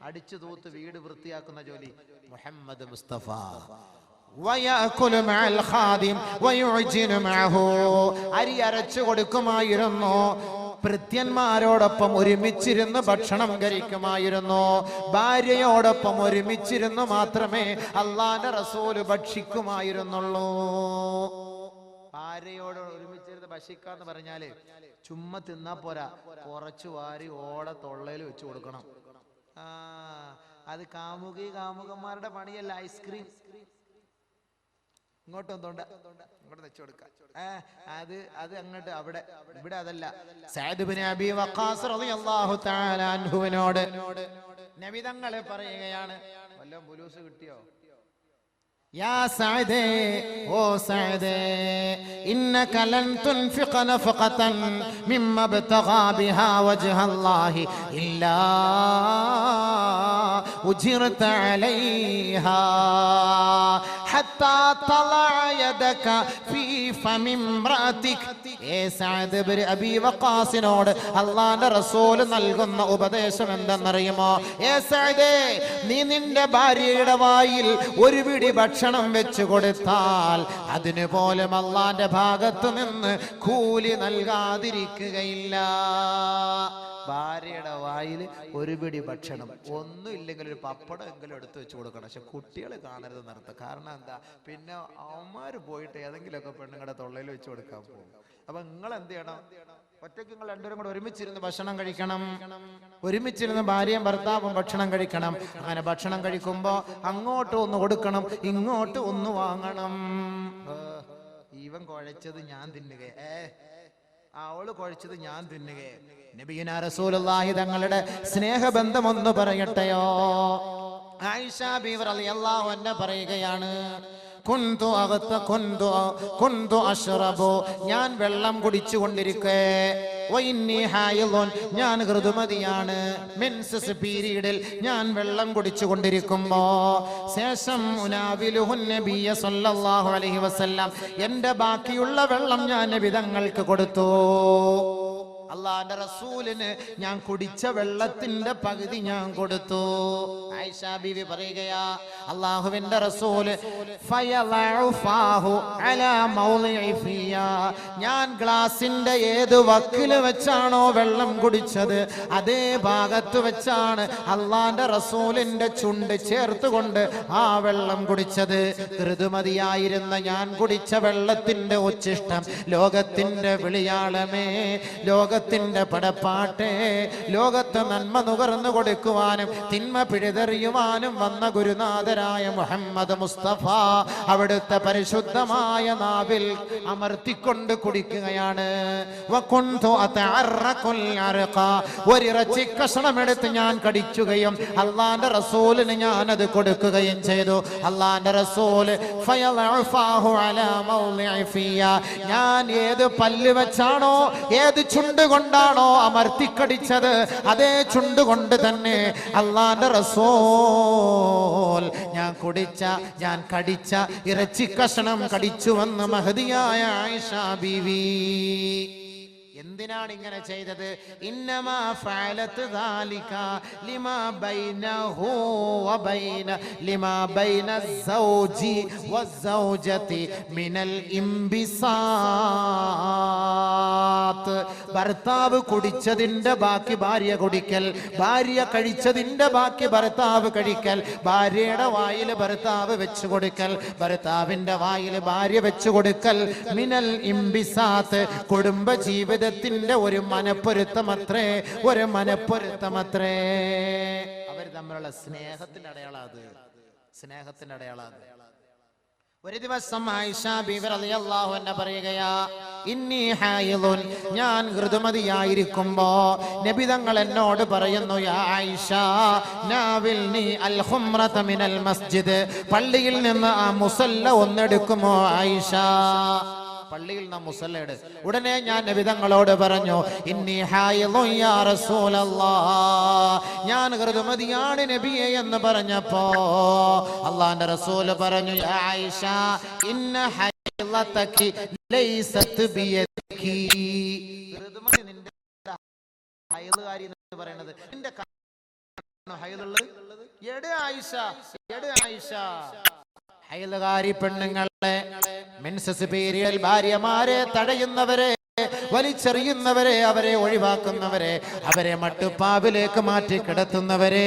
S1: അടിച്ചു തൂത്ത് വീട് വൃത്തിയാക്കുന്ന ജോലി മുഹമ്മദ് മുസ്തഫ. വയഅകുലു മഅൽ ഖാദിം വയുഅ്ജിനു മഅഹു, അരി അരച്ചു കൊടുക്കുമായിരുന്നു. ഭൃത്യന്മാരോടൊപ്പം ഒരുമിച്ചിരുന്ന് ഭക്ഷണം കഴിക്കുമായിരുന്നു. ഭാര്യയോടൊപ്പം ഒരുമിച്ചിരുന്ന് മാത്രമേ അള്ളാന്റെ റസൂല് ഭക്ഷിക്കുമായിരുന്നുള്ളൂ. ഭാര്യയോട് ഒരുമിച്ചിരുന്ന് ഭക്ഷിക്കാന്ന് പറഞ്ഞാല് ചുമ്മാ തിന്നാ പോരാ, കുറച്ചു വാരി ഓടെ തൊള്ളയിൽ വെച്ച് കൊടുക്കണം. അത് കാമുകന്മാരുടെ പണിയല്ല. ഐസ്ക്രീം ഇങ്ങോട്ട് വെച്ചു കൊടുക്കാം. അത് അങ്ങോട്ട് അവിടെ ഇവിടെ അതല്ല. സഅദ് ഇബ്നു അബീ വഖാസ് റളിയല്ലാഹു തആല അൻഹുവിനോട് നബി തങ്ങൾ പറയുകയാണ്, വല്ലതും ബുലൂസ് കിട്ടിയോ? യാ സഅദേ, ഓ സഅദേ, ഇന്നക ലൻ തുൻഫിഖ നഫഖതൻ മിമ്മ ബതഗാ ബിഹാ വജ്ഹല്ലാഹി ഇല്ലാ ഉജിർത അലൈഹാ ഹത്താ തളഅ യദക ഫീ ഫമി ഇംറാതിക. ഏ സഅദ് ഇബ്നു അബീ വഖാസിനോട് അല്ലാഹുവിന്റെ റസൂൽ നൽകുന്ന ഉപദേശം എന്തെന്നറിയുമോ? ഏ സഅദേ, നീ നിന്റെ ഭാര്യയുടെ വായിൽ ഒരു പിടി ഭക്ഷണം വെച്ചു കൊടുത്താൽ അതിനു പോലും അല്ലാഹുവിന്റെ ഭാഗത്ത് നിന്ന് കൂലി നൽകാതിരിക്കുകയില്ല. ഭാര്യയുടെ വായിൽ ഒരു പിടി ഭക്ഷണം, ഒന്നും ഇല്ലെങ്കിൽ ഒരു പപ്പടം എങ്കിലും എടുത്തു വെച്ച് കൊടുക്കണം. പക്ഷെ കുട്ടികൾ കാണരുത് നിർത്തുക. കാരണം എന്താ, പിന്നെ അവന്മാര് പോയിട്ട് ഏതെങ്കിലുമൊക്കെ പെണ്ണുങ്ങളുടെ തൊള്ളയിൽ വെച്ച് കൊടുക്കാൻ പോകും. അപ്പൊ നിങ്ങൾ എന്ത് ചെയ്യണം? ഒറ്റയ്ക്ക് നിങ്ങൾ രണ്ടുപേരും കൂടെ ഒരുമിച്ചിരുന്ന് ഭക്ഷണം കഴിക്കണം. ഒരുമിച്ചിരുന്ന് ഭാര്യയും ഭർത്താവും ഭക്ഷണം കഴിക്കണം. അങ്ങനെ ഭക്ഷണം കഴിക്കുമ്പോ അങ്ങോട്ട് ഒന്ന് കൊടുക്കണം, ഇങ്ങോട്ട് ഒന്ന് വാങ്ങണം. ഇവൻ കുഴച്ചത് ഞാൻ തിന്നുക, അവള് കുഴച്ചത് ഞാൻ തിന്നുക. നബിയുനാ റസൂലുള്ളാഹി തങ്ങളുടെ സ്നേഹബന്ധം ഒന്ന് പറയട്ടെയോ? ആയിഷ ബീവി റളിയല്ലാഹു അൻഹ പറയുകയാണ്, കുന്തു അശ്റബു, ഞാൻ വെള്ളം കുടിച്ചു കൊണ്ടിരിക്കേ, ഞാൻ ഋതുമതിയാണ്, മെൻസസ് പീരീഡിൽ ഞാൻ വെള്ളം കുടിച്ചു കൊണ്ടിരിക്കുമ്പോ ശേഷം നബിയ സല്ലല്ലാഹു അലൈഹി വസല്ലം, എന്റെ ബാക്കിയുള്ള വെള്ളം ഞാൻ നബി തങ്ങൾക്ക് കൊടുത്തു. അള്ളാന്റെ റസൂലിന് ഞാൻ കുടിച്ച വെള്ളത്തിന്റെ പകുതി ഞാൻ കൊടുത്തു. ആയിഷ ബീവി പറയുകയാ, അള്ളാഹുവിന്റെ റസൂല് ഞാൻ ഗ്ലാസിന്റെ ഏത് വക്കില് വെച്ചാണോ വെള്ളം കുടിച്ചത് അതേ ഭാഗത്ത് വെച്ചാണ് അള്ളാന്റെ റസൂലിന്റെ ചുണ്ട് ചേർത്തുകൊണ്ട് ആ വെള്ളം കുടിച്ചത്. ഋതുമതിയായിരുന്ന ഞാൻ കുടിച്ച വെള്ളത്തിന്റെ ഉച്ഛിഷ്ടം, ലോകത്തിന്റെ വിളിയാളമേ, ലോകത്തിന്റെ പടപ്പാട്ടെ, ലോകത്ത് നന്മ നുകർന്നു കൊടുക്കുവാനും തിന്മ പിഴുതെറിയുവാനും വന്ന ഗുരുനാഥരായ മുഹമ്മദ് മുസ്തഫ അവിടുത്തെ പരിശുദ്ധമായ നാവിൽ അമർത്തിക്കൊണ്ട് കുടിക്കുകയാണ്. ഒരിറച്ചി കഷണമെടുത്ത് ഞാൻ കടിക്കുകയും അള്ളാന്റെ റസൂലിന് ഞാൻ അത് കൊടുക്കുകയും ചെയ്തു. അള്ളാന്റെ റസൂല് ഞാൻ ഏത് പല്ല് വെച്ചാണോ, ഏത് ചുണ്ട് കൊണ്ടാണോ അമർത്തിക്കടിച്ചത് അതേ ചുണ്ട് കൊണ്ട് തന്നെ അള്ളാന്റെ റസൂൽ ഞാൻ കടിച്ച ഇറച്ചി കഷണം കടിച്ചുവെന്ന് മഹദിയായ ആയിഷ ബീവി. എന്തിനാണ് ഇങ്ങനെ ചെയ്തത്? ഇന്നമാ ഫഅലത് ദാലിക ലിമാ ബൈനഹു വബൈന ലിമാ ബൈന സൗജി വസൗജതി മിനൽ ഇംബിസാത്ത്. ഭർത്താവ് കുടിച്ചതിന്റെ ബാക്കി ഭാര്യ കുടിക്കൽ, ഭാര്യ കഴിച്ചതിന്റെ ബാക്കി ഭർത്താവ് കഴിക്കൽ, ഭാര്യയുടെ വായിൽ ഭർത്താവ് വെച്ചു കൊടുക്കൽ, ഭർത്താവിന്റെ വായിൽ ഭാര്യ വെച്ചു കൊടുക്കൽ. മിനൽ ഇംബിസാത്ത്, കുടുംബ ജീവിതത്തിന്റെ ഒരു മനപ്പൊരുത്തമത്രേ, ഒരു മനപ്പൊരുത്തമത്രേ. അവർ തമ്മിലുള്ള സ്നേഹത്തിന്റെ അടയാളാത്, സ്നേഹത്തിന്റെ അടയാളാത്. ഒരു ദിവസം ആയിഷ ബീവി റളിയല്ലാഹു അൻഹ പറയുകയാ, ഇന്നി ഹായിദുൻ, ഞാൻ ഋതുമതിയായിരിക്കുമ്പോ നബി തങ്ങൾ എന്നോട് പറയുന്നു, യാ ആയിഷ നാവിൽനി അൽ ഖുംറത മിനൽ മസ്ജിദ്, പള്ളിയിൽ നിന്ന് ആ മുസല്ല ഒന്നെടുക്കുമോ ആയിഷ? പള്ളിയിൽ നാം മുസല്ലയുടെ ഉടനെ ഞാൻ നബി തങ്ങളോട് പറഞ്ഞു, ഇന്നി ഹായിദുൻ യാ റസൂലല്ലാഹ്, ഞാൻ ഋതുമതിയാണ് നബിയെ എന്ന് പറഞ്ഞപ്പോ അല്ലാഹുവിന്റെ റസൂൽ പറഞ്ഞു, യാ ആയിഷ ഇന്ന ഹൈളതകി ലൈസത് ബിയദികി, ഋതുമതി നിന്റെ ഹൈളുകാരി എന്ന് പറയുന്നത് നിന്റെ ഹൈളുള്ളത് എടെ ആയിഷ, എടെ ആയിഷ. ഹൈളുകാരി പെണ്ണുങ്ങളെ, മെൻസസ് പീരിയഡ് ഭാര്യമാരെ തടയുന്നവരെ, വലിച്ചെറിയുന്നവരെ, അവരെ ഒഴിവാക്കുന്നവരെ, അവരെ മട്ടുപ്പാവിലേക്ക് മാറ്റി കിടത്തുന്നവരെ,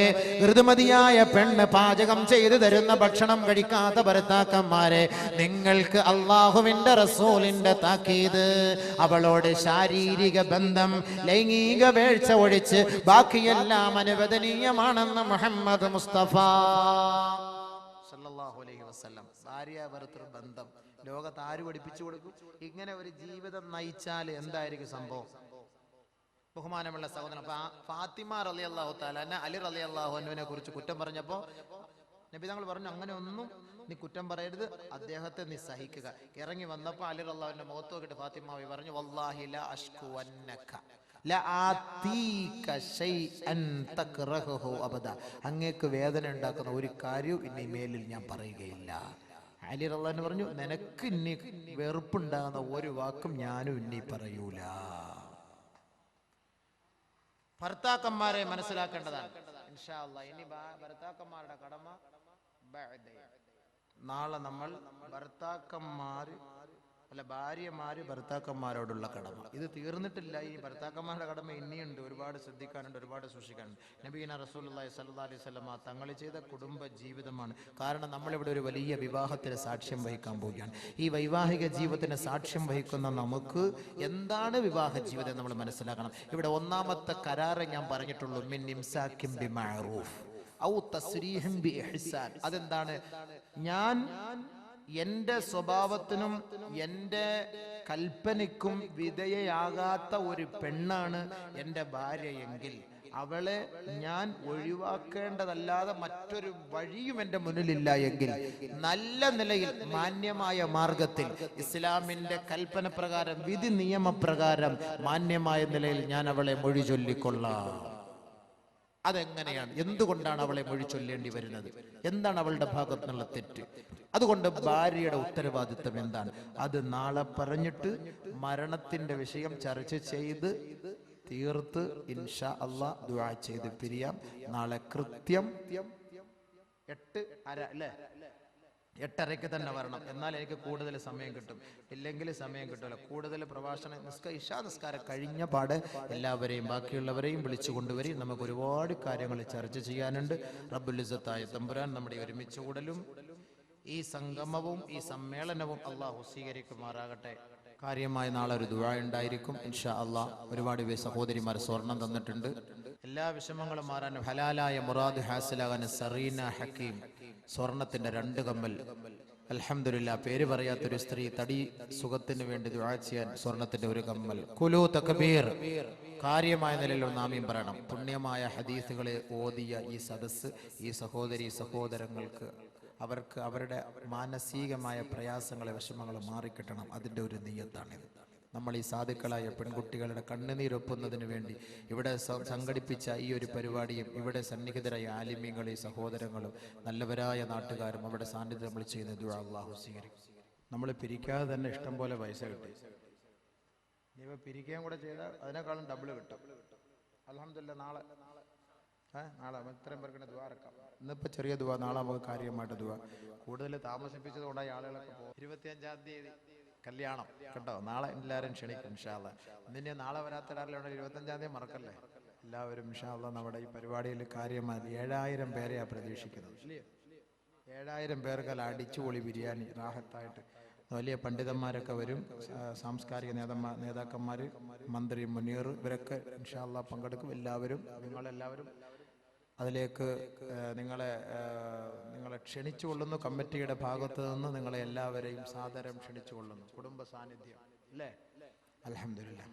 S1: ഋതുമതിയായ പെണ്ണ് പാചകം ചെയ്തു തരുന്ന ഭക്ഷണം കഴിക്കാത്ത ഭർത്താക്കന്മാരെ, നിങ്ങൾക്ക് അള്ളാഹുവിന്റെ റസൂലിന്റെ താക്കീത്, അവളോട് ശാരീരിക ബന്ധം, ലൈംഗിക വീഴ്ച ഒഴിച്ച് ബാക്കിയെല്ലാം അനുവദനീയമാണെന്ന് മുഹമ്മദ് മുസ്തഫ സല്ലല്ലാഹു അലൈഹി വസല്ലം. ഭാര്യ ഭർത്തൃ ബന്ധം ലോകത്ത് ആര് പഠിപ്പിച്ചു കൊടുക്കും? ഇങ്ങനെ ഒരു ജീവിതം നയിച്ചാൽ എന്തായിരിക്കും സംഭവം? ബഹുമാനമുള്ള സഹോദരൻ, ഫാത്തിമ റളിയല്ലാഹു തആല അലി റളിയല്ലാഹു അൻഹുവിനെ കുറിച്ച് കുറ്റം പറഞ്ഞപ്പോ നബി തങ്ങൾ പറഞ്ഞു, അങ്ങനെ ഒന്നും നീ കുറ്റം പറയരുത്, അദ്ദേഹത്തെ നീ സഹിക്കുക. ഇറങ്ങി വന്നപ്പോ അലി റളിയല്ലാഹുവിന്റെ മുഖത്ത് നോക്കിയിട്ട് ഫാത്തിമ പറഞ്ഞു, വല്ലാഹി ലാ അഷ്കു അന്നക ലആതീക ശൈഅൻ തക്റഹു അബദ, അങ്ങേക്ക് വേദന ഉണ്ടാക്കുന്ന ഒരു കാര്യവും ഇനി മേലിൽ ഞാൻ പറയുകയില്ല. അലി റളിയല്ലാഹു പറഞ്ഞു, നിനക്ക് ഇനി വെറുപ്പുണ്ടാകുന്ന ഒരു വാക്കും ഞാനും ഇനി പറയൂല. ഭർത്താക്കന്മാരെ മനസ്സിലാക്കേണ്ടതാണ് ഇൻഷാ അല്ലാഹ്. ഇനി ഭർത്താക്കന്മാരുടെ കടമ നാളെ നമ്മൾ ഭാര്യമാര് ഭർത്താക്കന്മാരോടുള്ള കടമ ഇത് തീർന്നിട്ടില്ല. ഈ ഭർത്താക്കന്മാരുടെ കടമ ഇനിയുണ്ട്, ഒരുപാട് ശ്രദ്ധിക്കാനുണ്ട്, ഒരുപാട് സൂക്ഷിക്കാനുണ്ട്. നബീന റസൂലുള്ളാഹി സ്വല്ലല്ലാഹു അലൈഹി വസല്ലം തങ്ങൾ ചെയ്ത കുടുംബ ജീവിതമാണ്. കാരണം നമ്മളിവിടെ ഒരു വലിയ വിവാഹത്തിന് സാക്ഷ്യം വഹിക്കാൻ പോവുകയാണ്. ഈ വൈവാഹിക ജീവിതത്തിന് സാക്ഷ്യം വഹിക്കുന്ന നമുക്ക് എന്താണ് വിവാഹ ജീവിതം നമ്മൾ മനസ്സിലാക്കണം. ഇവിടെ ഒന്നാമത്തെ കരാറ് ഞാൻ പറഞ്ഞിട്ടുള്ളൂ, മിൻ ഇംസാകിൻ ബിമഅറൂഫ് ഔ തസ്രീഹിൻ ബിഇഹ്സാൻ. അതെന്താണ്? ഞാൻ എന്റെ സ്വഭാവത്തിനും എന്റെ കൽപ്പനയ്ക്കും വിധേയയാകാത്ത ഒരു പെണ്ണാണ് എന്റെ ഭാര്യയെങ്കിൽ അവളെ ഞാൻ ഒഴിവാക്കേണ്ടതല്ലാതെ മറ്റൊരു വഴിയും എന്റെ മുന്നിലില്ല എങ്കിൽ നല്ല നിലയിൽ മാന്യമായ മാർഗത്തിൽ ഇസ്ലാമിന്റെ കൽപ്പന പ്രകാരം, വിധി നിയമപ്രകാരം മാന്യമായ നിലയിൽ ഞാൻ അവളെ മൊഴി ചൊല്ലിക്കൊള്ളാം. അതെങ്ങനെയാണ്? എന്തുകൊണ്ടാണ് അവളെ മൊഴി ചൊല്ലേണ്ടി വരുന്നത്? എന്താണ് അവളുടെ ഭാഗത്തു നിന്നുള്ള തെറ്റ്? അതുകൊണ്ട് ഭാര്യയുടെ ഉത്തരവാദിത്വം എന്താണ്? അത് നാളെ പറഞ്ഞിട്ട് മരണത്തിന്റെ വിഷയം ചർച്ച ചെയ്ത് തീർത്ത് ഇൻഷാ അല്ലാഹ് ദുആ ചെയ്ത് പിരിയാം. നാളെ കൃത്യം 8:30 അല്ലേ? 8:30 തന്നെ വരണം. എന്നാൽ എനിക്ക് കൂടുതൽ സമയം കിട്ടും, ഇല്ലെങ്കിൽ സമയം കിട്ടില്ല. കൂടുതൽ പ്രഭാഷണം ഇശാ നിസ്കാരം കഴിഞ്ഞ പാടെ എല്ലാവരെയും ബാക്കിയുള്ളവരെയും വിളിച്ചു കൊണ്ടുവരും. നമുക്ക് ഒരുപാട് കാര്യങ്ങൾ ചർച്ച ചെയ്യാനുണ്ട്. റബ്ബുൽ ഇസ്സത്തായ തമ്പുരാൻ നമ്മുടെ ഒരുമിച്ച് കൂടലും ഈ സംഗമവും ഈ സമ്മേളനവും അള്ളാഹു സ്വീകരിക്കുമാറാകട്ടെ. കാര്യമായി നാളെ ഒരു ദുആ ഉണ്ടായിരിക്കും ഇൻഷാ അല്ലാഹ്. ഒരുപാട് സഹോദരിമാർ സ്വർണം തന്നിട്ടുണ്ട്. എല്ലാ വിഷമങ്ങളും മാറാൻ, ഹലാലായ മുറാദ് ഹാസിലാകാൻ സറീന ഹക്കീം സ്വർണത്തിന്റെ 2 കമ്മൽ. അൽഹംദുലില്ലാഹ്, പേര് പറയാത്തൊരു സ്ത്രീ തടി സുഖത്തിന് വേണ്ടി ദുആ ചെയ്യാൻ സ്വർണത്തിന്റെ 1 കമ്മൽ. കുലു തക്ബീർ. കാര്യമായ നിലയിൽ ആമീൻ പറയണം. പുണ്യമായ ഹദീസുകളെ ഓതിയ ഈ സദസ്സ് ഈ സഹോദരങ്ങൾക്ക് അവർക്ക് അവരുടെ മാനസികമായ പ്രയാസങ്ങളെ വിഷമങ്ങളെ മാറിക്കിട്ടണം. അതിൻ്റെ ഒരു നിയ്യത്താണിത്. നമ്മൾ ഈ സാധുക്കളായ പെൺകുട്ടികളുടെ കണ്ണുനീരൊപ്പുന്നതിന് വേണ്ടി ഇവിടെ സംഘടിപ്പിച്ച ഈ ഒരു പരിപാടിയും ഇവിടെ സന്നിഹിതരായ ആലിമീങ്ങളും സഹോദരങ്ങളും നല്ലവരായ നാട്ടുകാരും അവിടെ സാന്നിധ്യം നമ്മൾ ചെയ്യുന്ന ദുആ അല്ലാഹു സ്വീകരിക്കും. നമ്മൾ പിരിക്കാതെ തന്നെ ഇഷ്ടം പോലെ പൈസ കിട്ടി. ഇവ പിരിക്കുകയും കൂടെ ചെയ്താൽ അതിനേക്കാളും ഡബിൾ കിട്ടും. അൽഹംദുലില്ലാഹ്. നാളെ ഇത്രയും പേർക്ക് ദുആ ഇറക്കാം. ഇന്നിപ്പോൾ ചെറിയ ദുആ, നാളെ നമുക്ക് കാര്യമായിട്ട് ദുആ. കൂടുതൽ താമസിപ്പിച്ചത് കൊണ്ടായി ആളുകളൊക്കെ പോകും. 25-ാം തീയതി കല്യാണം കേട്ടോ. നാളെ എല്ലാവരും ക്ഷണിക്കും ഇൻഷാ അല്ലാഹ്. ഇന്നിനി നാളെ വരാത്ത ഒരാളുണ്ട്, 25-ാം തീയതി മറക്കല്ലേ. എല്ലാവരും ഇൻഷാ അല്ലാഹ് നമ്മുടെ ഈ പരിപാടിയിൽ കാര്യമായി 7000 പേരെയാണ് പ്രതീക്ഷിക്കുന്നത്. 7000 പേർക്കല്ല അടിച്ചുപൊളി ബിരിയാണി റാഹത്തായിട്ട്. വലിയ പണ്ഡിതന്മാരൊക്കെ വരും, സാംസ്കാരിക നേതാക്കന്മാർ, മന്ത്രി മുനീർ, ഇവരൊക്കെ ഇൻഷാ അല്ലാഹ് പങ്കെടുക്കും. എല്ലാവരും നിങ്ങളെല്ലാവരും അതിലേക്ക് നിങ്ങളെ ക്ഷണിച്ചുകൊള്ളുന്നു. കമ്മിറ്റിയുടെ ഭാഗത്ത് നിന്ന് നിങ്ങളെ എല്ലാവരെയും സാദരം ക്ഷണിച്ചുകൊള്ളുന്നു. കുടുംബ സാന്നിധ്യം അല്ലേ? അൽഹംദുലില്ലാ.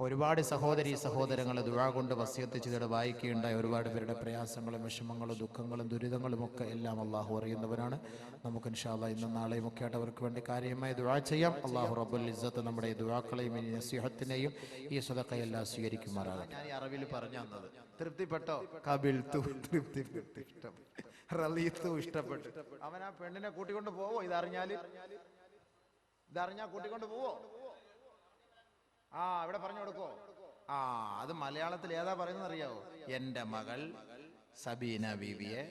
S1: ഒരുപാട് സഹോദരീ സഹോദരങ്ങൾ ദുആ കൊണ്ട് വസിയത്ത് ചെയ്തിട്ട് വായിക്കുകയുണ്ടായി. ഒരുപാട് പേരുടെ പ്രയാസങ്ങളും വിഷമങ്ങളും ദുഃഖങ്ങളും ദുരിതങ്ങളും ഒക്കെ എല്ലാം അള്ളാഹു അറിയുന്നവരാണ്. നമുക്ക് ഇൻഷാ അല്ലാഹ് ഇന്നും നാളെയും ഒക്കെ ആയിട്ട് അവർക്ക് വേണ്ടി കാര്യമായി ദുആ ചെയ്യാം. അള്ളാഹു റബ്ബുൽ ഇസ്സത്ത് നമ്മുടെ ഈ ദുആക്കളെയും ഈ നസീഹത്തിനെയും ഈ സദഖയെല്ലാം സ്വീകരിക്കുമാറാകട്ടെ. ഞാൻ ഈ അറിവിൽ പറഞ്ഞു തന്നത് തൃപ്തിപ്പെട്ടോ? കബിൽതു, തൃപ്തിപ്പെട്ടു, റളീതു, ഇഷ്ടപ്പെട്ടു. അവൻ ആ പെണ്ണിനെ കൂട്ടിക്കൊണ്ട് പോവോ? ഇതറിഞ്ഞാൽ കൂട്ടിക്കൊണ്ട് പോവോ? ഇവിടെ പറഞ്ഞു കൊടുക്കോ? അത് മലയാളത്തിൽ ഏതാ പറയുന്നത് അറിയാവോ? എന്റെ മകൾ സബീന ബീവിയെ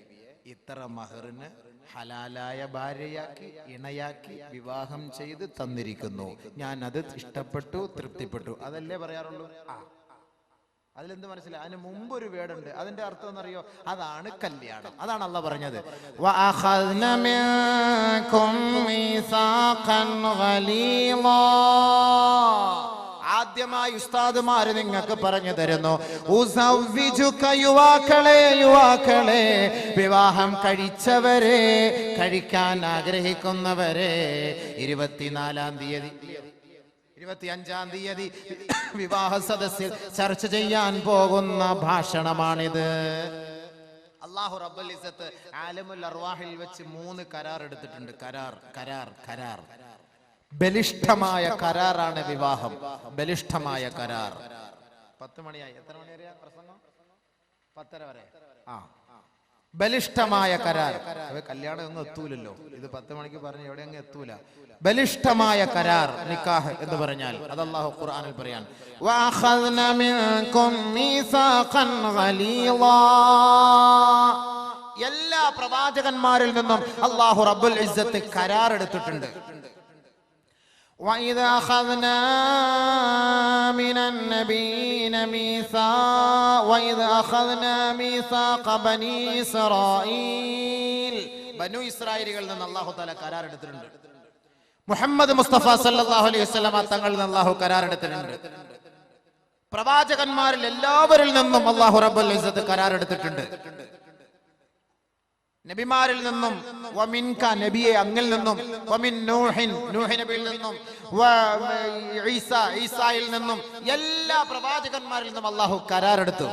S1: ഇത്ര മഹറിന് ഹലാലായ ഭാര്യയാക്കി ഇണയാക്കി വിവാഹം ചെയ്ത് തന്നിരിക്കുന്നു. ഞാൻ അത് ഇഷ്ടപ്പെട്ടു, തൃപ്തിപ്പെട്ടു. അതല്ലേ പറയാറുള്ളൂ. അതിലെന്ത് മനസ്സിലായി? അതിന് മുമ്പ് ഒരു വേടുണ്ട്. അതിന്റെ അർത്ഥം എന്നറിയോ? അതാണ് കല്യാണം. അതാണ് അള്ളാഹ് പറഞ്ഞത്. ആദ്യമായി ഉസ്താദുമാര് നിങ്ങൾക്ക് പറഞ്ഞു തരുന്നു, യുവാക്കളെ, വിവാഹം കഴിച്ചവരെ, കഴിക്കാൻ ആഗ്രഹിക്കുന്നവരെ, 24-ാം തീയതി 25-ാം തീയതി വിവാഹ സദസ്സിൽ ചർച്ച ചെയ്യാൻ പോകുന്ന ഭാഷണമാണിത്. അല്ലാഹു റബ്ബുൽ ഇസ്സത്ത് ആലമുൽ അർവാഹിൽ വെച്ച് 3 കരാർ എടുത്തിട്ടുണ്ട്. കരാർ ബലിഷ്ഠമായ കരാറാണ് വിവാഹം. ബലിഷ്ഠമായ കരാർ. 10 മണിയായി. എത്ര മണി വരെയാ പ്രസംഗം? 10:30 വരെ. ബലിഷ്ഠമായ കരാർ. കല്യാണം ഒന്നും എത്തൂലല്ലോ. ഇത് 10 മണിക്ക് പറഞ്ഞ് എവിടെ അങ്ങ് എത്തൂല. ബലിഷ്ഠമായ കരാർ, നിക്കാഹ് എന്ന് പറഞ്ഞാൽ അത് അല്ലാഹു ഖുർആനിൽ പറയാൻ, വഅഖദ്ന മിൻകും മീസാഖൻ ഗലീളാ. എല്ലാ പ്രവാചകന്മാരിൽ നിന്നും അല്ലാഹു റബ്ബുൽ ഇസ്സത്ത് കരാർ എടുത്തിട്ടുണ്ട്. وَإِذْ أَخَذْنَا مِنَ النَّبِيِّينَ مِيثَاقَ بَنِي إِسْرَائِيلَ. ബനു ഇസ്രായേലികളിൽ നിന്ന് അല്ലാഹു തആല കരാർ എടുത്തിട്ടുണ്ട്. മുഹമ്മദ് മുസ്തഫ സല്ലല്ലാഹു അലൈഹി വസല്ലമ തങ്ങളിൽ നിന്ന് അല്ലാഹു കരാർ എടുത്തിട്ടുണ്ട്. പ്രവാചകന്മാരിൽ എല്ലാവരിൽ നിന്നും അല്ലാഹു റബ്ബുൽ ഇസ്സത്ത് കരാർ എടുത്തിട്ടുണ്ട്. നബിമാരിൽ നിന്നും, വമിൻക നബിയെ അങ്ങിൽ നിന്നും, വമിൻ നൂഹിൻ നൂഹ് നബിയിൽ നിന്നും, ഈസായിൽ നിന്നും, എല്ലാ പ്രവാചകന്മാരിൽ നിന്നും അല്ലാഹു കരാർ എടുത്തു.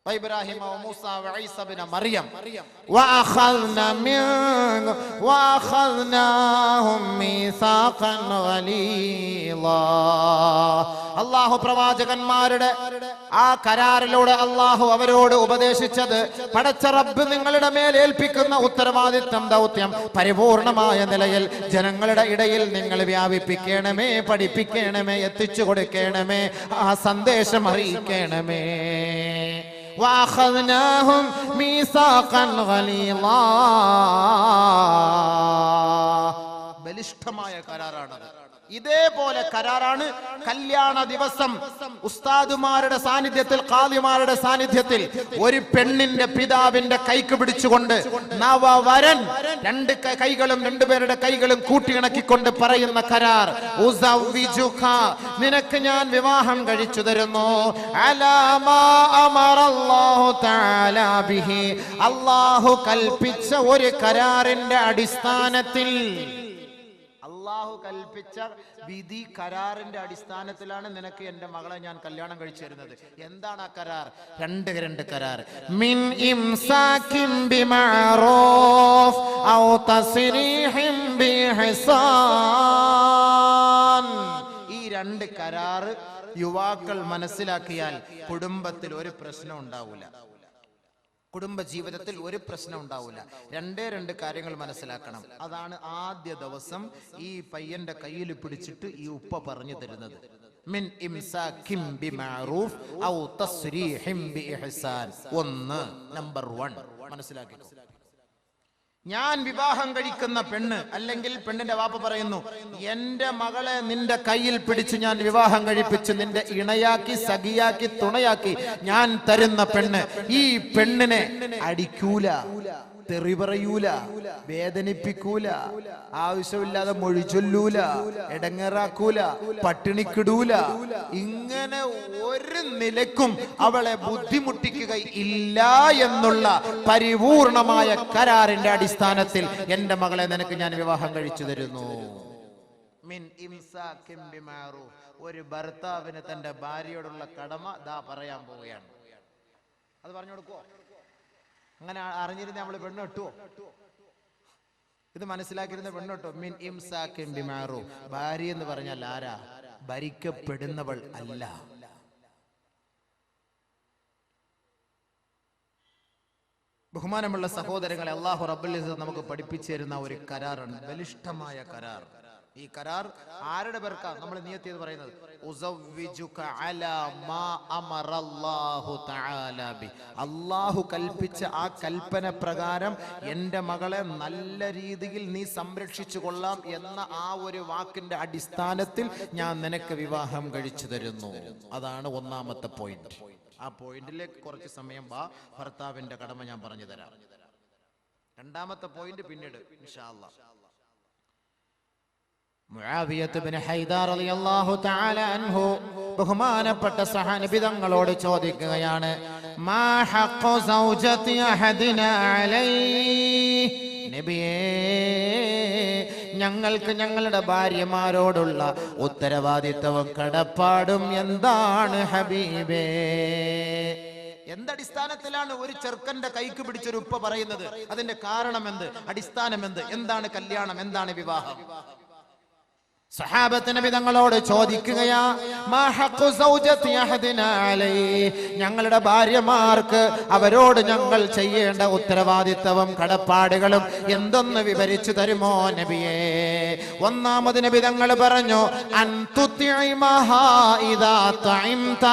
S1: ഇബ്രാഹിം, മൂസ, ഈസ ഇബ്നു മറിയം. വഅഖദ്നാഹും മീസാഖൻ ഗലീളാ. അല്ലാഹു പ്രവാചകന്മാരുടെ ആ കരാറിലൂടെ അല്ലാഹു അവരോട് ഉപദേശിച്ചത്, പടച്ച റബ്ബ് നിങ്ങളുടെ മേൽ ഏൽപ്പിക്കുന്ന ഉത്തരവാദിത്വം, ദൗത്യം പരിപൂർണമായ നിലയിൽ ജനങ്ങളുടെ ഇടയിൽ നിങ്ങൾ വ്യാപിപ്പിക്കണമേ, പഠിപ്പിക്കണമേ, എത്തിച്ചു കൊടുക്കണമേ, ആ സന്ദേശം അറിയിക്കണമേ. وَأَخَذْنَاهُمْ مِيثَاقًا غَلِيظًا. ബലിഷ്ഠമായ കരാറാണത്. ഇതേപോലെ കരാറാണ് കല്യാണ ദിവസം ഉസ്താദുമാരുടെ സാന്നിധ്യത്തിൽ, ഖാദിമാരുടെ സാന്നിധ്യത്തിൽ ഒരു പെണ്ണിന്റെ പിതാവിന്റെ കൈക്ക് പിടിച്ചുകൊണ്ട് നവവരൻ രണ്ടുപേരുടെ കൈകളും കൂട്ടിയിണക്കിക്കൊണ്ട് പറയുന്ന കരാർ, ഉസവ്വിജുക, നിനക്ക് ഞാൻ വിവാഹം കഴിച്ചു തരുന്നു, അലാ മാ അമറല്ലാഹു തആല ബിഹി, അല്ലാഹു കൽപ്പിച്ച ഒരു കരാറിന്റെ അടിസ്ഥാനത്തിൽ. അല്ലാഹു കൽപ്പിച്ച വിധി കരാറിന്റെ അടിസ്ഥാനത്തിലാണ് നിനക്ക് എന്റെ മകളെ ഞാൻ കല്യാണം കഴിച്ചു തരുന്നത്. എന്താണ് ആ കരാർ? രണ്ട് കരാർ. മിൻ ഇംസാകിൻ ബിമഅറൂഫ് ഔ തസ്രീഹിൻ ബിഇഹ്സാൻ. ഈ 2 കരാർ യുവാക്കൾ മനസ്സിലാക്കിയാൽ കുടുംബത്തിൽ ഒരു പ്രശ്നം ഉണ്ടാവില്ല. കുടുംബ ജീവിതത്തിൽ ഒരു പ്രശ്നം ഉണ്ടാവില്ല. 2 കാര്യങ്ങൾ മനസ്സിലാക്കണം. അതാണ് ആദ്യ ദിവസം ഈ പയ്യന്റെ കയ്യിൽ പിടിച്ചിട്ട് ഈ ഉപ്പ പറഞ്ഞു തരുന്നത്. മിൻ ഇംസാകിൻ ബിമഅറൂഫ് ഔ തസ്രീഹിൻ ബിഇഹ്സാൻ. നമ്പർ 1 മനസ്സിലാക്കി. ഞാൻ വിവാഹം കഴിക്കുന്ന പെണ്ണ്, അല്ലെങ്കിൽ പെണ്ണിന്റെ വാപ്പ പറയുന്നു, എന്റെ മകളെ നിന്റെ കയ്യിൽ പിടിച്ച് ഞാൻ വിവാഹം കഴിപ്പിച്ച് നിന്റെ ഇണയാക്കി, സഖിയാക്കി, തുണയാക്കി ഞാൻ തരുന്ന പെണ്ണ്, ഈ പെണ്ണിനെ അടിക്കൂല, തെറി പറയൂല, വേദനിപ്പിക്കൂല, ആവശ്യമില്ലാതെ മൊഴി ചൊല്ലൂല, എടങ്ങേറാക്കൂല, പട്ടിണിക്കിടൂല. ഇങ്ങനെ ഒരു നിലക്കും അവളെ ബുദ്ധിമുട്ടിക്കുക ഇല്ല എന്നുള്ള പരിപൂർണമായ കരാറിന്റെ അടിസ്ഥാനത്തിൽ എന്റെ മകളെ നിനക്ക് ഞാൻ വിവാഹം കഴിച്ചു തരുന്നു. മിൻ ഇംസാകിൻ ബിമഅറൂഫ്. ഒരു ഭർത്താവിന് തന്റെ ഭാര്യയോടുള്ള കടമ ദാ പറയാൻ പോവുകയാണ്. അത് പറഞ്ഞു കൊടുക്കുവോ? അങ്ങനെ അറിഞ്ഞിരുന്ന നമ്മൾ പെണ്ണ് കിട്ടുവോ? ഇത് മനസ്സിലാക്കിയിരുന്ന പെണ്ണ് കിട്ടും. മിൻ ഇംസാകിൻ ബിമഅറൂഫ്. ഭാര്യ എന്ന് പറഞ്ഞാൽ ആരാ? ഭരിക്കപ്പെടുന്നവൾ അല്ല. ബഹുമാനമുള്ള സഹോദരങ്ങളെ, അല്ലാഹു റബ്ബുൽ ഇസ്സത്ത് നമുക്ക് പഠിപ്പിച്ചു തരുന്ന ഒരു കരാറാണ്, ബലിഷ്ഠമായ കരാർ. ഈ കരാർ ആരുടെ പേർക്കാ നമ്മൾ നിയത്ത് ചെയ്ത് പറയുന്നത്? ഉസവ്വിജുക അലാ മാ അമറല്ലാഹു തആല ബി. അല്ലാഹു കൽപ്പിച്ച ആ കൽപ്പന പ്രകാരം എൻ്റെ മകളെ നല്ല രീതിയിൽ നീ സംരക്ഷിച്ചു കൊള്ളാം എന്ന ആ ഒരു വാക്കിന്റെ അടിസ്ഥാനത്തിൽ ഞാൻ നിനക്ക് വിവാഹം കഴിച്ചു തരുന്നു. അതാണ് ഒന്നാമത്തെ പോയിന്റ്. ആ പോയിന്റിലേക്ക് കുറച്ച് സമയം ഭർത്താവിന്റെ കടമ ഞാൻ പറഞ്ഞു തരാം. രണ്ടാമത്തെ പോയിന്റ് പിന്നീട് ഇൻഷാ അല്ലാഹ്. മുആവിയത്ത് ഇബ്നു ഹൈദാർ റളിയല്ലാഹു തആല അൻഹു ബഹുമാനപ്പെട്ട സഹാബി തങ്ങളോട് ചോദിക്കുകയാണ്, മാ ഹഖ്ഖു സൗജതി അഹദിനാ അലൈഹി. നബിയേ, ഞങ്ങൾക്ക് ഞങ്ങളുടെ ഭാര്യമാരോടുള്ള ഉത്തരവാദിത്തവും കടപ്പാടും എന്താണ് ഹബീബേ? എന്തടിസ്ഥാനത്തിലാണ് ഒരു ചെറുക്കന്റെ കൈക്ക് പിടിച്ചൊരു ഉപ്പ പറയുന്നത്? അതിന്റെ കാരണം എന്ത്? അടിസ്ഥാനം എന്ത്? എന്താണ് കല്യാണം? എന്താണ് വിവാഹം? സഹാബത്ത് നബി തങ്ങളോട് ചോദിക്കുകയാ, മാ ഹഖ്ഖു സൗജതി അഹദിനാ അലൈഹി. ഞങ്ങളുടെ ഭാര്യമാർക്ക് അവരോട് ഞങ്ങൾ ചെയ്യേണ്ട ഉത്തരവാദിത്തവും കടപ്പാടുകളും എന്തൊന്ന് വിവരിച്ചു തരുമോ നബിയേ? ഒന്നാമത് നബി തങ്ങൾ പറഞ്ഞു, അൻ തുതിഇമഹാ ഇദാ തഇംത.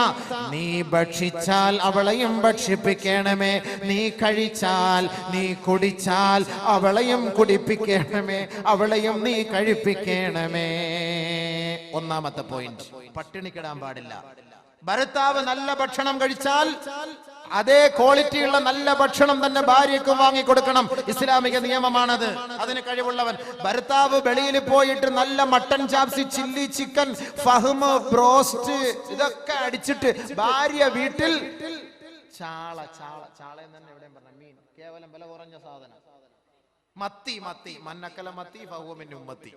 S1: നീ ഭക്ഷിച്ചാൽ അവളെയും ഭക്ഷിപ്പിക്കണമേ, നീ കഴിച്ചാൽ നീ കുടിച്ചാൽ അവളെയും കുടിപ്പിക്കണമേ, അവളെയും നീ കഴിപ്പിക്കണമേ. ഒന്നാമത്തെ പോയിന്റ്, പട്ടിണിക്കിടാൻ പാടില്ല. ഭർത്താവ് നല്ല ഭക്ഷണം കഴിച്ചാൽ അതേ ക്വാളിറ്റിയുള്ള നല്ല ഭക്ഷണം തന്നെ ഭാര്യയ്ക്ക് വാങ്ങിക്കൊടുക്കണം. ഇസ്ലാമിക നിയമമാണത്. അതിന് കഴിവുള്ളവൻ. ഭർത്താവ് വെളിയിൽ പോയിട്ട് നല്ല മട്ടൻ ചാപ്സി, ചില്ലി ചിക്കൻ, ഫഹ്മ്, ബ്രോസ്റ്റ് ഇതൊക്കെ അടിച്ചിട്ട് ഭാര്യ വീട്ടിൽ ചാള ചാള ചാള എന്ന് തന്നെ എവിടെയും പറഞ്ഞ മീൻ, കേവലം വില കുറഞ്ഞ സാധനം, മത്തി മത്തി മന്നക്കല മത്തി ഫഹ്മിൻ ഉമ്മത്തി.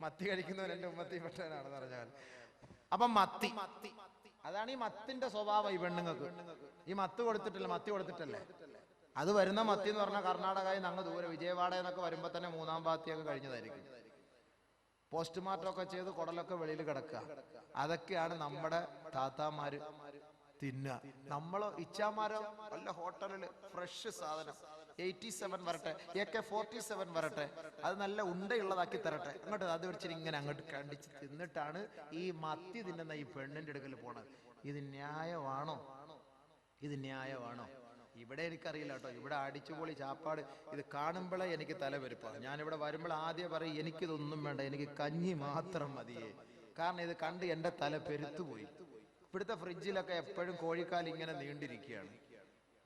S1: മത്തി കഴിക്കുന്നവൻ എന്റെ ഉമ്മത്തി പെട്ടവനാണെന്ന് പറഞ്ഞാൽ. അപ്പൊ മത്തി, അതാണ് ഈ മത്തിന്റെ സ്വഭാവം. ഈ പെണ്ണുങ്ങൾക്ക് ഈ മത്തി കൊടുത്തിട്ടല്ലേ അത് വരുന്ന മത്തി എന്ന് പറഞ്ഞാൽ കർണാടകയിൽ അങ്ങ് ദൂരെ വിജയവാഡ എന്നൊക്കെ വരുമ്പോ തന്നെ മൂന്നാം പാത്തിയൊക്കെ കഴിഞ്ഞതായിരിക്കും. പോസ്റ്റ്മോർട്ടം ഒക്കെ ചെയ്ത് കുടലൊക്കെ വെളിയിൽ കിടക്കുക. അതൊക്കെയാണ് നമ്മുടെ താത്താമാര് തിന്നുക. നമ്മളോ ഇച്ചാമാരോ വല്ല ഹോട്ടലില് ഫ്രഷ് സാധനം 87 വരട്ടെ, AK-47 വരട്ടെ, അത് നല്ല ഉണ്ടയുള്ളതാക്കി തരട്ടെ, അങ്ങോട്ട് അത് വെച്ചിട്ട് ഇങ്ങനെ അങ്ങോട്ട് കണ്ടിച്ച് തിന്നിട്ടാണ് ഈ മത്തി തിന്നുന്ന ഈ പെണ്ണിന്റെ അടുക്കൽ പോണത്. ഇത് ന്യായമാണോ? ഇവിടെ എനിക്കറിയില്ല കേട്ടോ. ഇവിടെ അടിച്ചുപൊളി ചാപ്പാട് ഇത് കാണുമ്പോഴേ എനിക്ക് തലവെരുപ്പാണ്. ഞാനിവിടെ വരുമ്പോൾ ആദ്യം പറയും, എനിക്കിതൊന്നും വേണ്ട, എനിക്ക് കഞ്ഞി മാത്രം മതിയേ. കാരണം ഇത് കണ്ട് എൻ്റെ തല പെരുത്തുപോയി. ഇവിടുത്തെ ഫ്രിഡ്ജിലൊക്കെ എപ്പോഴും കോഴിക്കാൽ ഇങ്ങനെ നീണ്ടിരിക്കുകയാണ്,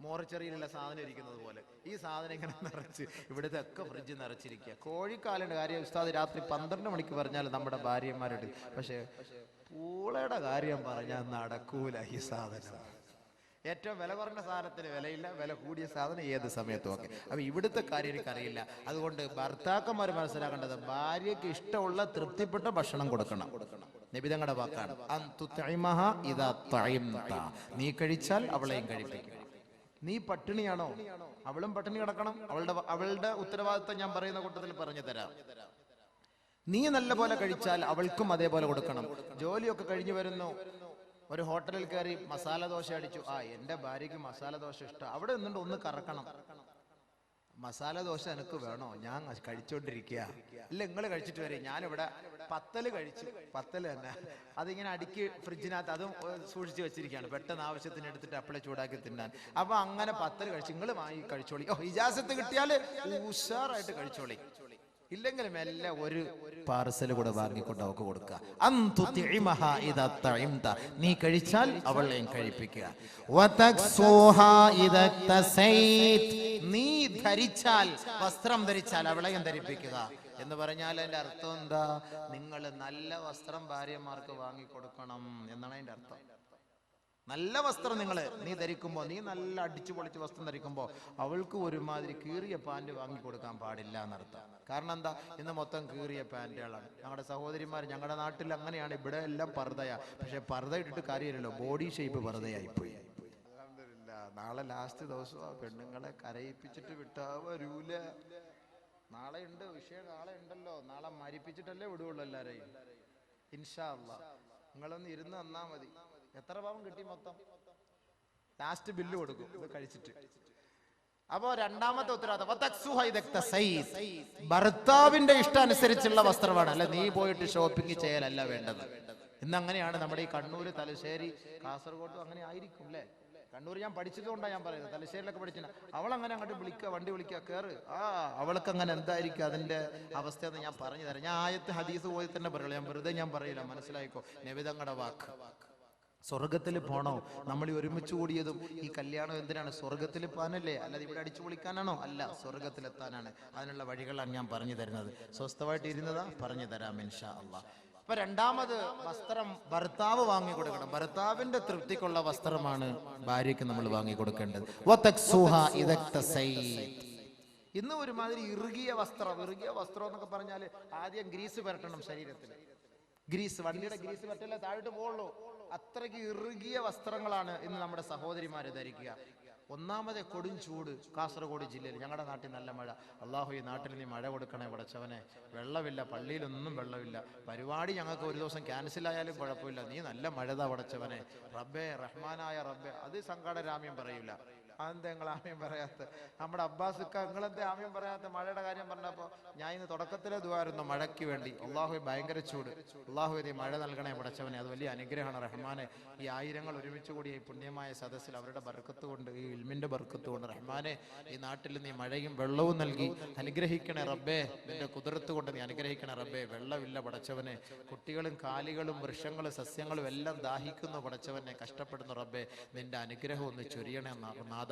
S1: മോർച്ചറിയിലുള്ള സാധനം ഇരിക്കുന്നത് പോലെ. ഈ സാധനം ഇങ്ങനെ നിറച്ച് ഇവിടുത്തെ ഒക്കെ ഫ്രിഡ്ജ് നിറച്ചിരിക്കുക. കോഴിക്കാലിന്റെ കാര്യം ഉസ്താദ് രാത്രി 12 മണിക്ക് പറഞ്ഞാൽ നമ്മുടെ ഭാര്യമാരോട്, പക്ഷെ പൂളയുടെ കാര്യം പറഞ്ഞാൽ നടക്കൂല. ഈ സാധനം ഏറ്റവും വില കുറഞ്ഞ സാധനത്തിന് വിലയില്ല, വില കൂടിയ സാധനം ഏത് സമയത്തും ഒക്കെ. അപ്പൊ ഇവിടുത്തെ കാര്യം എനിക്കറിയില്ല. അതുകൊണ്ട് ഭർത്താക്കന്മാർ മനസ്സിലാക്കേണ്ടത്, ഭാര്യയ്ക്ക് ഇഷ്ടമുള്ള തൃപ്തിപ്പെട്ട ഭക്ഷണം കൊടുക്കണം. നബി തങ്ങളുടെ വാക്കാണ്, നീ കഴിച്ചാൽ അവളെയും കഴിപ്പിക്കണം. നീ പട്ടിണിയാണോ? അവളും പട്ടിണി കിടക്കണം. അവളുടെ ഉത്തരവാദിത്വം ഞാൻ പറയുന്ന കൂട്ടത്തിൽ പറഞ്ഞു തരാം. നീ നല്ല പോലെ കഴിച്ചാൽ അവൾക്കും അതേപോലെ കൊടുക്കണം. ജോലിയൊക്കെ കഴിഞ്ഞു വരുന്നു, ഒരു ഹോട്ടലിൽ കയറി മസാല ദോശ അടിച്ചു. എന്റെ ഭാര്യയ്ക്ക് മസാല ദോശ ഇഷ്ടം. അവിടെ നിന്നുകൊണ്ട് ഒന്ന് കറക്കണം. മസാല ദോശ എനിക്ക് വേണോ? ഞാൻ കഴിച്ചോണ്ടിരിക്കുക. ഇല്ല, നിങ്ങൾ കഴിച്ചിട്ട് വരെ. ഞാനിവിടെ പത്തല് കഴിച്ചു. പത്തല് തന്നെ അതിങ്ങനെ അടുക്കി ഫ്രിഡ്ജിനകത്ത് അതും സൂക്ഷിച്ചു വെച്ചിരിക്കുകയാണ്, പെട്ടെന്ന് ആവശ്യത്തിന് എടുത്തിട്ട് അപ്പളെ ചൂടാക്കി തിന്നാൻ. അപ്പൊ അങ്ങനെ പത്തല് കഴിച്ചു. നിങ്ങൾ വാങ്ങി കഴിച്ചോളി. ഇജാസത്ത് കിട്ടിയാൽ ഉഷാറായിട്ട് കഴിച്ചോളി. ഇല്ലെങ്കിൽ മെല്ലെ ഒരു പാർസൽ കൂടെ വാങ്ങിക്കൊണ്ട് അവൾക്ക് കൊടുക്കുക. നീ കഴിച്ചാൽ അവളെയും കഴിപ്പിക്കുക. നീ ധരിച്ചാൽ, വസ്ത്രം ധരിച്ചാൽ അവളെയും ധരിപ്പിക്കുക എന്ന് പറഞ്ഞാൽ അതിന്റെ അർത്ഥം എന്താ? നിങ്ങൾ നല്ല വസ്ത്രം ഭാര്യമാർക്ക് വാങ്ങിക്കൊടുക്കണം എന്നാണ് അതിന്റെ അർത്ഥം. നല്ല വസ്ത്രം നീ ധരിക്കുമ്പോൾ, നീ നല്ല അടിച്ചു പൊളിച്ച് വസ്ത്രം ധരിക്കുമ്പോൾ അവൾക്ക് ഒരുമാതിരി കീറിയ പാൻറ് വാങ്ങിക്കൊടുക്കാൻ പാടില്ല എന്നർത്ഥം. കാരണം എന്താ, ഇന്ന് മൊത്തം കീറിയ പാൻറ്റുകളാണ്. ഞങ്ങളുടെ സഹോദരിമാർ, ഞങ്ങളുടെ നാട്ടിൽ അങ്ങനെയാണ്. ഇവിടെ എല്ലാം പർദ്ദയാ. പക്ഷെ പർദ്ദ ഇട്ടിട്ട് കാര്യമില്ലല്ലോ, ബോഡി ഷേപ്പ് പർദ്ദയായിപ്പോയി. നാളെ ലാസ്റ്റ് ദിവസം ആ പെണ്ണുങ്ങളെ കരയിപ്പിച്ചിട്ട് വിട്ടാ വരൂല. നാളെ ഉണ്ട് വിഷയം, നാളെ ഉണ്ടല്ലോ. നാളെ മരിപ്പിച്ചിട്ടല്ലേ വിടുള്ളൂ എല്ലാരെയും. ഇൻഷാ അല്ലാഹ് നിങ്ങളൊന്ന് ഇരുന്ന് തന്നാ മതി. എത്ര പാവം കിട്ടി മൊത്തം? ലാസ്റ്റ് ബില്ല് കൊടുക്കും ഇത് കഴിച്ചിട്ട്. അപ്പോ രണ്ടാമത്തെ ഉത്തരവാദിത്തം ഭർത്താവിന്റെ ഇഷ്ടാനുസരിച്ചുള്ള വസ്ത്രമാണ്. അല്ല നീ പോയിട്ട് ഷോപ്പിംഗ് ചെയ്യലല്ല വേണ്ടത്. ഇന്ന് അങ്ങനെയാണ് നമ്മുടെ ഈ കണ്ണൂർ, തലശ്ശേരി, കാസർഗോഡ് അങ്ങനെ ആയിരിക്കും അല്ലേ? കണ്ണൂർ ഞാൻ പഠിച്ചതുകൊണ്ടാണ് ഞാൻ പറയുന്നത്. തലശ്ശേരിയിലൊക്കെ പഠിച്ചില്ല. അവളങ്ങനെ അങ്ങോട്ട് വണ്ടി വിളിക്കുക, കയറ്. അവൾക്ക് അങ്ങനെ എന്തായിരിക്കും അതിന്റെ അവസ്ഥ എന്ന് ഞാൻ പറഞ്ഞു തരാം. ഞാൻ ആയത്ത് ഹദീസ് പോയി തന്നെ പറയുള്ളൂ. ഞാൻ വെറുതെ ഞാൻ പറയില്ല, മനസ്സിലായിക്കോ. നബിതങ്ങളുടെ വാക്ക്. സ്വർഗത്തിൽ പോണോ? നമ്മൾ ഒരുമിച്ച് കൂടിയതും ഈ കല്യാണം എന്തിനാണ്? സ്വർഗത്തിൽ പോകാനല്ലേ, അല്ലാതെ ഇവിടെ അടിച്ചു പൊളിക്കാനാണോ? അല്ല, സ്വർഗത്തിലെത്താനാണ്. അതിനുള്ള വഴികളാണ് ഞാൻ പറഞ്ഞു തരുന്നത്. സ്വസ്ഥമായിട്ട് ഇരുന്നതാ പറഞ്ഞു തരാം ഇൻഷാ അല്ലാഹ്. അപ്പൊ രണ്ടാമത് വസ്ത്രം ഭർത്താവ് വാങ്ങിക്കൊടുക്കണം. ഭർത്താവിന്റെ തൃപ്തിക്കുള്ള വസ്ത്രമാണ് ഭാര്യയ്ക്ക് നമ്മൾ വാങ്ങിക്കൊടുക്കേണ്ടത്. ഇന്ന് ഒരുമാതിരി ഇറുകിയ വസ്ത്രം എന്നൊക്കെ പറഞ്ഞാൽ ആദ്യം ഗ്രീസ് പുരട്ടണം ശരീരത്തിൽ. വണ്ടിയുടെ ഗ്രീസ് പറ്റല്ലേ താഴോട്ട് പോകുള്ളൂ. അത്രയ്ക്ക് ഇറുകിയ വസ്ത്രങ്ങളാണ് ഇന്ന് നമ്മുടെ സഹോദരിമാര് ധരിക്കുക. ഒന്നാമത് കൊടും ചൂട്. കാസർഗോഡ് ജില്ലയിൽ, ഞങ്ങളുടെ നാട്ടിൽ നല്ല മഴ. അള്ളാഹു ഈ നാട്ടിൽ നീ മഴ കൊടുക്കണേ പടച്ചവനെ. വെള്ളമില്ല, പള്ളിയിലൊന്നും വെള്ളമില്ല. പരിപാടി ഞങ്ങൾക്ക് ഒരു ദിവസം ക്യാൻസൽ ആയാലും കുഴപ്പമില്ല, നീ നല്ല മഴതാ പടച്ചവനെ. റബ്ബേ, റഹ്മാനായ റബ്ബേ. അത് സങ്കടരാമ്യം പറയൂല. അതെന്താ നിങ്ങൾ ആമ്യം പറയാത്ത? നമ്മുടെ അബ്ബാസിക്ക നിങ്ങളെന്താ ആമ്യം പറയാത്ത? മഴയുടെ കാര്യം പറഞ്ഞപ്പോ ഞാൻ ഇന്ന് തുടക്കത്തിലെ ദുആയിരുന്നു മഴയ്ക്ക് വേണ്ടി. അള്ളാഹു ഭയങ്കര ചൂട്, അള്ളാഹു നീ മഴ നൽകണേ പടച്ചവനെ. അത് വലിയ അനുഗ്രഹമാണ് റഹ്മാനെ. ഈ ആയിരങ്ങൾ ഒരുമിച്ച് കൂടി ഈ പുണ്യമായ സദസ്സിൽ അവരുടെ ബർക്കത്ത് കൊണ്ട്, ഈ ഇൽമിന്റെ ബർക്കത്ത് കൊണ്ട് റഹ്മാനെ ഈ നാട്ടിൽ നീ മഴയും വെള്ളവും നൽകി അനുഗ്രഹിക്കണേ റബ്ബേ. നിന്റെ കുതിർത്ത് കൊണ്ട് നീ അനുഗ്രഹിക്കണേ റബ്ബേ. വെള്ളമില്ല പടച്ചവനെ. കുട്ടികളും കാലികളും വൃക്ഷങ്ങളും സസ്യങ്ങളും എല്ലാം ദാഹിക്കുന്നു പടച്ചവനെ, കഷ്ടപ്പെടുന്നു റബ്ബേ. നിന്റെ അനുഗ്രഹം ഒന്ന് ചൊരിയണേ നാഥ.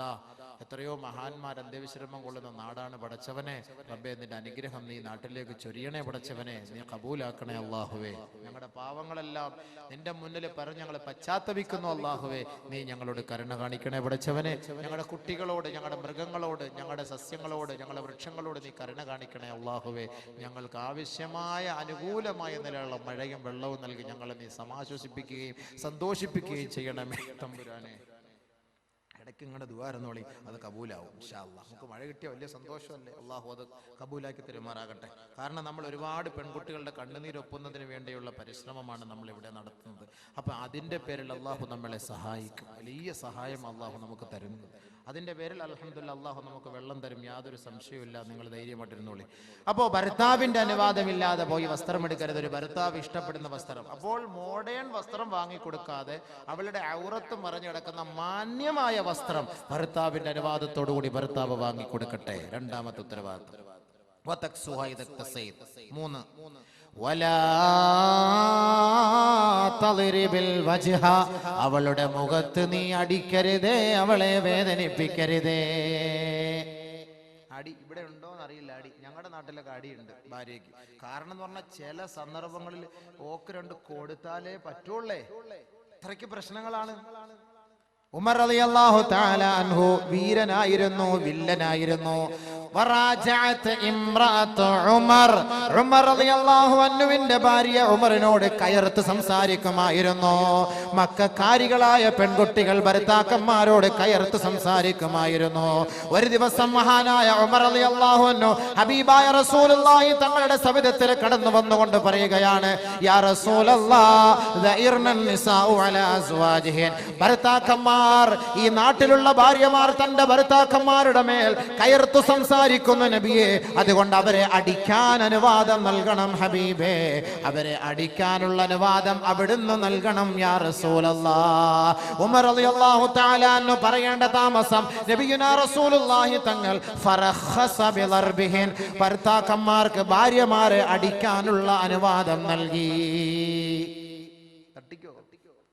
S1: എത്രയോ മഹാന്മാർ അന്ത്യവിശ്രമം കൊള്ളുന്ന നാടാണ് പടച്ചവനെ. റബ്ബേ, നിന്റെ അനുഗ്രഹം നീ നാട്ടിലേക്ക് ചൊരിയണേ പടച്ചവനെ. നീ കബൂലാക്കണേ അല്ലാഹുവേ. ഞങ്ങളുടെ പാവങ്ങളെല്ലാം നിന്റെ മുന്നിൽ പറഞ്ഞ് ഞങ്ങൾ പശ്ചാത്തപിക്കുന്നു അല്ലാഹുവേ. നീ ഞങ്ങളോട് കരുണ കാണിക്കണേ പടച്ചവനെ. ഞങ്ങളുടെ കുട്ടികളോട്, ഞങ്ങളുടെ മൃഗങ്ങളോട്, ഞങ്ങളുടെ സസ്യങ്ങളോട്, ഞങ്ങളുടെ വൃക്ഷങ്ങളോട് നീ കരുണ കാണിക്കണേ അല്ലാഹുവേ. ഞങ്ങൾക്ക് ആവശ്യമായ അനുകൂലമായ നിലയുള്ള മഴയും വെള്ളവും നൽകി ഞങ്ങളെ നീ സമാശ്വസിപ്പിക്കുകയും സന്തോഷിപ്പിക്കുകയും ചെയ്യണമേ തമ്പുരാനെ. ഇടയ്ക്ക് ഇങ്ങനെ ദുആയിരുന്നോളി, അത് കബൂലാവും ഇൻഷാ അല്ലാഹ്. നമുക്ക് മഴ കിട്ടിയ വലിയ സന്തോഷമല്ലേ. അള്ളാഹു അത് കബൂലാക്കി തരുമാറാകട്ടെ. കാരണം നമ്മൾ ഒരുപാട് പെൺകുട്ടികളുടെ കണ്ണുനീരൊപ്പുന്നതിന് വേണ്ടിയുള്ള പരിശ്രമമാണ് നമ്മൾ ഇവിടെ നടത്തുന്നത്. അപ്പൊ അതിന്റെ പേരിൽ അള്ളാഹു നമ്മളെ സഹായിക്കും. വലിയ സഹായം അള്ളാഹു നമുക്ക് തരുന്നു. അതിന്റെ പേരിൽ അൽഹംദുലില്ലാഹ് അള്ളാഹു നമുക്ക് വെള്ളം തരും, യാതൊരു സംശയവുമില്ല. നിങ്ങൾ ധൈര്യമായിട്ടിരുന്നോളി. അപ്പോൾ ഭർത്താവിന്റെ അനുവാദമില്ലാതെ പോയി വസ്ത്രം എടുക്കരുത്. ഒരു ഭർത്താവ് ഇഷ്ടപ്പെടുന്ന വസ്ത്രം. അപ്പോൾ മോഡേൺ വസ്ത്രം വാങ്ങിക്കൊടുക്കാതെ അവളുടെ ഔറത്ത് മറഞ്ഞു കിടക്കുന്ന മാന്യമായ വസ്ത്രം ഭർത്താവിന്റെ അനുവാദത്തോടു കൂടി ഭർത്താവ് വാങ്ങിക്കൊടുക്കട്ടെ. രണ്ടാമത്തെ ഉത്തരവാദിത്വം. മൂന്ന്, അവളുടെ മുഖത്ത് നീ അടിക്കരുതേ, അവളെ വേദനിപ്പിക്കരുതേ. അടി ഇവിടെ ഉണ്ടോന്ന് അറിയില്ല. അടി ഞങ്ങളുടെ നാട്ടിലൊക്കെ അടിയുണ്ട് ഭാര്യയ്ക്ക്. കാരണം എന്ന് പറഞ്ഞാൽ ചില സന്ദർഭങ്ങളിൽ ഓക്ക് രണ്ട് കൊടുത്താലേ പറ്റുള്ളേ. അത്രയ്ക്ക് പ്രശ്നങ്ങളാണ്. ഉമർ റളിയല്ലാഹു തആല അൻഹു വീരനായിരുന്നു, വില്ലനായിരുന്നു. ഉമർ റളിയല്ലാഹു അൻഹുവിന്റെ ഭാര്യ ഉമറിനോട് കയർത്ത് സംസാരിക്കുമായിരുന്നു. മക്കക്കാരികളായ പെൺകുട്ടികൾ ഭർത്താക്കന്മാരോട് കയർത്ത് സംസാരിക്കുമായിരുന്നു. ഒരു ദിവസം മഹാനായ ഉമർ റളിയല്ലാഹു അൻഹു ഹബീബായ റസൂലുള്ളാഹി തങ്ങളുടെ സവിധത്തിൽ കടന്നു വന്നുകൊണ്ട് പറയുകയാണ്, യാ റസൂലല്ലാഹ് ദഇർനൻ നിസാഉ അലാ അസ്വാജിഹിൻ. ഭർത്താക്കന്മാർ, ഈ നാട്ടിലുള്ള ഭാര്യമാർ തന്റെ ഭർത്താക്കന്മാരുടെ മേൽ കയർത്തു സംസാരിക്കുന്നു നബിയെ. അതുകൊണ്ട് അവരെ അടിക്കാൻ അനുവാദം നൽകണം ഹബീബേ. അവരെ അടിക്കാനുള്ള അനുവാദം അവിടുന്ന് നൽകണം യാ റസൂലല്ലാഹ്. ഉമർ റളിയല്ലാഹു തആല അൻഹു പറയേണ്ട താമസം നബിയുനാ റസൂലുള്ളാഹി തങ്ങൾ ഫറഖസ ബിളർബിഹിൻ, ഭർത്താക്കന്മാർക്ക് ഭാര്യമാരെ അടിക്കാനുള്ള അനുവാദം നൽകി. തട്ടിക്കോ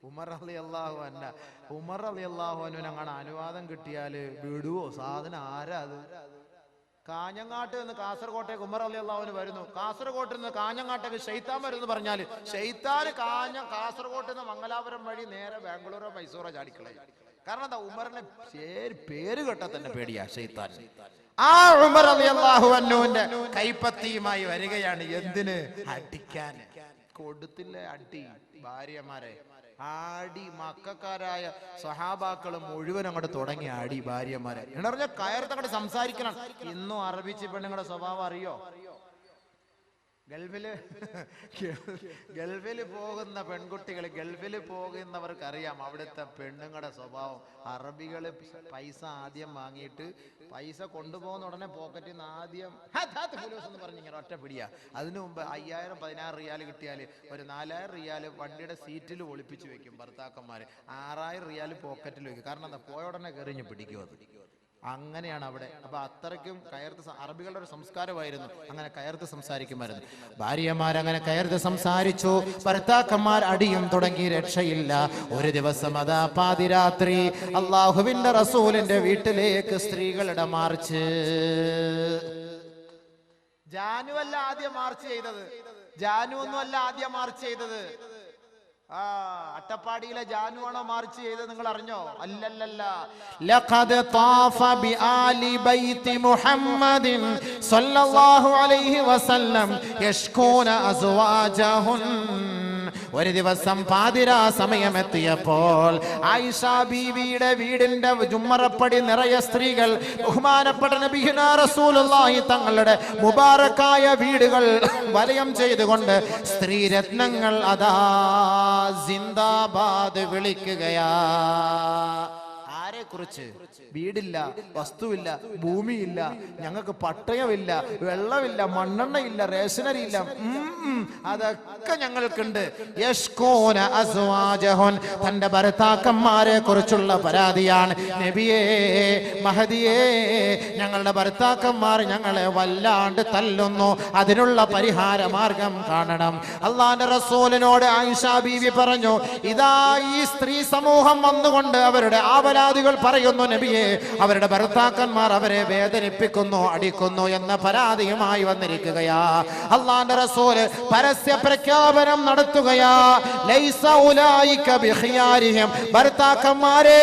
S1: ഉമർ റളിയല്ലാഹു അൻഹു. ഉമർ റളിയല്ലാഹു അൻഹുവിന് അങ്ങനെ അനുവാദം കിട്ടിയാല് വിടുവോ? സാധനം ആരാ അത്? കാഞ്ഞങ്ങാട്ട് നിന്ന് കാസർഗോട്ടേക്ക് ഉമർ റളിയല്ലാഹു അൻഹു വരുന്നു. കാസർഗോട്ടിൽ നിന്ന് കാഞ്ഞങ്ങാട്ടേക്ക് ശൈത്താൻ വരുന്നു പറഞ്ഞാൽ ശൈത്താൻ കാസർഗോട്ട് നിന്ന് മംഗലാപുരം വഴി നേരെ ബാംഗ്ലൂരോ മൈസൂറോ ചാടിക്കളയും. കാരണം എന്താ? ഉമറിനെ പേര് കേട്ടാൽ തന്നെ പേടിയാ ശൈത്താൻ. ആ ഉമർ റളിയല്ലാഹു അൻഹുവിന്റെ കൈപ്പത്തിയുമായി വരികയാണ്. എന്തിന്? അടിക്കാൻ. കൊടുത്തില്ലേ അടി ഭാര്യമാരെ. ആടി മക്കാരായ സഹാബാക്കള് മുഴുവൻ അങ്ങോട്ട് തുടങ്ങി ആടി ഭാര്യമാരെ. എന്ന് പറഞ്ഞാൽ കയർത്തങ്ങോട്ട് സംസാരിക്കണം. ഇന്നും അറബിച്ച് പെണ്ണുങ്ങളുടെ സ്വഭാവം അറിയോ? ഗൾഫിൽ പോകുന്ന പെൺകുട്ടികൾ, ഗൾഫിൽ പോകുന്നവർക്കറിയാം അവിടുത്തെ പെണ്ണുങ്ങളുടെ സ്വഭാവം. അറബികള് പൈസ ആദ്യം വാങ്ങിയിട്ട് പൈസ കൊണ്ടുപോകുന്ന ഉടനെ പോക്കറ്റിൽ നിന്ന് ആദ്യം എന്ന് പറഞ്ഞിങ്ങനെ ഒറ്റ പിടിയാ. അതിനു മുമ്പ് 5000-16 റിയാൽ കിട്ടിയാൽ ഒരു 4000 റിയാൽ വണ്ടിയുടെ സീറ്റിൽ ഒളിപ്പിച്ച് വെക്കും ഭർത്താക്കന്മാര്. 6000 റിയാൽ പോക്കറ്റിൽ വെക്കും. കാരണം എന്താ? പോയ ഉടനെ കയറിഞ്ഞ് പിടിക്കും. അത് അങ്ങനെയാണ് അവിടെ. അപ്പൊ അത്രയ്ക്കും കയർത്ത് അറബികളുടെ ഒരു സംസ്കാരമായിരുന്നു. അങ്ങനെ കയർത്ത് സംസാരിക്കുമായിരുന്നു. ഭാര്യമാരങ്ങനെ കയർത്ത് സംസാരിച്ചു. ഭർത്താക്കന്മാർ അടിയും തുടങ്ങി. രക്ഷയില്ല. ഒരു ദിവസം അതാ പാതിരാത്രി അള്ളാഹുവിന്റെ റസൂലിന്റെ വീട്ടിലേക്ക് സ്ത്രീകളുടെ മാർച്ച്. ജാനു അല്ല ആദ്യം മാർച്ച് ചെയ്തത്. ജാനു ഒന്നും അല്ല ആദ്യം മാർച്ച് ചെയ്തത്. അട്ടപ്പാടിയിലെ ജാനുവാണോ മാർച്ച് ചെയ്തത്? നിങ്ങൾ അറിഞ്ഞോ? അല്ലല്ലല്ല. ലഖദ് താഫ ബിആലി ബൈതി മുഹമ്മദിൻ സ്വല്ലല്ലാഹു അലൈഹി വസല്ലം യഷ്കൂന അസ്വാജഹുൻ. ഒരു ദിവസം പാതിരാ സമയമെത്തിയപ്പോൾ ആയിഷ ബീവിയുടെ വീടിന്റെ ജുമ്മറപ്പടി നിറയെ സ്ത്രീകൾ ബഹുമാനപ്പെട്ട നബിയുനാ റസൂലുള്ളാഹി തങ്ങളുടെ മുബാറക്കായ വീടുകൾ വലയം ചെയ്തുകൊണ്ട് സ്ത്രീരത്നങ്ങൾ അതാ സിന്ദാബാദ് വിളിക്കുകയാ. ആരെക്കുറിച്ച്? വീടില്ല, വസ്തുവില്ല, ഭൂമിയില്ല, ഞങ്ങൾക്ക് പട്ടയമില്ല, വെള്ളമില്ല, മണ്ണെണ്ണയില്ല, റേഷനറി ഇല്ല, അതൊക്കെ ഞങ്ങൾക്കുണ്ട്. യഷ്കൂന അസ്വാജഹുൻ. തന്റെ ഭർത്താക്കന്മാരെ കുറിച്ചുള്ള പരാതിയാണ്. നബിയേ, മഹദിയേ, ഞങ്ങളുടെ ഭർത്താക്കന്മാർ ഞങ്ങളെ വല്ലാണ്ട് തല്ലുന്നു. അതിനുള്ള പരിഹാര മാർഗം കാണണം. അള്ളാന്റെ റസൂലിനോട് ആയിഷ ബീവി പറഞ്ഞു, ഇതാ ഈ സ്ത്രീ സമൂഹം വന്നുകൊണ്ട് അവരുടെ ആവലാദികൾ പറയുന്നു, നബിയെ, അവരുടെ ഭർത്താക്കന്മാർ അവരെ വേദനിപ്പിക്കുന്നു, അടിക്കുന്നു എന്ന പരാതിയുമായി വന്നിരിക്കുകയാ. അല്ലാഹുവിന്റെ റസൂൽ പരസ്യ പ്രഖ്യാപനം നടത്തുകയാ. ലൈസ ഉലൈക ബിഖിയാരിഹിം. ഭർത്താക്കന്മാരെ,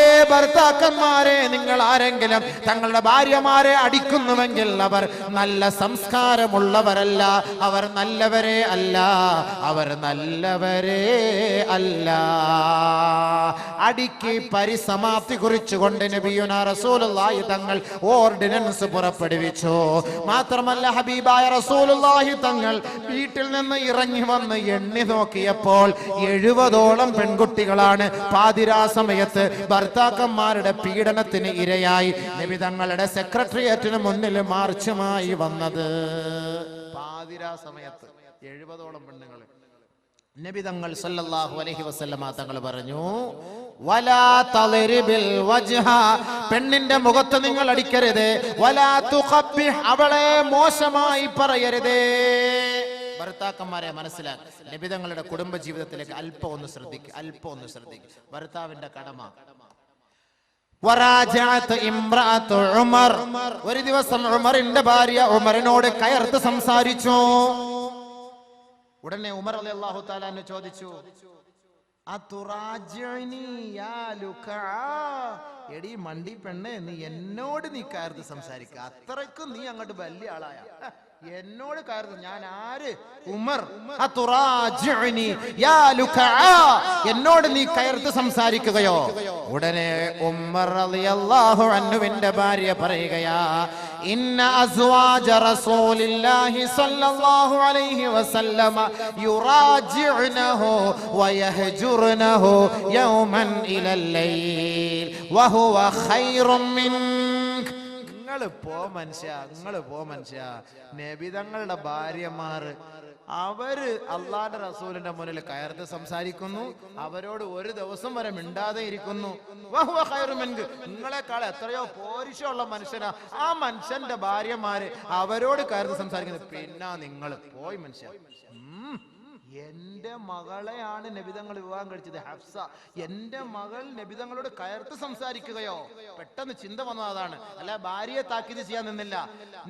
S1: നിങ്ങൾ ആരെങ്കിലും തങ്ങളുടെ ഭാര്യമാരെ അടിക്കുന്നുവെങ്കിൽ അവർ നല്ല സംസ്കാരമുള്ളവരല്ല, അവർ നല്ലവരെ അല്ല, അവർ നല്ലവരെ അല്ല. അടിക്ക് പരിസമാപ്തി കുറിച്ചുകൊണ്ട് നബിയുനാ റസൂലുള്ളാഹി തങ്ങൾ ഓർഡിനൻസ് പുറപ്പെടുവിച്ചു. മാത്രമല്ല ഹബീബായ റസൂലുള്ളാഹി തങ്ങൾ വീട്ടിൽ നിന്ന് ഇറങ്ങി വന്ന് എണ്ണി നോക്കിയപ്പോൾ 70ഓളം പെൺകുട്ടികളാണ് പാതിരാ സമയത്ത് ഭർത്താക്കന്മാരുടെ പീഡനത്തിന് ഇരയായി നബി തങ്ങളുടെ സെക്രട്ടേറിയറ്റിന് മുന്നിൽ മാർച്ചുമായി വന്നത്. പാതിരാ സമയത്ത് 70ഓളം പെണ്ണുങ്ങൾ. നബി തങ്ങൾ സല്ലല്ലാഹു അലൈഹി വസല്ലമ തങ്ങൾ പറഞ്ഞു, വലാ തളിരിബിൽ വജ്ഹ. പെണ്ണിന്റെ മുഖത്ത് നിങ്ങൾ അടിക്കരുത്. വലാ തുഖബ്ബിഹ്. അവളെ മോശമായി പറയരുത്. ഭർത്താക്കന്മാരെ മനസ്സിലാക്കി നബി തങ്ങളുടെ കുടുംബ ജീവിതത്തിലേക്ക് അല്പം ഒന്ന് ശ്രദ്ധിക്കുക. ഭർത്താവിന്റെ കടമ. ഒരു ദിവസം ഉമറിന്റെ ഭാര്യ ഉമറിനോട് കയർത്ത് സംസാരിച്ചു. ഉടനെ ഉമർ റളിയല്ലാഹു തആല അൻഹു ചോദിച്ചു, എടി മണ്ടി പെണ്ണെ, നീ എന്നോട് നീ കയർത്ത് സംസാരിക്ക? അത്രയ്ക്കും നീ അങ്ങോട്ട് വലിയ ആളായ? എന്നോട് കയർത്ത്? ഞാൻ ആര്? ഉമർ. എന്നോട് നീ കയർത്ത് സംസാരിക്കുകയോ? ഉടനെ ഉമർ റളിയല്ലാഹു അൻഹുവിന്റെ ഭാര്യ പറയുകയാ, ഇന്ന അസ്വാജ റസൂലില്ലാഹി സ്വല്ലല്ലാഹു അലൈഹി വസല്ലമ യുറാജിഉനഹു വയഹ്ജുറുനഹു യൗമൻ ഇലൽ ലൈൽ വഹുവ ഖൈറും മിൻക. നിങ്ങൾ പോ മനുഷ്യ. നബി തങ്ങളുടെ ഭാര്യമാർ അവര് അള്ളാന്റെ റസൂലിന്റെ മുന്നിൽ കയർത്ത് സംസാരിക്കുന്നു, അവരോട് ഒരു ദിവസം വരെ മിണ്ടാതെ ഇരിക്കുന്നു. നിങ്ങളെക്കാൾ എത്രയോ പോരിശമുള്ള മനുഷ്യനാ ആ മനുഷ്യന്റെ ഭാര്യമാര് അവരോട് കയർത്ത് സംസാരിക്കുന്നത്. പിന്നെ നിങ്ങൾ പോയി മനുഷ്യ. എന്റെ മകളെയാണ് നബിതങ്ങൾ വിവാഹം കഴിച്ചത്, ഹഫ്സ. എന്റെ മകൾ നബിതങ്ങളോട് കയർത്ത് സംസാരിക്കുകയോ? പെട്ടെന്ന് ചിന്ത വന്നത് അതാണ്. അല്ല ഭാര്യയെ താക്കീത് ചെയ്യാൻ നിന്നില്ല.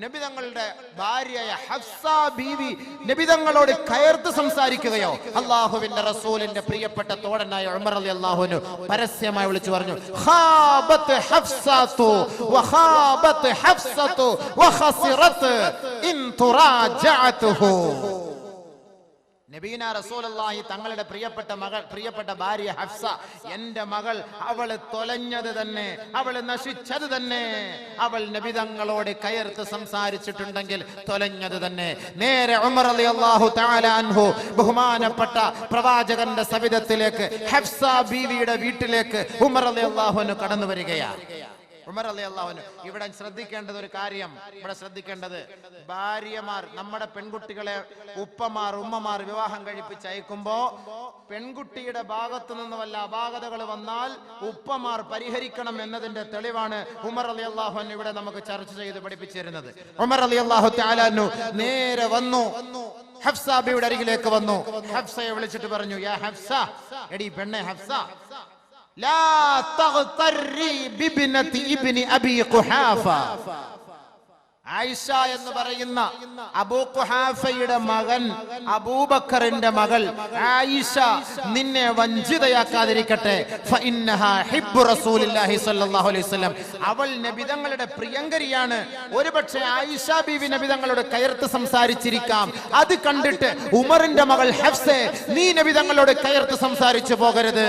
S1: നബിതങ്ങളുടെ ഭാര്യയായ ഹഫ്സ ബീവി നബിതങ്ങളോട് കയർത്ത് സംസാരിക്കുകയോ? അള്ളാഹുവിന്റെ റസൂലിന്റെ പ്രിയപ്പെട്ട തോഴനായ ഉമർ റളിയല്ലാഹു അൻഹു പരസ്യമായി വിളിച്ചു പറഞ്ഞു, ഖാബത്ത് ഹഫ്സതു വഖാബത്ത് ഹഫ്സതു വഖസിറത് ഇൻ തുറാജഅതുഹു. നബീന റസൂലുള്ളാഹി തങ്ങളുടെ പ്രിയപ്പെട്ട ഭാര്യ ഹഫ്സ, എന്റെ മകൾ, അവള് തൊലഞ്ഞത് തന്നെ, അവള് നശിച്ചത് തന്നെ. അവൾ നബിതങ്ങളോട് കയർത്ത് സംസാരിച്ചിട്ടുണ്ടെങ്കിൽ തൊലഞ്ഞത് തന്നെ. നേരെ ഉമർ റളിയല്ലാഹു തആല അൻഹു ബഹുമാനപ്പെട്ട പ്രവാചകന്റെ സവിധത്തിലേക്ക്, ഹഫ്സ ബീവിയുടെ വീട്ടിലേക്ക് ഉമർ റളിയല്ലാഹു അൻഹു കടന്നു വരികയാണ്. ഉമർ റളിയല്ലാഹു അൻഹു ഇവിടെ ശ്രദ്ധിക്കേണ്ടത് ഒരു കാര്യം, ഭാര്യമാർ, നമ്മുടെ പെൺകുട്ടികളെ ഉപ്പമാർ ഉമ്മമാർ വിവാഹം കഴിപ്പിച്ച് അയക്കുമ്പോ പെൺകുട്ടിയുടെ ഭാഗത്തു നിന്ന് വല്ല അപാകതകൾ വന്നാൽ ഉപ്പമാർ പരിഹരിക്കണം എന്നതിന്റെ തെളിവാണ് ഉമർ റളിയല്ലാഹു അൻഹു ഇവിടെ നമുക്ക് ചർച്ച ചെയ്ത് പഠിപ്പിച്ചു തരുന്നത്. ഉമർ റളിയല്ലാഹു തആല അൻഹു നേരെ വന്നു, ഹഫ്സ ബിയുടെ അരികിലേക്ക് വന്നു. ഹഫ്സയെ വിളിച്ചിട്ട് പറഞ്ഞു, യാ ഹഫ്സ, എടി പെണ്ണെ ഹഫ്സ, ലാ തഗ്തറി ബിബ്നതി ഇബ്നി അബി ഖുഹാഫ. ആയിഷ എന്ന് പറയുന്ന അബൂ ഖുഹാഫയുടെ മകൻ അബൂബക്കറിന്റെ മകൾ ആയിഷ നിന്നെ വഞ്ചിതയാക്കാതിരിക്കട്ടെ. ഫഇന്നഹാ ഹിബ്ബു റസൂലില്ലാഹി സ്വല്ലല്ലാഹു അലൈഹി വസല്ലം. അവൾ നബിതങ്ങളുടെ പ്രിയങ്കരിയാണ്. ഒരുപക്ഷെ ആയിഷ ബീവി നബിതങ്ങളോട് കയർത്ത് സംസാരിച്ചിരിക്കാം. അത് കണ്ടിട്ട് ഉമറിന്റെ മകൾ ഹഫ്സെ, നീ നബിതങ്ങളോട് കയർത്ത് സംസാരിച്ചു പോകരുത്.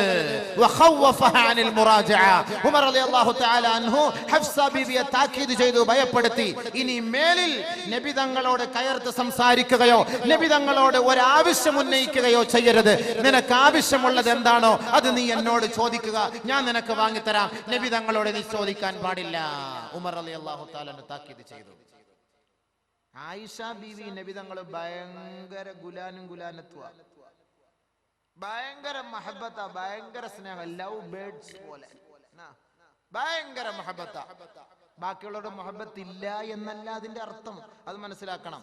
S1: വഖവഫഹ അനിൽ മുറാജഅ. ഉമർ റളിയല്ലാഹു തആല അൻഹു ഹഫ്സ ബീവിയെ താക്കീത് ചെയ്തു, ഭയപ്പെടുത്തി. ഇനി മേലിൽ നബിതങ്ങളോട് കയർത്ത് സംസാരിക്കുകയോ നബിതങ്ങളോട് ഒരാവശ്യം ഉന്നയിക്കുകയോ ചെയ്യരുത്. നിനക്ക് ആവശ്യമുള്ളത് എന്താണോ അത് നീ എന്നോട് ചോദിക്കുക, ഞാൻ നിനക്ക് വാങ്ങിത്തരാം. നബിതങ്ങളോട് നീ ചോദിക്കാൻ പാടില്ല. ഉമർ റളിയല്ലാഹു തആല താക്കീത് ചെയ്തു. ആയിഷ ബീവി നബിതങ്ങൾ ഭയങ്കര ഗുലാനത്വ, ഭയങ്കര മഹബത്ത, ഭയങ്കര സ്നേഹം, ലവ് ബേർഡ്സ് പോലെ ഭയങ്കര മഹബത്ത. ബാക്കിയുള്ളവരുടെ മുഹബത്ത് ഇല്ല എന്നല്ല അതിന്റെ അർത്ഥം, അത് മനസ്സിലാക്കണം.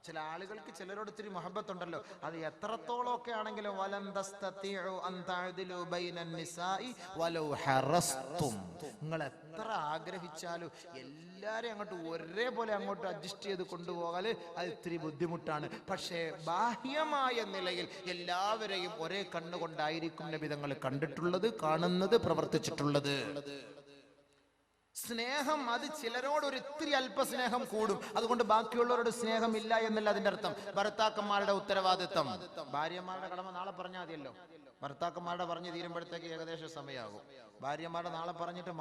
S1: ചില ആളുകൾക്ക് ചിലരോട് ഇത്തിരി മുഹബത്ത് ഉണ്ടല്ലോ, അത് എത്രത്തോളം ഒക്കെ ആണെങ്കിലും വലൻ തസ്തതിഉ അൻ തഅദിലു ബൈനൻ നിസാഇ വലൗ ഹറസ്തും. നിങ്ങൾ എത്ര ആഗ്രഹിച്ചാലും എല്ലാരെയും അങ്ങോട്ട് ഒരേപോലെ അങ്ങോട്ട് അഡ്ജസ്റ്റ് ചെയ്ത് കൊണ്ടുപോകാൻ അത് ഇത്തിരി ബുദ്ധിമുട്ടാണ്. പക്ഷേ ബാഹ്യമായ നിലയിൽ എല്ലാവരെയും ഒരേ കണ്ണുകൊണ്ടായിരിക്കും നബി തങ്ങൾ കണ്ടിട്ടുള്ളത്, കാണുന്നത്, പ്രവർത്തിച്ചിട്ടുള്ളത്. സ്നേഹം അത് ചിലരോട് ഒരു ഇത്തിരി അല്പസ്നേഹം കൂടും, അതുകൊണ്ട് ബാക്കിയുള്ളവരോട് സ്നേഹം ഇല്ല എന്നല്ല അതിന്റെ അർത്ഥം. ഭർത്താക്കന്മാരുടെ ഉത്തരവാദിത്തം, ഭാര്യമാരുടെ കടമ നാളെ പറഞ്ഞാൽ മതിയല്ലോ. ഭർത്താക്കന്മാരുടെ പറഞ്ഞു തീരുമ്പോഴത്തേക്ക് ഏകദേശം സമയമാകും. ഭാര്യമാരുടെ നാളെ പറഞ്ഞിട്ട്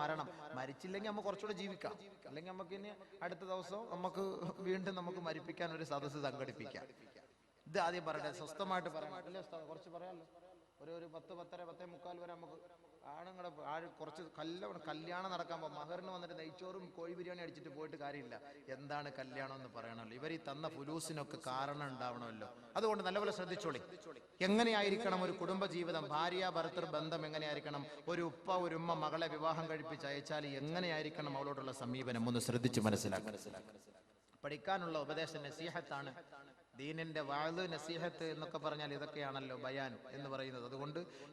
S1: മരിച്ചില്ലെങ്കിൽ നമുക്ക് കുറച്ചുകൂടെ ജീവിക്കാം, അല്ലെങ്കിൽ നമുക്ക് ഇനി അടുത്ത ദിവസം നമുക്ക് വീണ്ടും നമുക്ക് മരിപ്പിക്കാൻ ഒരു സദസ്സ് സംഘടിപ്പിക്കാം. ഇത് ആദ്യം പറയട്ടെ, സ്വസ്ഥമായിട്ട് പറയാം. കുറച്ച് പറയാമല്ലോ, ഒരു 10, 10:30, 10:45 വരെ നമുക്ക് ആണുങ്ങളെ കുറച്ച് കല്യാണം നടക്കാൻ പോകും. മഹറിന് വന്നിട്ട് നെയ്ച്ചോറും കോഴി ബിരിയാണി അടിച്ചിട്ട് പോയിട്ട് കാര്യമില്ല. എന്താണ് കല്യാണം എന്ന് പറയണമല്ലോ. ഇവർ ഈ തന്ന ഫുലൂസിനൊക്കെ കാരണം ഉണ്ടാവണമല്ലോ. അതുകൊണ്ട് നല്ലപോലെ ശ്രദ്ധിച്ചോളി. എങ്ങനെയായിരിക്കണം ഒരു കുടുംബ ജീവിതം, ഭാര്യ ഭർത്തൃ ബന്ധം എങ്ങനെയായിരിക്കണം? ഒരു ഉപ്പ ഒരു ഉമ്മ മകളെ വിവാഹം കഴിപ്പിച്ച് അയച്ചാൽ എങ്ങനെയായിരിക്കണം അവളോടുള്ള സമീപനം? ഒന്ന് ശ്രദ്ധിച്ച് മനസ്സിലാക്കുക. പഠിക്കാനുള്ള ഉപദേശ നസീഹത്താണ്. ദീനിന്റെ വാഴ് നസീഹത്ത് എന്നൊക്കെ പറഞ്ഞാൽ ഇതൊക്കെയാണല്ലോ ബയാൻ എന്ന് പറയുന്നത്. അതുകൊണ്ട്